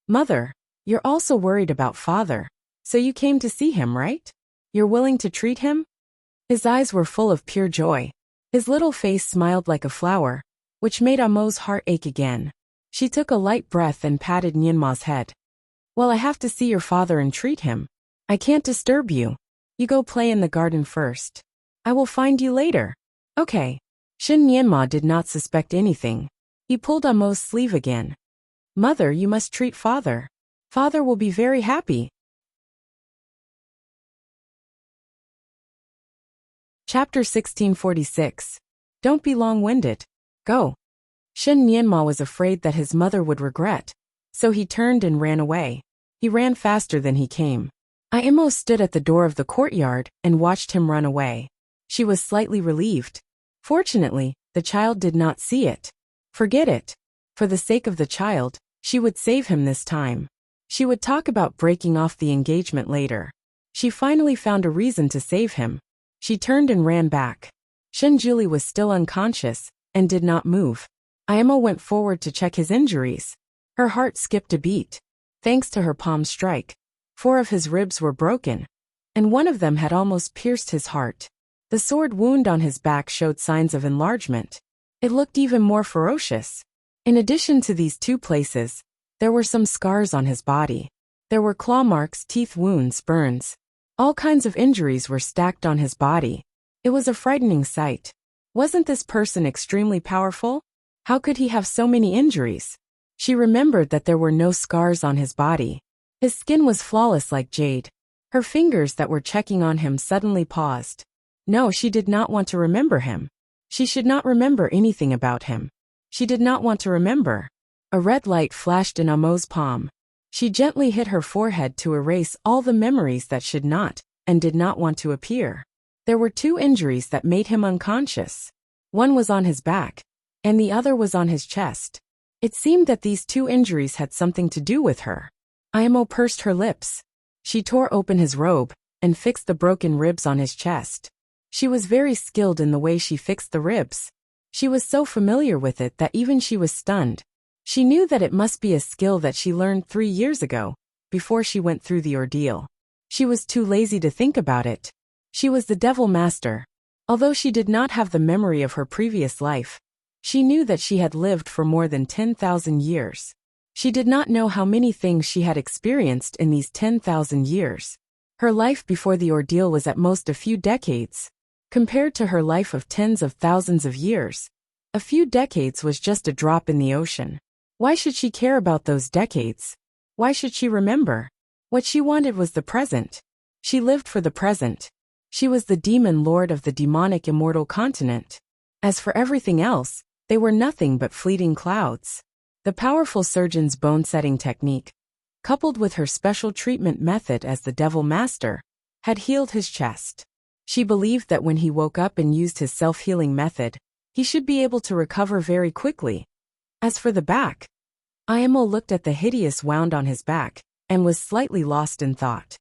"Mother, you're also worried about father, so you came to see him, right? You're willing to treat him?" His eyes were full of pure joy. His little face smiled like a flower, which made Amo's heart ache again. She took a light breath and patted Nianma's head. "Well, I have to see your father and treat him. I can't disturb you. You go play in the garden first. I will find you later." "Okay." Shin Nianma did not suspect anything. He pulled Amo's sleeve again. "Mother, you must treat father. Father will be very happy." Chapter 1646. Don't be long-winded. Go. Shin Nianma was afraid that his mother would regret, so he turned and ran away. He ran faster than he came. Aimo stood at the door of the courtyard and watched him run away. She was slightly relieved. Fortunately, The child did not see it. Forget it. For the sake of the child, she would save him this time. She would talk about breaking off the engagement later. She finally found a reason to save him. She turned and ran back. Shenjuli was still unconscious and did not move. Ayamo went forward to check his injuries. Her heart skipped a beat. Thanks to her palm strike, 4 of his ribs were broken, and one of them had almost pierced his heart. The sword wound on his back showed signs of enlargement. It looked even more ferocious. In addition to these 2 places, there were some scars on his body. There were claw marks, teeth wounds, burns. All kinds of injuries were stacked on his body. It was a frightening sight. Wasn't this person extremely powerful? How could he have so many injuries? She remembered that there were no scars on his body. His skin was flawless like jade. Her fingers that were checking on him suddenly paused. No, she did not want to remember him. She should not remember anything about him. She did not want to remember. A red light flashed in Amo's palm. She gently hit her forehead to erase all the memories that should not and did not want to appear. There were 2 injuries that made him unconscious. One was on his back, and the other was on his chest. It seemed that these 2 injuries had something to do with her. Ayamo pursed her lips. She tore open his robe and fixed the broken ribs on his chest. She was very skilled in the way she fixed the ribs. She was so familiar with it that even she was stunned. She knew that it must be a skill that she learned 3 years ago, before she went through the ordeal. She was too lazy to think about it. She was the Devil Master. Although she did not have the memory of her previous life, she knew that she had lived for more than 10,000 years. She did not know how many things she had experienced in these 10,000 years. Her life before the ordeal was at most a few decades. Compared to her life of tens of thousands of years, a few decades was just a drop in the ocean. Why should she care about those decades? Why should she remember? What she wanted was the present. She lived for the present. She was the demon lord of the demonic immortal continent. As for everything else, they were nothing but fleeting clouds. The powerful surgeon's bone-setting technique, coupled with her special treatment method as the Devil Master, had healed his chest. She believed that when he woke up and used his self-healing method, he should be able to recover very quickly. As for the back, Ayamo looked at the hideous wound on his back and was slightly lost in thought.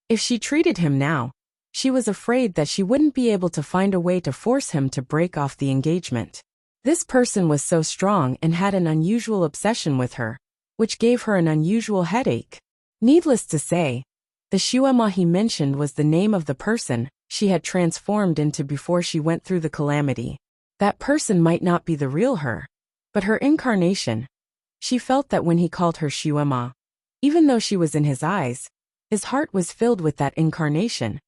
If she treated him now, she was afraid that she wouldn't be able to find a way to force him to break off the engagement. This person was so strong and had an unusual obsession with her, which gave her an unusual headache. Needless to say, the Shuema he mentioned was the name of the person she had transformed into before she went through the calamity. That person might not be the real her, but her incarnation. She felt that when he called her Shuema, even though she was in his eyes, his heart was filled with that incarnation.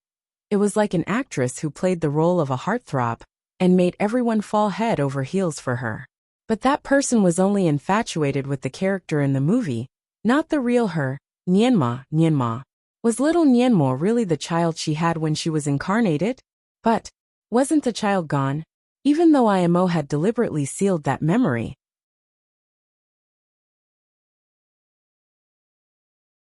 It was like an actress who played the role of a heartthrob and made everyone fall head over heels for her. But that person was only infatuated with the character in the movie, not the real her. Nienma. Was little Nienmo really the child she had when she was incarnated? But wasn't the child gone, even though Ayamo had deliberately sealed that memory?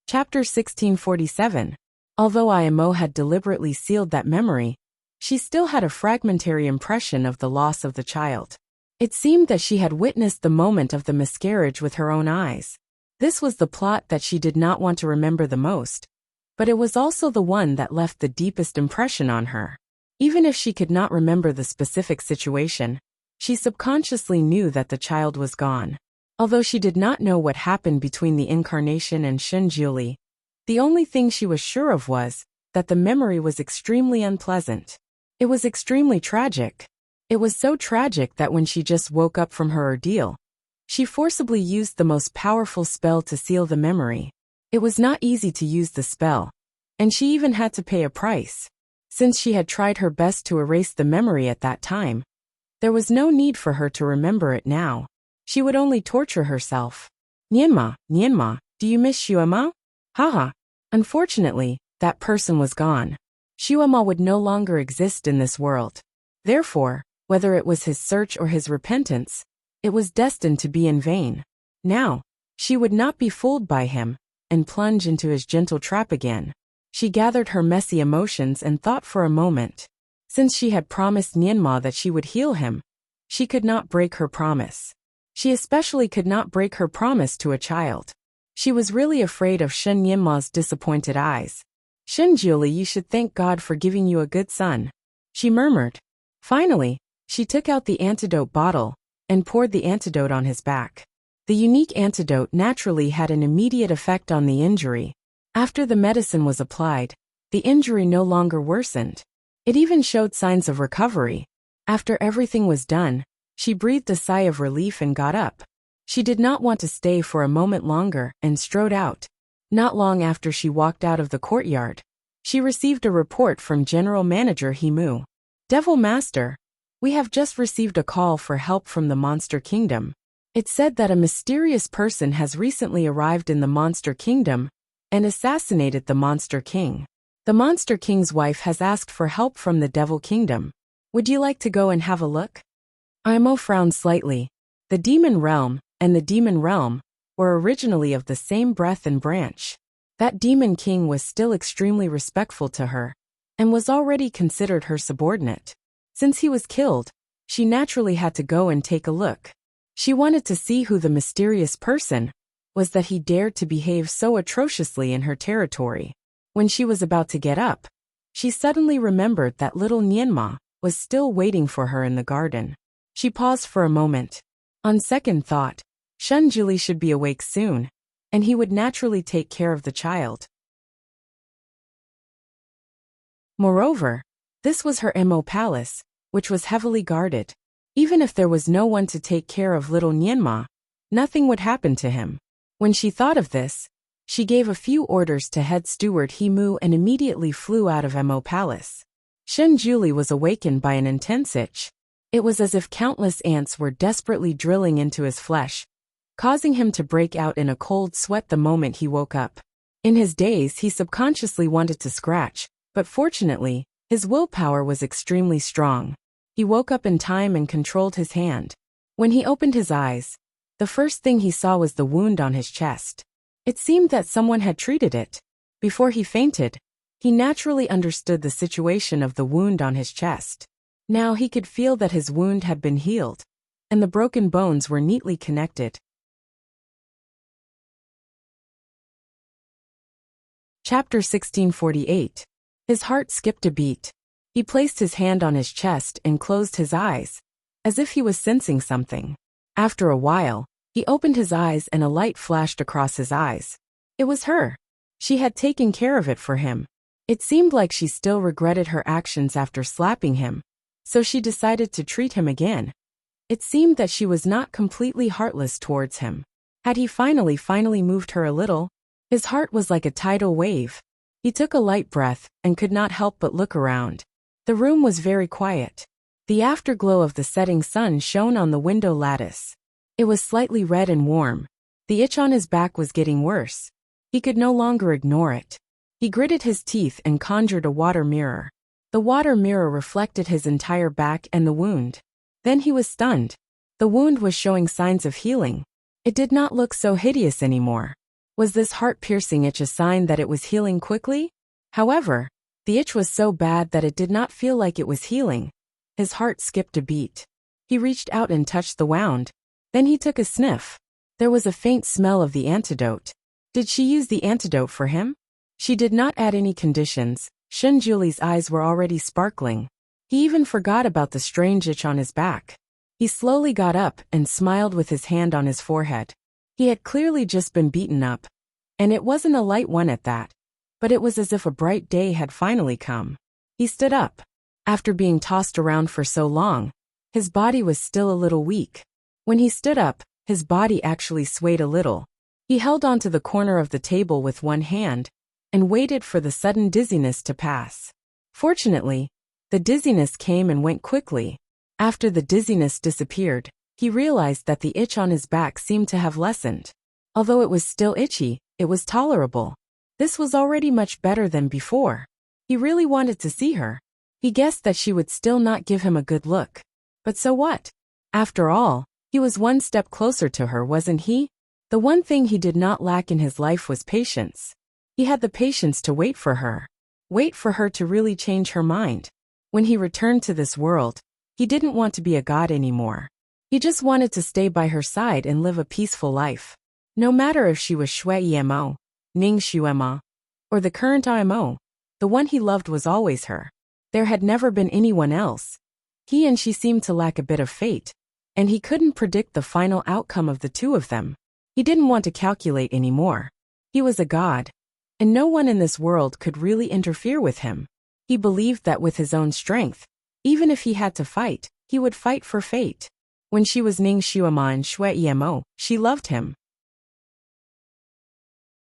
Chapter 1647. Although Ayamo had deliberately sealed that memory, she still had a fragmentary impression of the loss of the child. It seemed that she had witnessed the moment of the miscarriage with her own eyes. This was the plot that she did not want to remember the most, but it was also the one that left the deepest impression on her. Even if she could not remember the specific situation, she subconsciously knew that the child was gone. Although she did not know what happened between the incarnation and Shenjuli, the only thing she was sure of was that the memory was extremely unpleasant. It was extremely tragic. It was so tragic that when she just woke up from her ordeal, she forcibly used the most powerful spell to seal the memory. It was not easy to use the spell, and she even had to pay a price. Since she had tried her best to erase the memory at that time, there was no need for her to remember it now. She would only torture herself. Nienma, do you miss Shuema? Haha. Unfortunately, that person was gone. Shuema would no longer exist in this world. Therefore, whether it was his search or his repentance, it was destined to be in vain. Now, she would not be fooled by him and plunge into his gentle trap again. She gathered her messy emotions and thought for a moment. Since she had promised Nianma that she would heal him, she could not break her promise. She especially could not break her promise to a child. She was really afraid of Shen Nianma's disappointed eyes. "Shen Jiuli, you should thank God for giving you a good son," she murmured. Finally, she took out the antidote bottle and poured the antidote on his back. The unique antidote naturally had an immediate effect on the injury. After the medicine was applied, the injury no longer worsened. It even showed signs of recovery. After everything was done, she breathed a sigh of relief and got up. She did not want to stay for a moment longer and strode out. Not long after she walked out of the courtyard, she received a report from General Manager Himu. "Devil Master, we have just received a call for help from the Monster Kingdom. It said that a mysterious person has recently arrived in the Monster Kingdom and assassinated the Monster King. The Monster King's wife has asked for help from the Devil Kingdom. Would you like to go and have a look?" Imo frowned slightly. The Demon Realm and the Demon Realm were originally of the same breath and branch. That Demon King was still extremely respectful to her and was already considered her subordinate. Since he was killed, she naturally had to go and take a look. She wanted to see who the mysterious person was that he dared to behave so atrociously in her territory. When she was about to get up, she suddenly remembered that little Nianma was still waiting for her in the garden. She paused for a moment. On second thought, Shen Jiuli should be awake soon, and he would naturally take care of the child. Moreover, this was her Mo palace, which was heavily guarded. Even if there was no one to take care of little Nianma, nothing would happen to him. When she thought of this, she gave a few orders to head steward Himu and immediately flew out of Mo palace. Shen Jiuli was awakened by an intense itch. It was as if countless ants were desperately drilling into his flesh, causing him to break out in a cold sweat the moment he woke up. In his daze, he subconsciously wanted to scratch, but fortunately, his willpower was extremely strong. He woke up in time and controlled his hand. When he opened his eyes, the first thing he saw was the wound on his chest. It seemed that someone had treated it. Before he fainted, he naturally understood the situation of the wound on his chest. Now he could feel that his wound had been healed, and the broken bones were neatly connected. Chapter 1648. His heart skipped a beat. He placed his hand on his chest and closed his eyes, as if he was sensing something. After a while, he opened his eyes and a light flashed across his eyes. It was her. She had taken care of it for him. It seemed like she still regretted her actions after slapping him, so she decided to treat him again. It seemed that she was not completely heartless towards him. Had he finally moved her a little? His heart was like a tidal wave. He took a light breath and could not help but look around. The room was very quiet. The afterglow of the setting sun shone on the window lattice. It was slightly red and warm. The itch on his back was getting worse. He could no longer ignore it. He gritted his teeth and conjured a water mirror. The water mirror reflected his entire back and the wound. Then he was stunned. The wound was showing signs of healing. It did not look so hideous anymore. Was this heart-piercing itch a sign that it was healing quickly? However, the itch was so bad that it did not feel like it was healing. His heart skipped a beat. He reached out and touched the wound. Then he took a sniff. There was a faint smell of the antidote. Did she use the antidote for him? She did not add any conditions. Shen Jiuli's eyes were already sparkling. He even forgot about the strange itch on his back. He slowly got up and smiled with his hand on his forehead. He had clearly just been beaten up, and it wasn't a light one at that, but it was as if a bright day had finally come. He stood up. After being tossed around for so long, his body was still a little weak. When he stood up, his body actually swayed a little. He held onto the corner of the table with one hand and waited for the sudden dizziness to pass. Fortunately, the dizziness came and went quickly. After the dizziness disappeared, he realized that the itch on his back seemed to have lessened. Although it was still itchy, it was tolerable. This was already much better than before. He really wanted to see her. He guessed that she would still not give him a good look. But so what? After all, he was one step closer to her, wasn't he? The one thing he did not lack in his life was patience. He had the patience to wait for her. Wait for her to really change her mind. When he returned to this world, he didn't want to be a god anymore. He just wanted to stay by her side and live a peaceful life. No matter if she was Shui Emo, Ning Shuema, or the current Imo, the one he loved was always her. There had never been anyone else. He and she seemed to lack a bit of fate, and he couldn't predict the final outcome of the two of them. He didn't want to calculate anymore. He was a god, and no one in this world could really interfere with him. He believed that with his own strength, even if he had to fight, he would fight for fate. When she was Ning Shuema and Shui Emo, she loved him.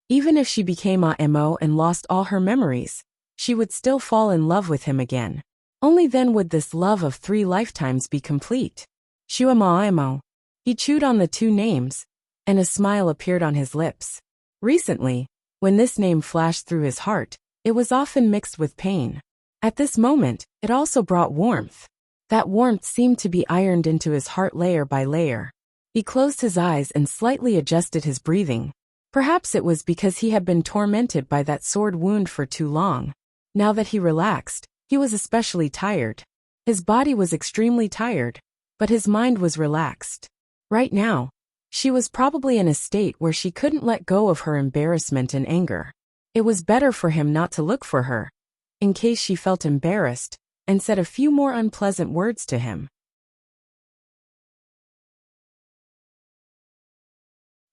Even if she became Emo and lost all her memories, she would still fall in love with him again. Only then would this love of 3 lifetimes be complete. Shuema Emo. He chewed on the 2 names, and a smile appeared on his lips. Recently, when this name flashed through his heart, it was often mixed with pain. At this moment, it also brought warmth. That warmth seemed to be ironed into his heart layer by layer. He closed his eyes and slightly adjusted his breathing. Perhaps it was because he had been tormented by that sword wound for too long. Now that he relaxed, he was especially tired. His body was extremely tired, but his mind was relaxed. Right now, she was probably in a state where she couldn't let go of her embarrassment and anger. It was better for him not to look for her, in case she felt embarrassed, and said a few more unpleasant words to him.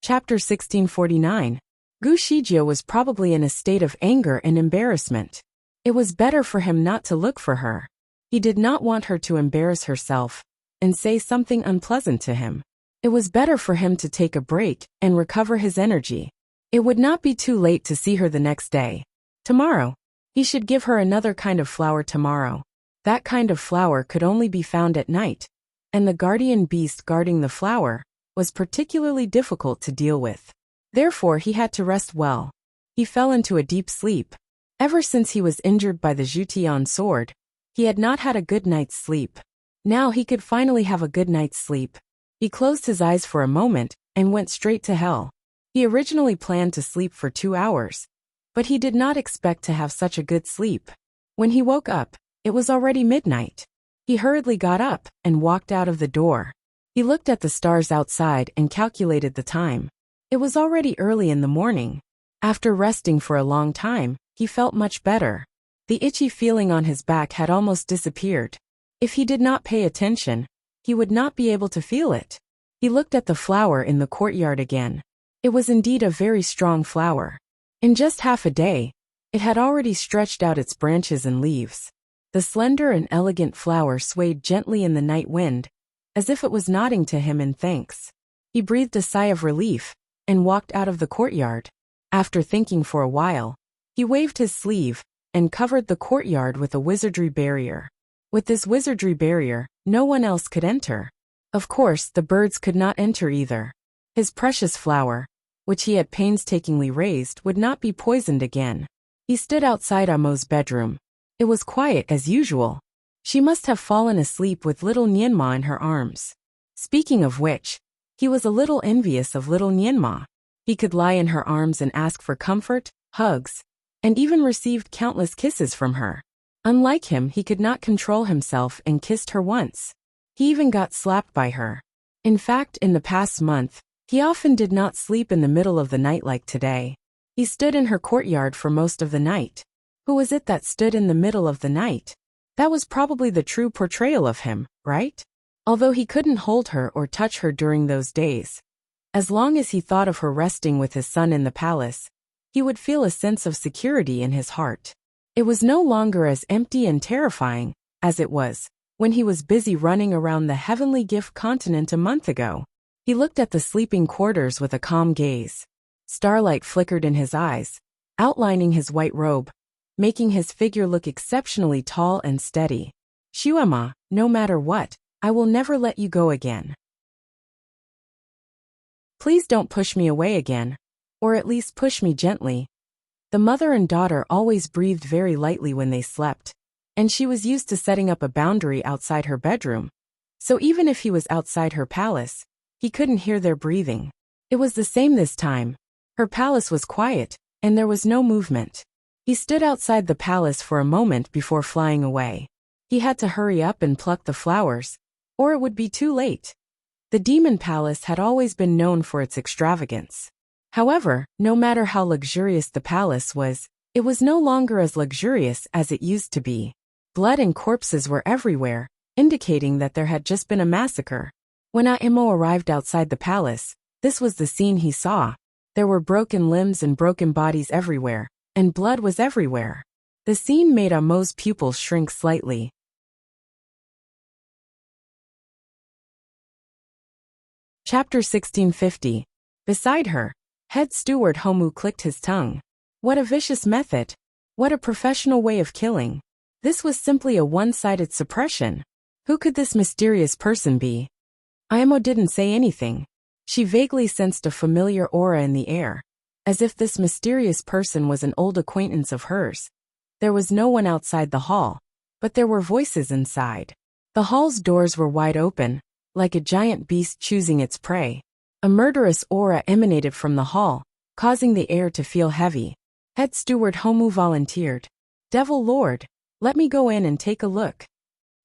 Chapter 1649. Gu Shijie was probably in a state of anger and embarrassment. It was better for him not to look for her. He did not want her to embarrass herself and say something unpleasant to him. It was better for him to take a break and recover his energy. It would not be too late to see her the next day. Tomorrow, he should give her another kind of flower tomorrow. That kind of flower could only be found at night, and the guardian beast guarding the flower was particularly difficult to deal with. Therefore he had to rest well. He fell into a deep sleep. Ever since he was injured by the Zhutian sword, he had not had a good night's sleep. Now he could finally have a good night's sleep. He closed his eyes for a moment and went straight to hell. He originally planned to sleep for 2 hours, but he did not expect to have such a good sleep. When he woke up, it was already midnight. He hurriedly got up and walked out of the door. He looked at the stars outside and calculated the time. It was already early in the morning. After resting for a long time, he felt much better. The itchy feeling on his back had almost disappeared. If he did not pay attention, he would not be able to feel it. He looked at the flower in the courtyard again. It was indeed a very strong flower. In just half a day, it had already stretched out its branches and leaves. The slender and elegant flower swayed gently in the night wind, as if it was nodding to him in thanks. He breathed a sigh of relief and walked out of the courtyard. After thinking for a while, he waved his sleeve and covered the courtyard with a wizardry barrier. With this wizardry barrier, no one else could enter. Of course, the birds could not enter either. His precious flower, which he had painstakingly raised, would not be poisoned again. He stood outside Amo's bedroom. It was quiet as usual. She must have fallen asleep with little Nianma in her arms. Speaking of which, he was a little envious of little Nianma. He could lie in her arms and ask for comfort, hugs, and even received countless kisses from her. Unlike him, he could not control himself and kissed her once. He even got slapped by her. In fact, in the past month, he often did not sleep in the middle of the night like today. He stood in her courtyard for most of the night. Who was it that stood in the middle of the night? That was probably the true portrayal of him, right? Although he couldn't hold her or touch her during those days, as long as he thought of her resting with his son in the palace, he would feel a sense of security in his heart. It was no longer as empty and terrifying as it was when he was busy running around the heavenly gift continent a month ago. He looked at the sleeping quarters with a calm gaze. Starlight flickered in his eyes, outlining his white robe, making his figure look exceptionally tall and steady. Shuema, no matter what, I will never let you go again. Please don't push me away again, or at least push me gently. The mother and daughter always breathed very lightly when they slept, and she was used to setting up a boundary outside her bedroom. So even if he was outside her palace, he couldn't hear their breathing. It was the same this time. Her palace was quiet, and there was no movement. He stood outside the palace for a moment before flying away. He had to hurry up and pluck the flowers, or it would be too late. The demon palace had always been known for its extravagance. However, no matter how luxurious the palace was, it was no longer as luxurious as it used to be. Blood and corpses were everywhere, indicating that there had just been a massacre. When Aimo arrived outside the palace, this was the scene he saw. There were broken limbs and broken bodies everywhere, and blood was everywhere. The scene made Aimo's pupils shrink slightly. Chapter 1650. Beside her, head steward Homu clicked his tongue. What a vicious method! What a professional way of killing! This was simply a one-sided suppression. Who could this mysterious person be? Aimo didn't say anything. She vaguely sensed a familiar aura in the air, as if this mysterious person was an old acquaintance of hers. There was no one outside the hall, but there were voices inside. The hall's doors were wide open, like a giant beast choosing its prey. A murderous aura emanated from the hall, causing the air to feel heavy. Head steward Homu volunteered. Devil Lord, let me go in and take a look.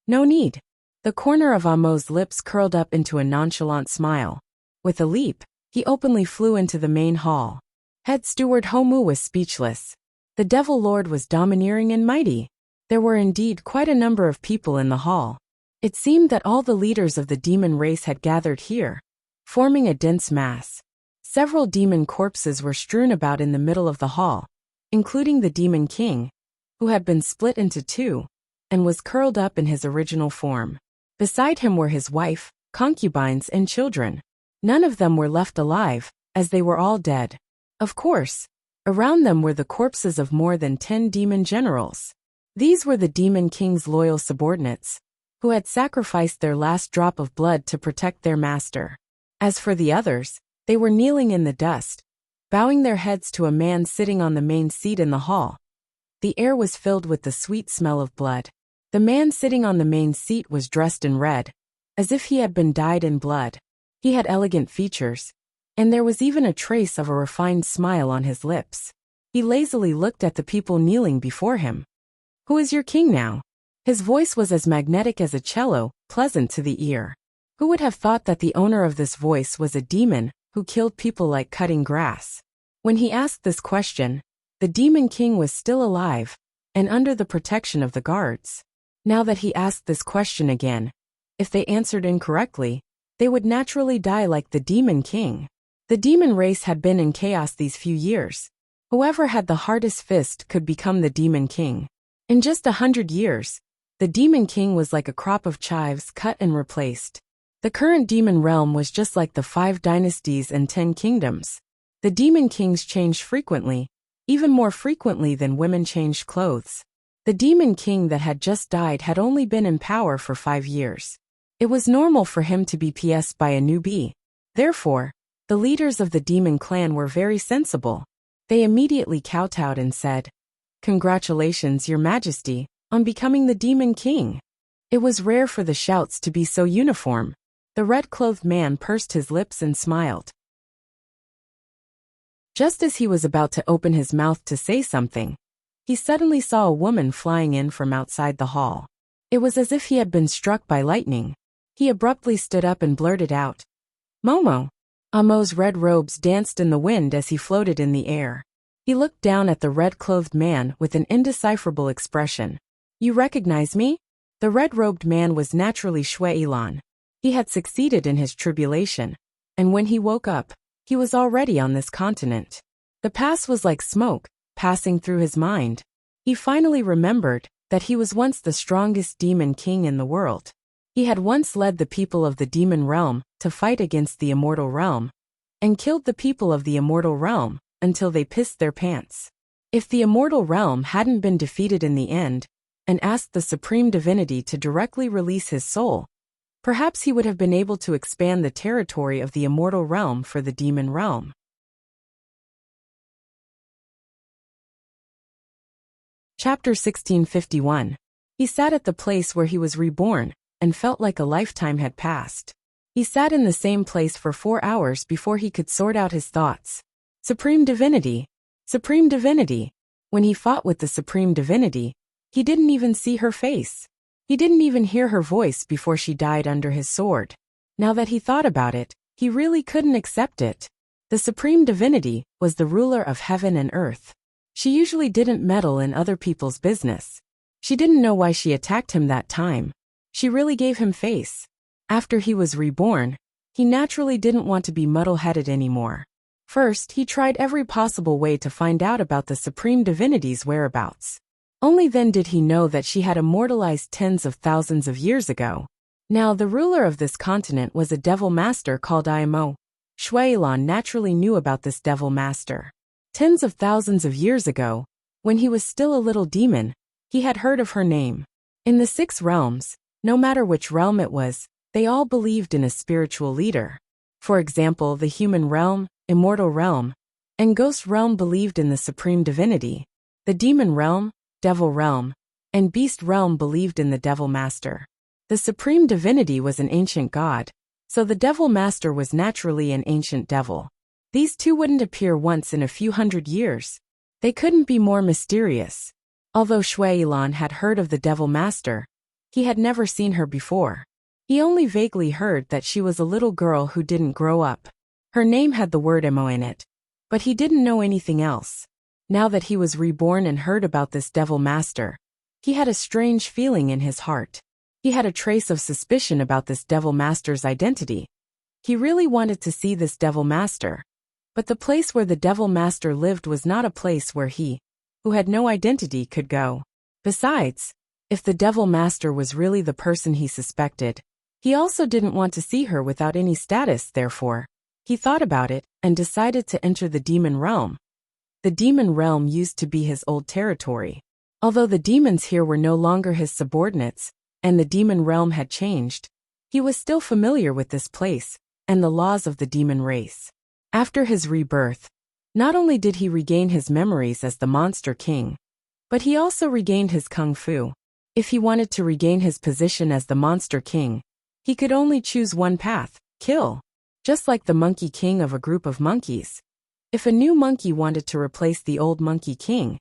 No need. The corner of Aimo's lips curled up into a nonchalant smile. With a leap, he openly flew into the main hall. Head steward Homu was speechless. The Devil Lord was domineering and mighty. There were indeed quite a number of people in the hall. It seemed that all the leaders of the demon race had gathered here, forming a dense mass. Several demon corpses were strewn about in the middle of the hall, including the Demon King, who had been split into two, and was curled up in his original form. Beside him were his wife, concubines, and children. None of them were left alive, as they were all dead. Of course, around them were the corpses of more than 10 demon generals. These were the Demon King's loyal subordinates, who had sacrificed their last drop of blood to protect their master. As for the others, they were kneeling in the dust, bowing their heads to a man sitting on the main seat in the hall. The air was filled with the sweet smell of blood. The man sitting on the main seat was dressed in red, as if he had been dyed in blood. He had elegant features, and there was even a trace of a refined smile on his lips. He lazily looked at the people kneeling before him. Who is your king now? His voice was as magnetic as a cello, pleasant to the ear. Who would have thought that the owner of this voice was a demon who killed people like cutting grass? When he asked this question, the Demon King was still alive, and under the protection of the guards. Now that he asked this question again, if they answered incorrectly, they would naturally die like the Demon King. The demon race had been in chaos these few years. Whoever had the hardest fist could become the Demon King. In just 100 years, the Demon King was like a crop of chives cut and replaced. The current demon realm was just like the 5 dynasties and 10 kingdoms. The Demon Kings changed frequently, even more frequently than women changed clothes. The Demon King that had just died had only been in power for 5 years. It was normal for him to be PS'd by a newbie. Therefore, the leaders of the demon clan were very sensible. They immediately kowtowed and said, "Congratulations, Your Majesty, on becoming the Demon King." It was rare for the shouts to be so uniform. The red-clothed man pursed his lips and smiled. Just as he was about to open his mouth to say something, he suddenly saw a woman flying in from outside the hall. It was as if he had been struck by lightning. He abruptly stood up and blurted out, "Momo." Aimo's red robes danced in the wind as he floated in the air. He looked down at the red-clothed man with an indecipherable expression. "You recognize me?" The red-robed man was naturally Shui Ilan. He had succeeded in his tribulation, and when he woke up, he was already on this continent. The past was like smoke, passing through his mind. He finally remembered that he was once the strongest demon king in the world. He had once led the people of the demon realm to fight against the immortal realm, and killed the people of the immortal realm until they pissed their pants. If the immortal realm hadn't been defeated in the end, and asked the supreme divinity to directly release his soul, perhaps he would have been able to expand the territory of the immortal realm for the demon realm. Chapter 1651. He sat at the place where he was reborn, and felt like a lifetime had passed. He sat in the same place for 4 hours before he could sort out his thoughts. Supreme Divinity! Supreme Divinity! When he fought with the Supreme Divinity, he didn't even see her face. He didn't even hear her voice before she died under his sword. Now that he thought about it, he really couldn't accept it. The supreme divinity was the ruler of heaven and earth. She usually didn't meddle in other people's business. She didn't know why she attacked him that time. She really gave him face. After he was reborn, he naturally didn't want to be muddle-headed anymore. First, he tried every possible way to find out about the supreme divinity's whereabouts. Only then did he know that she had immortalized tens of thousands of years ago. Now, the ruler of this continent was a devil master called Imo. Shuailan naturally knew about this devil master. Tens of thousands of years ago, when he was still a little demon, he had heard of her name. In the 6 realms, no matter which realm it was, they all believed in a spiritual leader. For example, the human realm, immortal realm, and ghost realm believed in the supreme divinity. The demon realm, devil realm, and beast realm believed in the devil master. The supreme divinity was an ancient god, so the devil master was naturally an ancient devil. These two wouldn't appear once in a few hundred years. They couldn't be more mysterious. Although Shuailan had heard of the devil master, he had never seen her before. He only vaguely heard that she was a little girl who didn't grow up. Her name had the word Emo in it, but he didn't know anything else. Now that he was reborn and heard about this devil master, he had a strange feeling in his heart. He had a trace of suspicion about this devil master's identity. He really wanted to see this devil master. But the place where the devil master lived was not a place where he, who had no identity, could go. Besides, if the devil master was really the person he suspected, he also didn't want to see her without any status. Therefore, he thought about it and decided to enter the demon realm. The demon realm used to be his old territory. Although the demons here were no longer his subordinates, and the demon realm had changed, he was still familiar with this place and the laws of the demon race. After his rebirth, not only did he regain his memories as the Monster King, but he also regained his kung fu. If he wanted to regain his position as the Monster King, he could only choose one path: kill. Just like the Monkey King of a group of monkeys. If a new monkey wanted to replace the old Monkey King,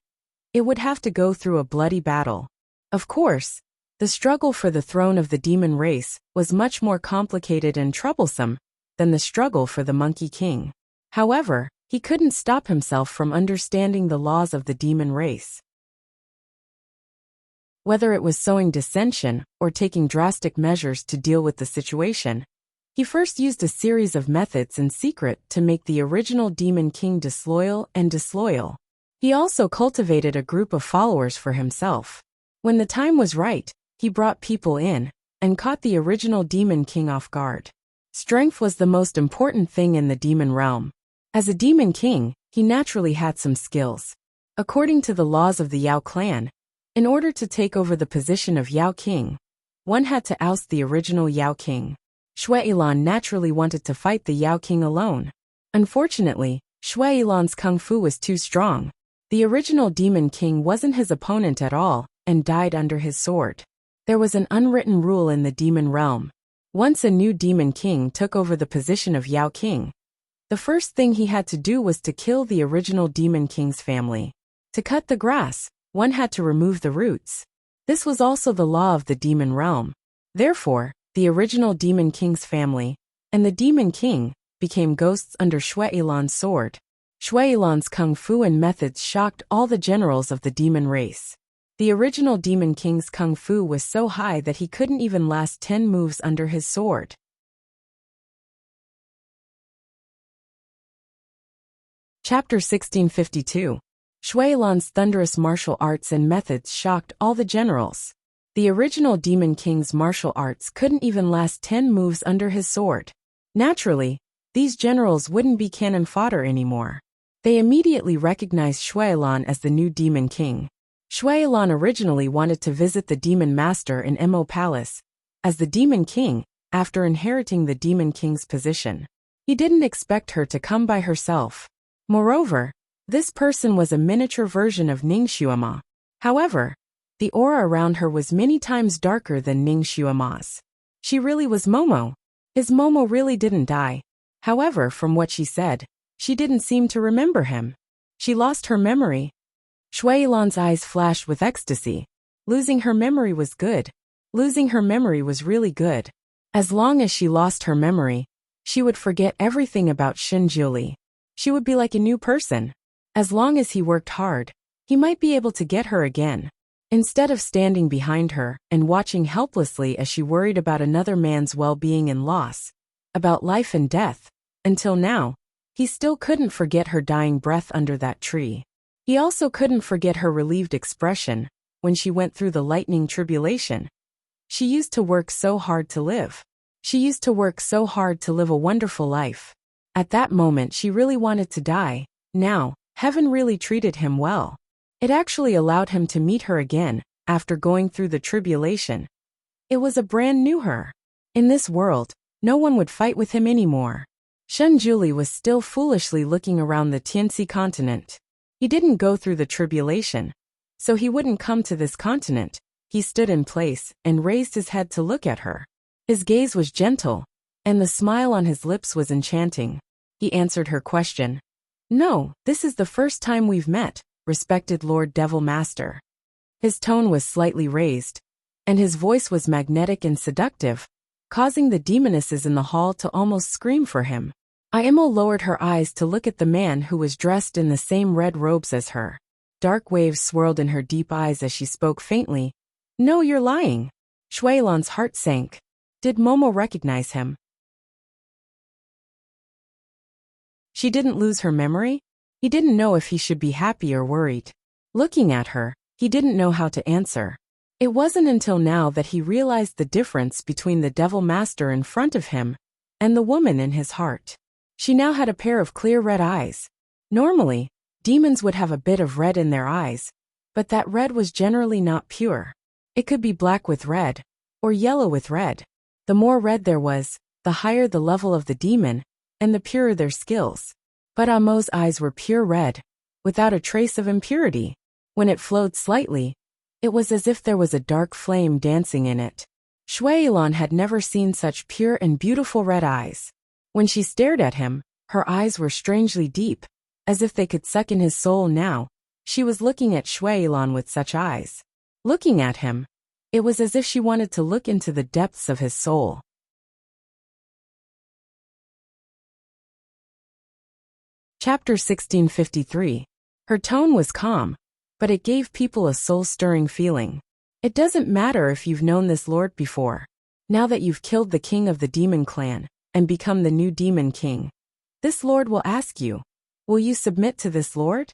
it would have to go through a bloody battle. Of course, the struggle for the throne of the demon race was much more complicated and troublesome than the struggle for the Monkey King. However, he couldn't stop himself from understanding the laws of the demon race. Whether it was sowing dissension or taking drastic measures to deal with the situation, he first used a series of methods in secret to make the original Demon King disloyal and disloyal. He also cultivated a group of followers for himself. When the time was right, he brought people in and caught the original Demon King off guard. Strength was the most important thing in the demon realm. As a Demon King, he naturally had some skills. According to the laws of the Yao clan, in order to take over the position of Yao King, one had to oust the original Yao King. Shuailan naturally wanted to fight the Yao King alone. Unfortunately, Shuailan's kung fu was too strong. The original Demon King wasn't his opponent at all and died under his sword. There was an unwritten rule in the demon realm. Once a new Demon King took over the position of Yao King, the first thing he had to do was to kill the original Demon King's family. To cut the grass, one had to remove the roots. This was also the law of the demon realm. Therefore, the original Demon King's family and the Demon King became ghosts under Shuailan's sword. Shuailan's kung fu and methods shocked all the generals of the demon race. The original Demon King's kung fu was so high that he couldn't even last 10 moves under his sword. Chapter 1652. Shuailan's thunderous martial arts and methods shocked all the generals. The original Demon King's martial arts couldn't even last 10 moves under his sword. Naturally, these generals wouldn't be cannon fodder anymore. They immediately recognized Shuailan as the new Demon King. Shuailan originally wanted to visit the Demon Master in Emo Palace as the Demon King after inheriting the Demon King's position. He didn't expect her to come by herself. Moreover, this person was a miniature version of Ning Xuema. However, the aura around her was many times darker than Ning Xuema's. She really was Momo. His Momo really didn't die. However, from what she said, she didn't seem to remember him. She lost her memory. Shuailan's eyes flashed with ecstasy. Losing her memory was good. Losing her memory was really good. As long as she lost her memory, she would forget everything about Shinjuli. She would be like a new person. As long as he worked hard, he might be able to get her again. Instead of standing behind her and watching helplessly as she worried about another man's well-being and loss, about life and death, until now, he still couldn't forget her dying breath under that tree. He also couldn't forget her relieved expression when she went through the lightning tribulation. She used to work so hard to live. She used to work so hard to live a wonderful life. At that moment she really wanted to die. Now, heaven really treated him well. It actually allowed him to meet her again, after going through the tribulation. It was a brand new her. In this world, no one would fight with him anymore. Shenjuli was still foolishly looking around the Tianxi continent. He didn't go through the tribulation, so he wouldn't come to this continent. He stood in place and raised his head to look at her. His gaze was gentle, and the smile on his lips was enchanting. He answered her question. "No, this is the first time we've met, respected Lord Devil Master." His tone was slightly raised, and his voice was magnetic and seductive, causing the demonesses in the hall to almost scream for him. Imo lowered her eyes to look at the man who was dressed in the same red robes as her. Dark waves swirled in her deep eyes as she spoke faintly. "No, you're lying." Shuilan's heart sank. Did Momo recognize him? She didn't lose her memory? He didn't know if he should be happy or worried. Looking at her, he didn't know how to answer. It wasn't until now that he realized the difference between the Devil Master in front of him and the woman in his heart. She now had a pair of clear red eyes. Normally, demons would have a bit of red in their eyes, but that red was generally not pure. It could be black with red, or yellow with red. The more red there was, the higher the level of the demon, and the purer their skills. But Amo's eyes were pure red, without a trace of impurity. When it flowed slightly, it was as if there was a dark flame dancing in it. Shuilan had never seen such pure and beautiful red eyes. When she stared at him, her eyes were strangely deep, as if they could suck in his soul now. She was looking at Shuilan with such eyes. Looking at him, it was as if she wanted to look into the depths of his soul. Chapter 1653. Her tone was calm, but it gave people a soul-stirring feeling. It doesn't matter if you've known this lord before. Now that you've killed the king of the demon clan and become the new demon king, this lord will ask you, will you submit to this lord?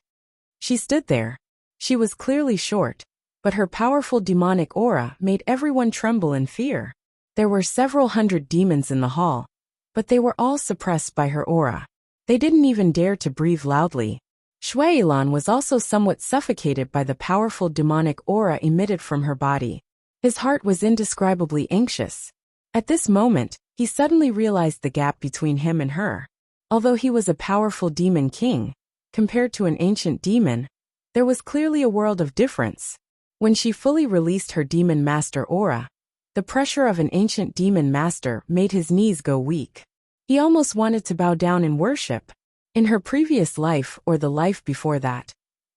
She stood there. She was clearly short, but her powerful demonic aura made everyone tremble in fear. There were several hundred demons in the hall, but they were all suppressed by her aura. They didn't even dare to breathe loudly. Shuilan was also somewhat suffocated by the powerful demonic aura emitted from her body. His heart was indescribably anxious. At this moment, he suddenly realized the gap between him and her. Although he was a powerful demon king, compared to an ancient demon, there was clearly a world of difference. When she fully released her demon master aura, the pressure of an ancient demon master made his knees go weak. He almost wanted to bow down in worship. In her previous life or the life before that,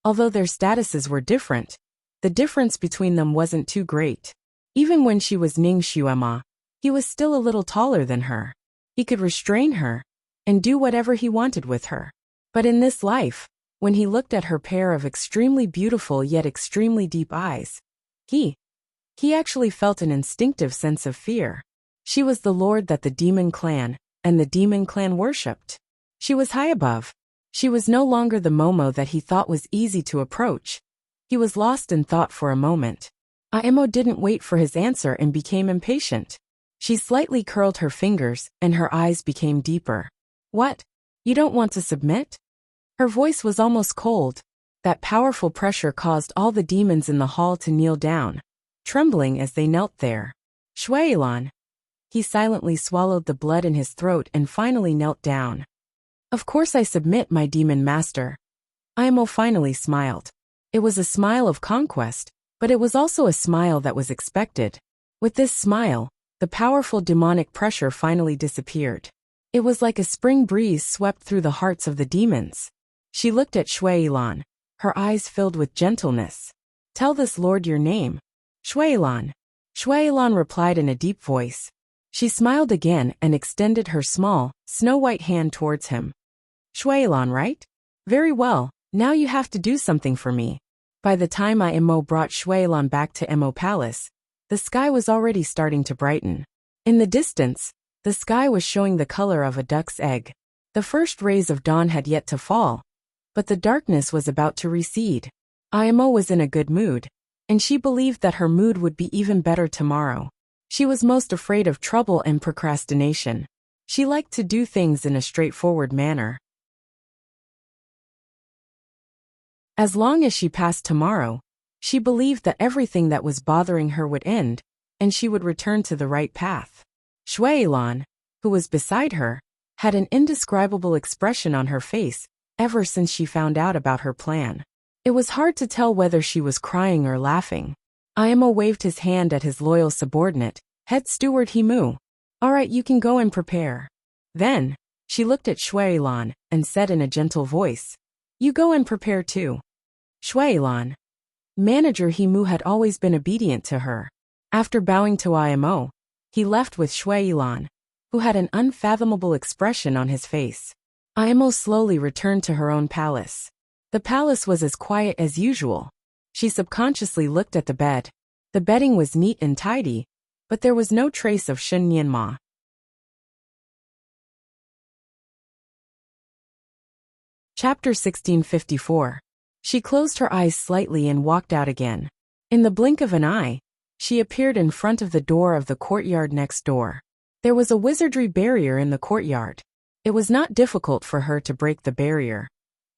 although their statuses were different, the difference between them wasn't too great. Even when she was Ning Xuema, he was still a little taller than her. He could restrain her and do whatever he wanted with her. But in this life, when he looked at her pair of extremely beautiful yet extremely deep eyes, he actually felt an instinctive sense of fear. She was the lord that the demon clan and the demon clan worshipped. She was high above. She was no longer the Momo that he thought was easy to approach. He was lost in thought for a moment. Imo didn't wait for his answer and became impatient. She slightly curled her fingers and her eyes became deeper. "What? You don't want to submit?" Her voice was almost cold. That powerful pressure caused all the demons in the hall to kneel down, trembling as they knelt there. Shuilan. He silently swallowed the blood in his throat and finally knelt down. "Of course I submit, my demon master." Imo finally smiled. It was a smile of conquest, but it was also a smile that was expected. With this smile, the powerful demonic pressure finally disappeared. It was like a spring breeze swept through the hearts of the demons. She looked at Shuilan, her eyes filled with gentleness. "Tell this lord your name." "Shuilan." Shuailan replied in a deep voice. She smiled again and extended her small, snow-white hand towards him. Shuailan, right? Very well, now you have to do something for me. By the time Imo brought Shuailan back to Imo Palace, the sky was already starting to brighten. In the distance, the sky was showing the color of a duck's egg. The first rays of dawn had yet to fall, but the darkness was about to recede. Imo was in a good mood, and she believed that her mood would be even better tomorrow. She was most afraid of trouble and procrastination. She liked to do things in a straightforward manner. As long as she passed tomorrow, she believed that everything that was bothering her would end, and she would return to the right path. Shuailan, who was beside her, had an indescribable expression on her face ever since she found out about her plan. It was hard to tell whether she was crying or laughing. Imo waved his hand at his loyal subordinate, Head Steward Himu. All right, you can go and prepare. Then, she looked at Shuailan and said in a gentle voice, You go and prepare too. Shuailan. Manager Himu had always been obedient to her. After bowing to Imo, he left with Shuailan, who had an unfathomable expression on his face. Imo slowly returned to her own palace. The palace was as quiet as usual. She subconsciously looked at the bed. The bedding was neat and tidy, but there was no trace of Shen Nianma. Chapter 1654. She closed her eyes slightly and walked out again. In the blink of an eye, she appeared in front of the door of the courtyard next door. There was a wizardry barrier in the courtyard. It was not difficult for her to break the barrier.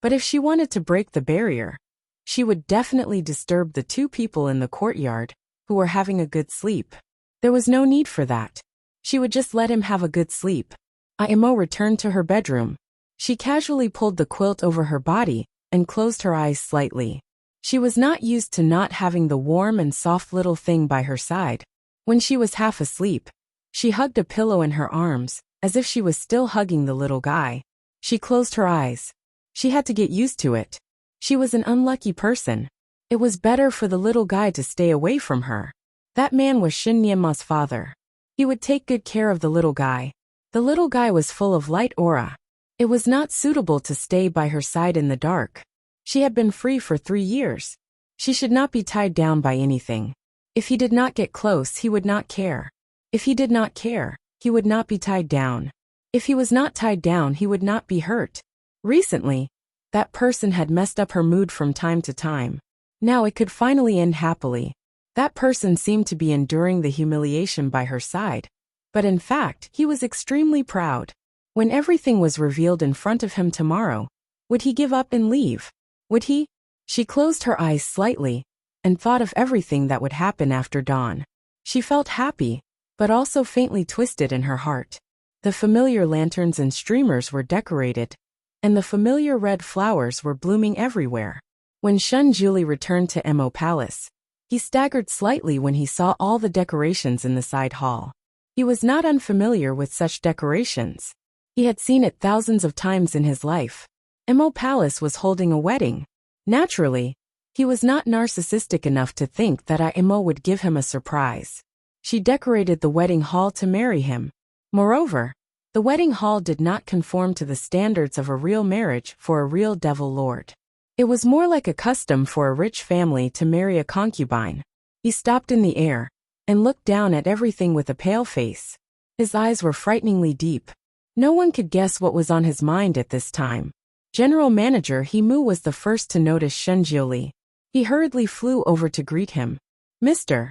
But if she wanted to break the barrier, she would definitely disturb the two people in the courtyard who were having a good sleep. There was no need for that. She would just let him have a good sleep. Imo returned to her bedroom. She casually pulled the quilt over her body and closed her eyes slightly. She was not used to not having the warm and soft little thing by her side. When she was half asleep, she hugged a pillow in her arms, as if she was still hugging the little guy. She closed her eyes. She had to get used to it. She was an unlucky person. It was better for the little guy to stay away from her. That man was Shen Nianma's father. He would take good care of the little guy. The little guy was full of light aura. It was not suitable to stay by her side in the dark. She had been free for 3 years. She should not be tied down by anything. If he did not get close, he would not care. If he did not care, he would not be tied down. If he was not tied down, he would not be hurt. Recently, that person had messed up her mood from time to time. Now it could finally end happily. That person seemed to be enduring the humiliation by her side. But in fact, he was extremely proud. When everything was revealed in front of him tomorrow, would he give up and leave? Would he? She closed her eyes slightly and thought of everything that would happen after dawn. She felt happy, but also faintly twisted in her heart. The familiar lanterns and streamers were decorated, and the familiar red flowers were blooming everywhere. When Shun Juli returned to Imo Palace, he staggered slightly when he saw all the decorations in the side hall. He was not unfamiliar with such decorations. He had seen it thousands of times in his life. Imo Palace was holding a wedding. Naturally, he was not narcissistic enough to think that Imo would give him a surprise. She decorated the wedding hall to marry him. Moreover, the wedding hall did not conform to the standards of a real marriage for a real devil lord. It was more like a custom for a rich family to marry a concubine. He stopped in the air and looked down at everything with a pale face. His eyes were frighteningly deep. No one could guess what was on his mind at this time. General Manager Himu was the first to notice Shenjiuli. He hurriedly flew over to greet him. Mr.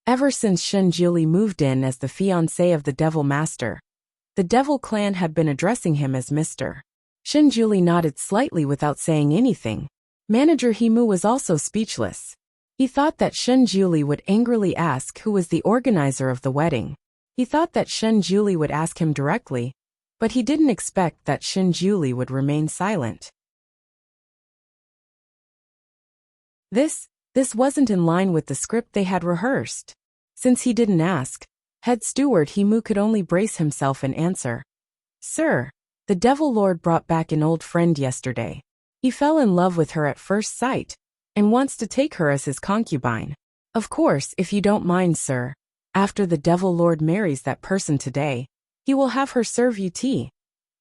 Ever since Shenjiuli moved in as the fiancé of the Devil Master, the Devil Clan had been addressing him as Mr. Shenjiuli nodded slightly without saying anything. Manager Himu was also speechless. He thought that Shenjiuli would angrily ask who was the organizer of the wedding. He thought that Shenjiuli would ask him directly, but he didn't expect that Shenjiuli would remain silent. This wasn't in line with the script they had rehearsed. Since he didn't ask, Head Steward Himu could only brace himself and answer. Sir, the Devil Lord brought back an old friend yesterday. He fell in love with her at first sight, and wants to take her as his concubine. Of course, if you don't mind, sir, After the Devil Lord marries that person today, he will have her serve you tea.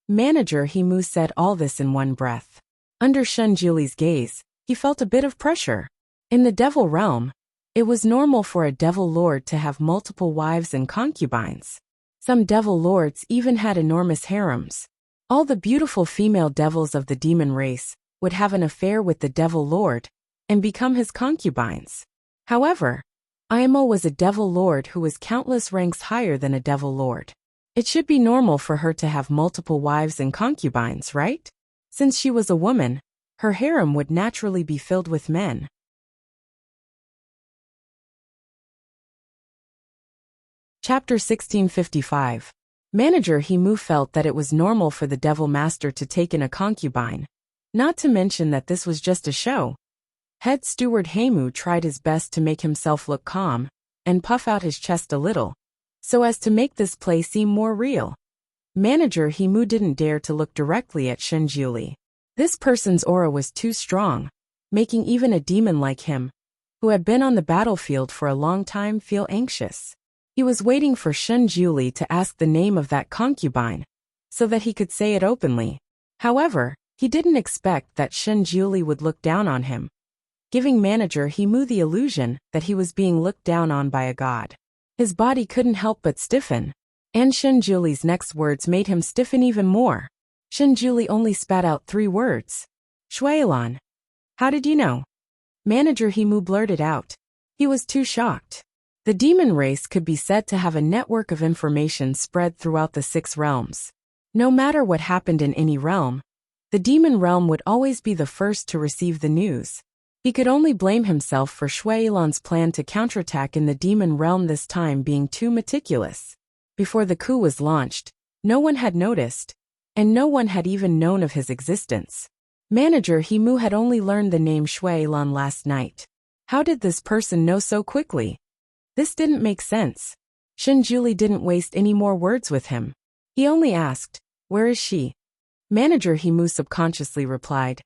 Manager Himu said all this in one breath. Under Shenjuli's gaze, he felt a bit of pressure. In the Devil realm, it was normal for a Devil Lord to have multiple wives and concubines. Some Devil Lords even had enormous harems. All the beautiful female devils of the demon race would have an affair with the Devil Lord and become his concubines. However, Imo was a Devil Lord who was countless ranks higher than a Devil Lord. It should be normal for her to have multiple wives and concubines, right? Since she was a woman, her harem would naturally be filled with men. Chapter 1655. Manager Himu felt that it was normal for the Devil Master to take in a concubine, not to mention that this was just a show. Head Steward Himu tried his best to make himself look calm and puff out his chest a little, so as to make this play seem more real. Manager Himu didn't dare to look directly at Shenjuli. This person's aura was too strong, making even a demon like him, who had been on the battlefield for a long time, feel anxious. He was waiting for Shenjuli to ask the name of that concubine, so that he could say it openly. However, he didn't expect that Shenjuli would look down on him, giving Manager Himu the illusion that he was being looked down on by a god. His body couldn't help but stiffen, and Shenjuli's next words made him stiffen even more. Shenjuli only spat out 3 words. Shuailan. How did you know? Manager Himu blurted out. He was too shocked. The demon race could be said to have a network of information spread throughout the 6 realms. No matter what happened in any realm, the demon realm would always be the first to receive the news. He could only blame himself for Shuailan's plan to counterattack in the demon realm, this time being too meticulous. Before the coup was launched, no one had noticed, and no one had even known of his existence. Manager Himu had only learned the name Shuailan last night. How did this person know so quickly? This didn't make sense. Shenjuli didn't waste any more words with him. He only asked, "Where is she?" Manager Himu subconsciously replied,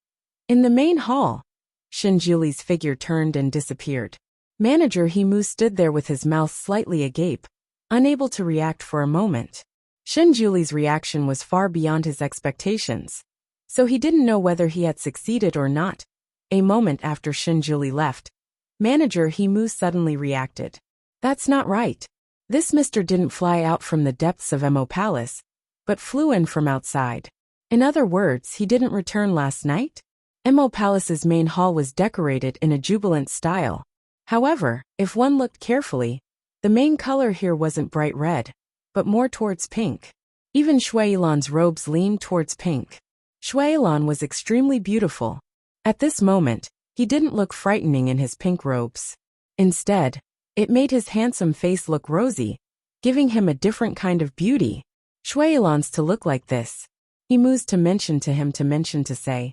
"In the main hall." Shenjuli's figure turned and disappeared. Manager Himu stood there with his mouth slightly agape, unable to react for a moment. Shenjuli's reaction was far beyond his expectations, so he didn't know whether he had succeeded or not. A moment after Shenjuli left, Manager Himu suddenly reacted. That's not right. This mister didn't fly out from the depths of Emo Palace, but flew in from outside. In other words, he didn't return last night? Emo Palace's main hall was decorated in a jubilant style. However, if one looked carefully, the main color here wasn't bright red, but more towards pink. Even Shuailan's robes leaned towards pink. Shuailan was extremely beautiful. At this moment, he didn't look frightening in his pink robes. Instead, it made his handsome face look rosy, giving him a different kind of beauty. Shuailan's to look like this. He mused to mention to say,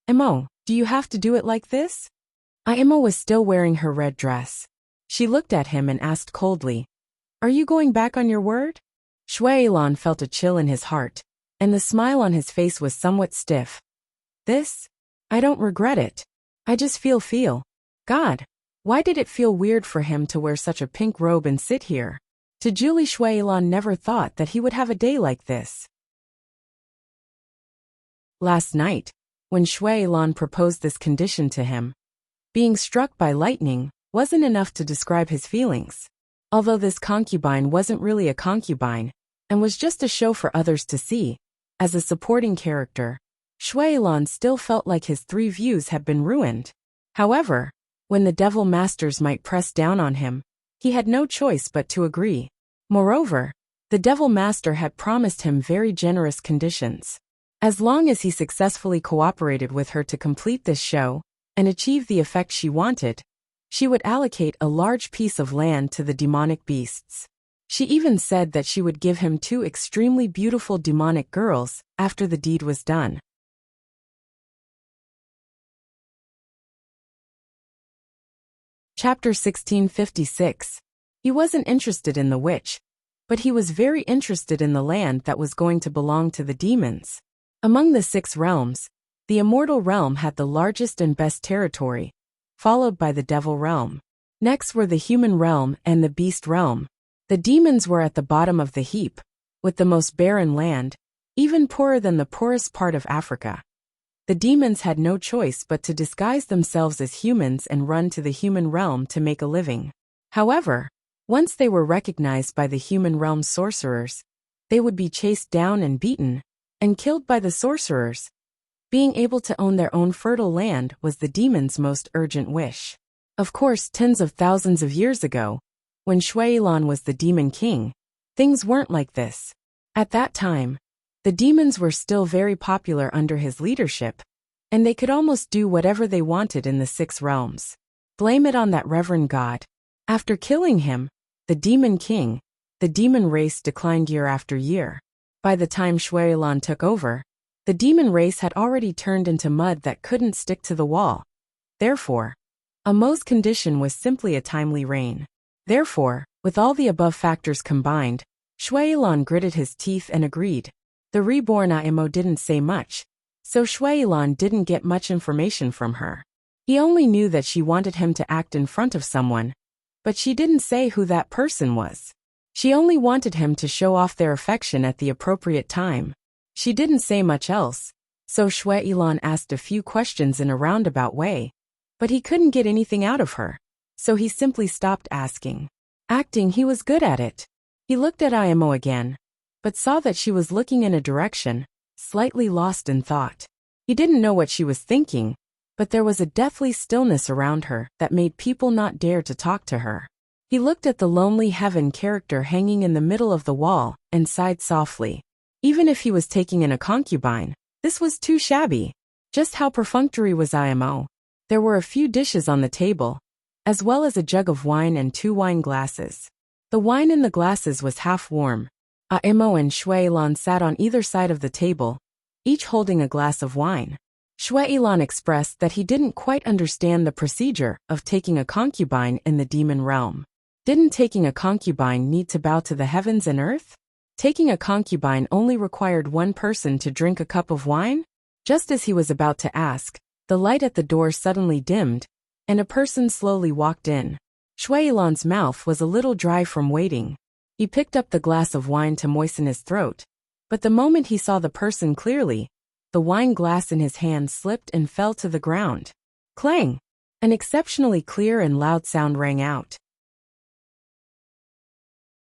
"Emo, do you have to do it like this?" Emo was still wearing her red dress. She looked at him and asked coldly, "Are you going back on your word?" Shuailan felt a chill in his heart, and the smile on his face was somewhat stiff. "This? I don't regret it. I just feel. God, why did it feel weird for him to wear such a pink robe and sit here?" To Julie, Shuailan never thought that he would have a day like this. Last night, when Shuailan proposed this condition to him, being struck by lightning wasn't enough to describe his feelings. Although this concubine wasn't really a concubine, and was just a show for others to see, as a supporting character, Shuailan still felt like his 3 views had been ruined. However, when the Devil Masters might press down on him, he had no choice but to agree. Moreover, the Devil Master had promised him very generous conditions. As long as he successfully cooperated with her to complete this show and achieve the effect she wanted, she would allocate a large piece of land to the demonic beasts. She even said that she would give him 2 extremely beautiful demonic girls after the deed was done. Chapter 1656. He wasn't interested in the witch, but he was very interested in the land that was going to belong to the demons. Among the 6 realms, the immortal realm had the largest and best territory, followed by the devil realm. Next were the human realm and the beast realm. The demons were at the bottom of the heap, with the most barren land, even poorer than the poorest part of Africa. The demons had no choice but to disguise themselves as humans and run to the human realm to make a living. However, once they were recognized by the human realm sorcerers, they would be chased down and beaten, and killed by the sorcerers. Being able to own their own fertile land was the demons' most urgent wish. Of course, tens of thousands of years ago, when Shuailan was the demon king, things weren't like this. At that time, the demons were still very popular under his leadership, and they could almost do whatever they wanted in the 6 realms. Blame it on that reverend god. After killing him, the demon king, the demon race declined year after year. By the time Shuailan took over, the demon race had already turned into mud that couldn't stick to the wall. Therefore, Amo's condition was simply a timely reign. Therefore, with all the above factors combined, Shuailan gritted his teeth and agreed. The reborn Amo didn't say much, so Shuailan didn't get much information from her. He only knew that she wanted him to act in front of someone, but she didn't say who that person was. She only wanted him to show off their affection at the appropriate time. She didn't say much else, so Shuailan asked a few questions in a roundabout way, but he couldn't get anything out of her, so he simply stopped asking. Acting, he was good at it. He looked at Imo again, but saw that she was looking in a direction, slightly lost in thought. He didn't know what she was thinking, but there was a deathly stillness around her that made people not dare to talk to her. He looked at the lonely heaven character hanging in the middle of the wall and sighed softly. Even if he was taking in a concubine, this was too shabby. Just how perfunctory was Imo? There were a few dishes on the table, as well as a jug of wine and 2 wine glasses. The wine in the glasses was half warm. Imo and Shuailan sat on either side of the table, each holding a glass of wine. Shuailan expressed that he didn't quite understand the procedure of taking a concubine in the demon realm. Didn't taking a concubine need to bow to the heavens and earth? Taking a concubine only required one person to drink a cup of wine? Just as he was about to ask, the light at the door suddenly dimmed, and a person slowly walked in. Shuailan's mouth was a little dry from waiting. He picked up the glass of wine to moisten his throat, but the moment he saw the person clearly, the wine glass in his hand slipped and fell to the ground. Clang! An exceptionally clear and loud sound rang out.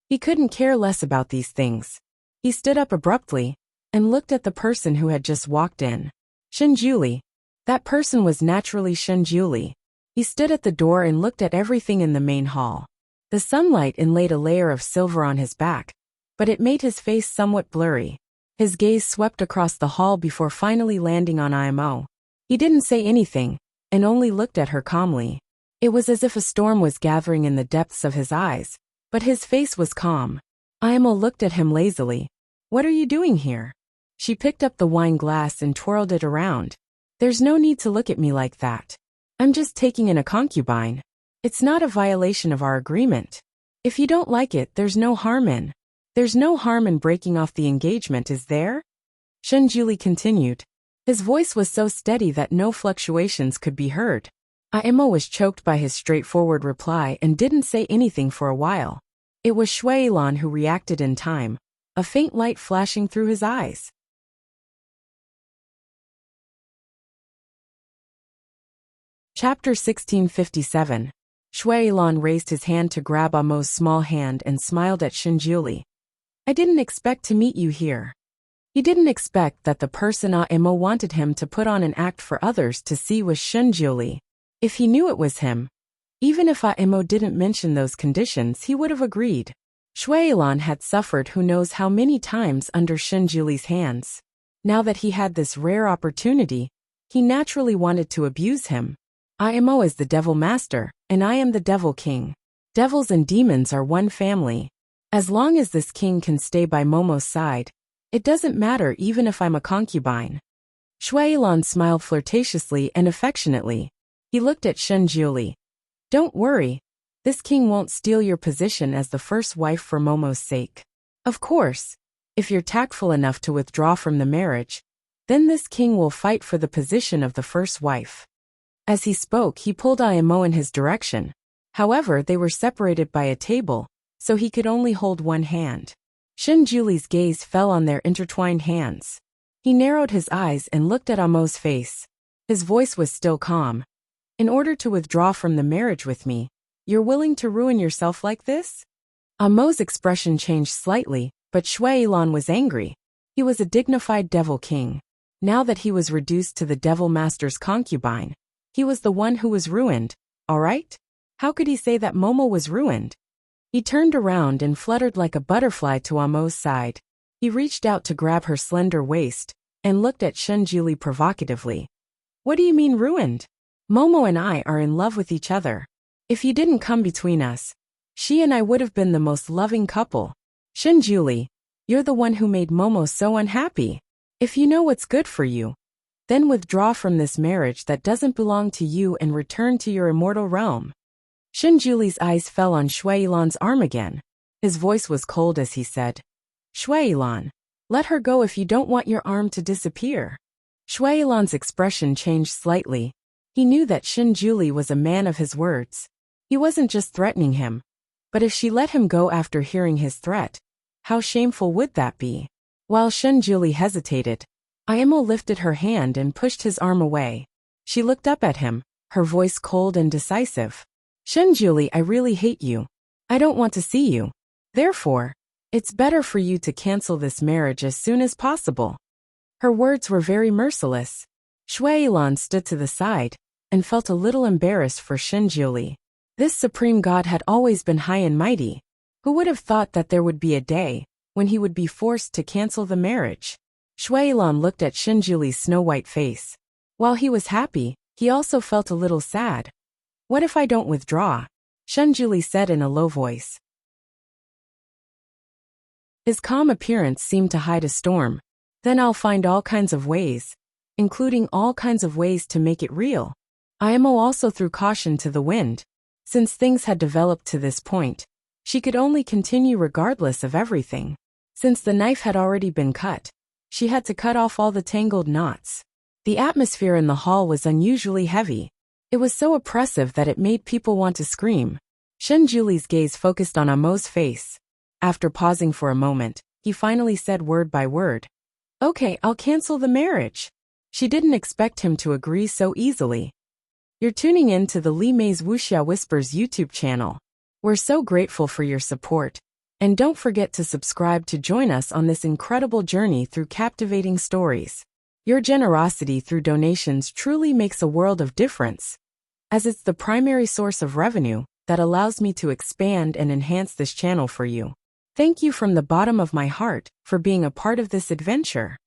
He couldn't care less about these things. He stood up abruptly and looked at the person who had just walked in. Shinjuli. That person was naturally Shinjuli. He stood at the door and looked at everything in the main hall. The sunlight inlaid a layer of silver on his back, but it made his face somewhat blurry. His gaze swept across the hall before finally landing on Imo. He didn't say anything, and only looked at her calmly. It was as if a storm was gathering in the depths of his eyes, but his face was calm. Imo looked at him lazily. What are you doing here? She picked up the wine glass and twirled it around. There's no need to look at me like that. I'm just taking in a concubine. It's not a violation of our agreement. If you don't like it, there's no harm in breaking off the engagement, is there? Shinjuli continued. His voice was so steady that no fluctuations could be heard. Imo was choked by his straightforward reply and didn't say anything for a while. It was Shuailan who reacted in time, a faint light flashing through his eyes. Chapter 1657. Shuailan raised his hand to grab Amo's small hand and smiled at Shinjuli. I didn't expect to meet you here. He didn't expect that the person Imo wanted him to put on an act for others to see was Shinjuli. If he knew it was him, even if Imo didn't mention those conditions, he would have agreed. Shuailan had suffered who knows how many times under Shinjuli's hands. Now that he had this rare opportunity, he naturally wanted to abuse him. Imo is the devil master, and I am the devil king. Devils and demons are one family. As long as this king can stay by Momo's side, it doesn't matter even if I'm a concubine. Shuailan smiled flirtatiously and affectionately. He looked at Shinjuli. Don't worry, this king won't steal your position as the first wife for Momo's sake. Of course, if you're tactful enough to withdraw from the marriage, then this king will fight for the position of the first wife. As he spoke, he pulled Imo in his direction. However, they were separated by a table, so he could only hold one hand. Shinjuli's gaze fell on their intertwined hands. He narrowed his eyes and looked at Amo's face. His voice was still calm. In order to withdraw from the marriage with me, you're willing to ruin yourself like this? Amo's expression changed slightly, but Shuailan was angry. He was a dignified devil king. Now that he was reduced to the devil master's concubine, he was the one who was ruined, all right? How could he say that Momo was ruined? He turned around and fluttered like a butterfly to Amo's side. He reached out to grab her slender waist and looked at Shinjuli provocatively. What do you mean ruined? Momo and I are in love with each other. If you didn't come between us, she and I would have been the most loving couple. Shinjuli, you're the one who made Momo so unhappy. If you know what's good for you, then withdraw from this marriage that doesn't belong to you and return to your immortal realm. Shinjuli's eyes fell on Shuailan's arm again. His voice was cold as he said, Shuailan, let her go if you don't want your arm to disappear. Shuailan's expression changed slightly. He knew that Shinjuli was a man of his words. He wasn't just threatening him, but if she let him go after hearing his threat, how shameful would that be? While Shinjuli hesitated, Ayamo lifted her hand and pushed his arm away. She looked up at him, her voice cold and decisive. Shinjuli, I really hate you. I don't want to see you. Therefore, it's better for you to cancel this marriage as soon as possible. Her words were very merciless. Shuailan stood to the side and felt a little embarrassed for Shinjuli. This supreme god had always been high and mighty. Who would have thought that there would be a day when he would be forced to cancel the marriage? Shuailan looked at Shinjuli's snow-white face. While he was happy, he also felt a little sad. What if I don't withdraw? Shinjuli said in a low voice. His calm appearance seemed to hide a storm. Then I'll find all kinds of ways, including all kinds of ways to make it real. Ayamo also threw caution to the wind. Since things had developed to this point, she could only continue regardless of everything. Since the knife had already been cut, she had to cut off all the tangled knots. The atmosphere in the hall was unusually heavy. It was so oppressive that it made people want to scream. Shinjuli's gaze focused on Amo's face. After pausing for a moment, he finally said word by word, Okay, I'll cancel the marriage. She didn't expect him to agree so easily. You're tuning in to the Li Mei's Wuxia Whispers YouTube channel. We're so grateful for your support. And don't forget to subscribe to join us on this incredible journey through captivating stories. Your generosity through donations truly makes a world of difference, as it's the primary source of revenue that allows me to expand and enhance this channel for you. Thank you from the bottom of my heart for being a part of this adventure.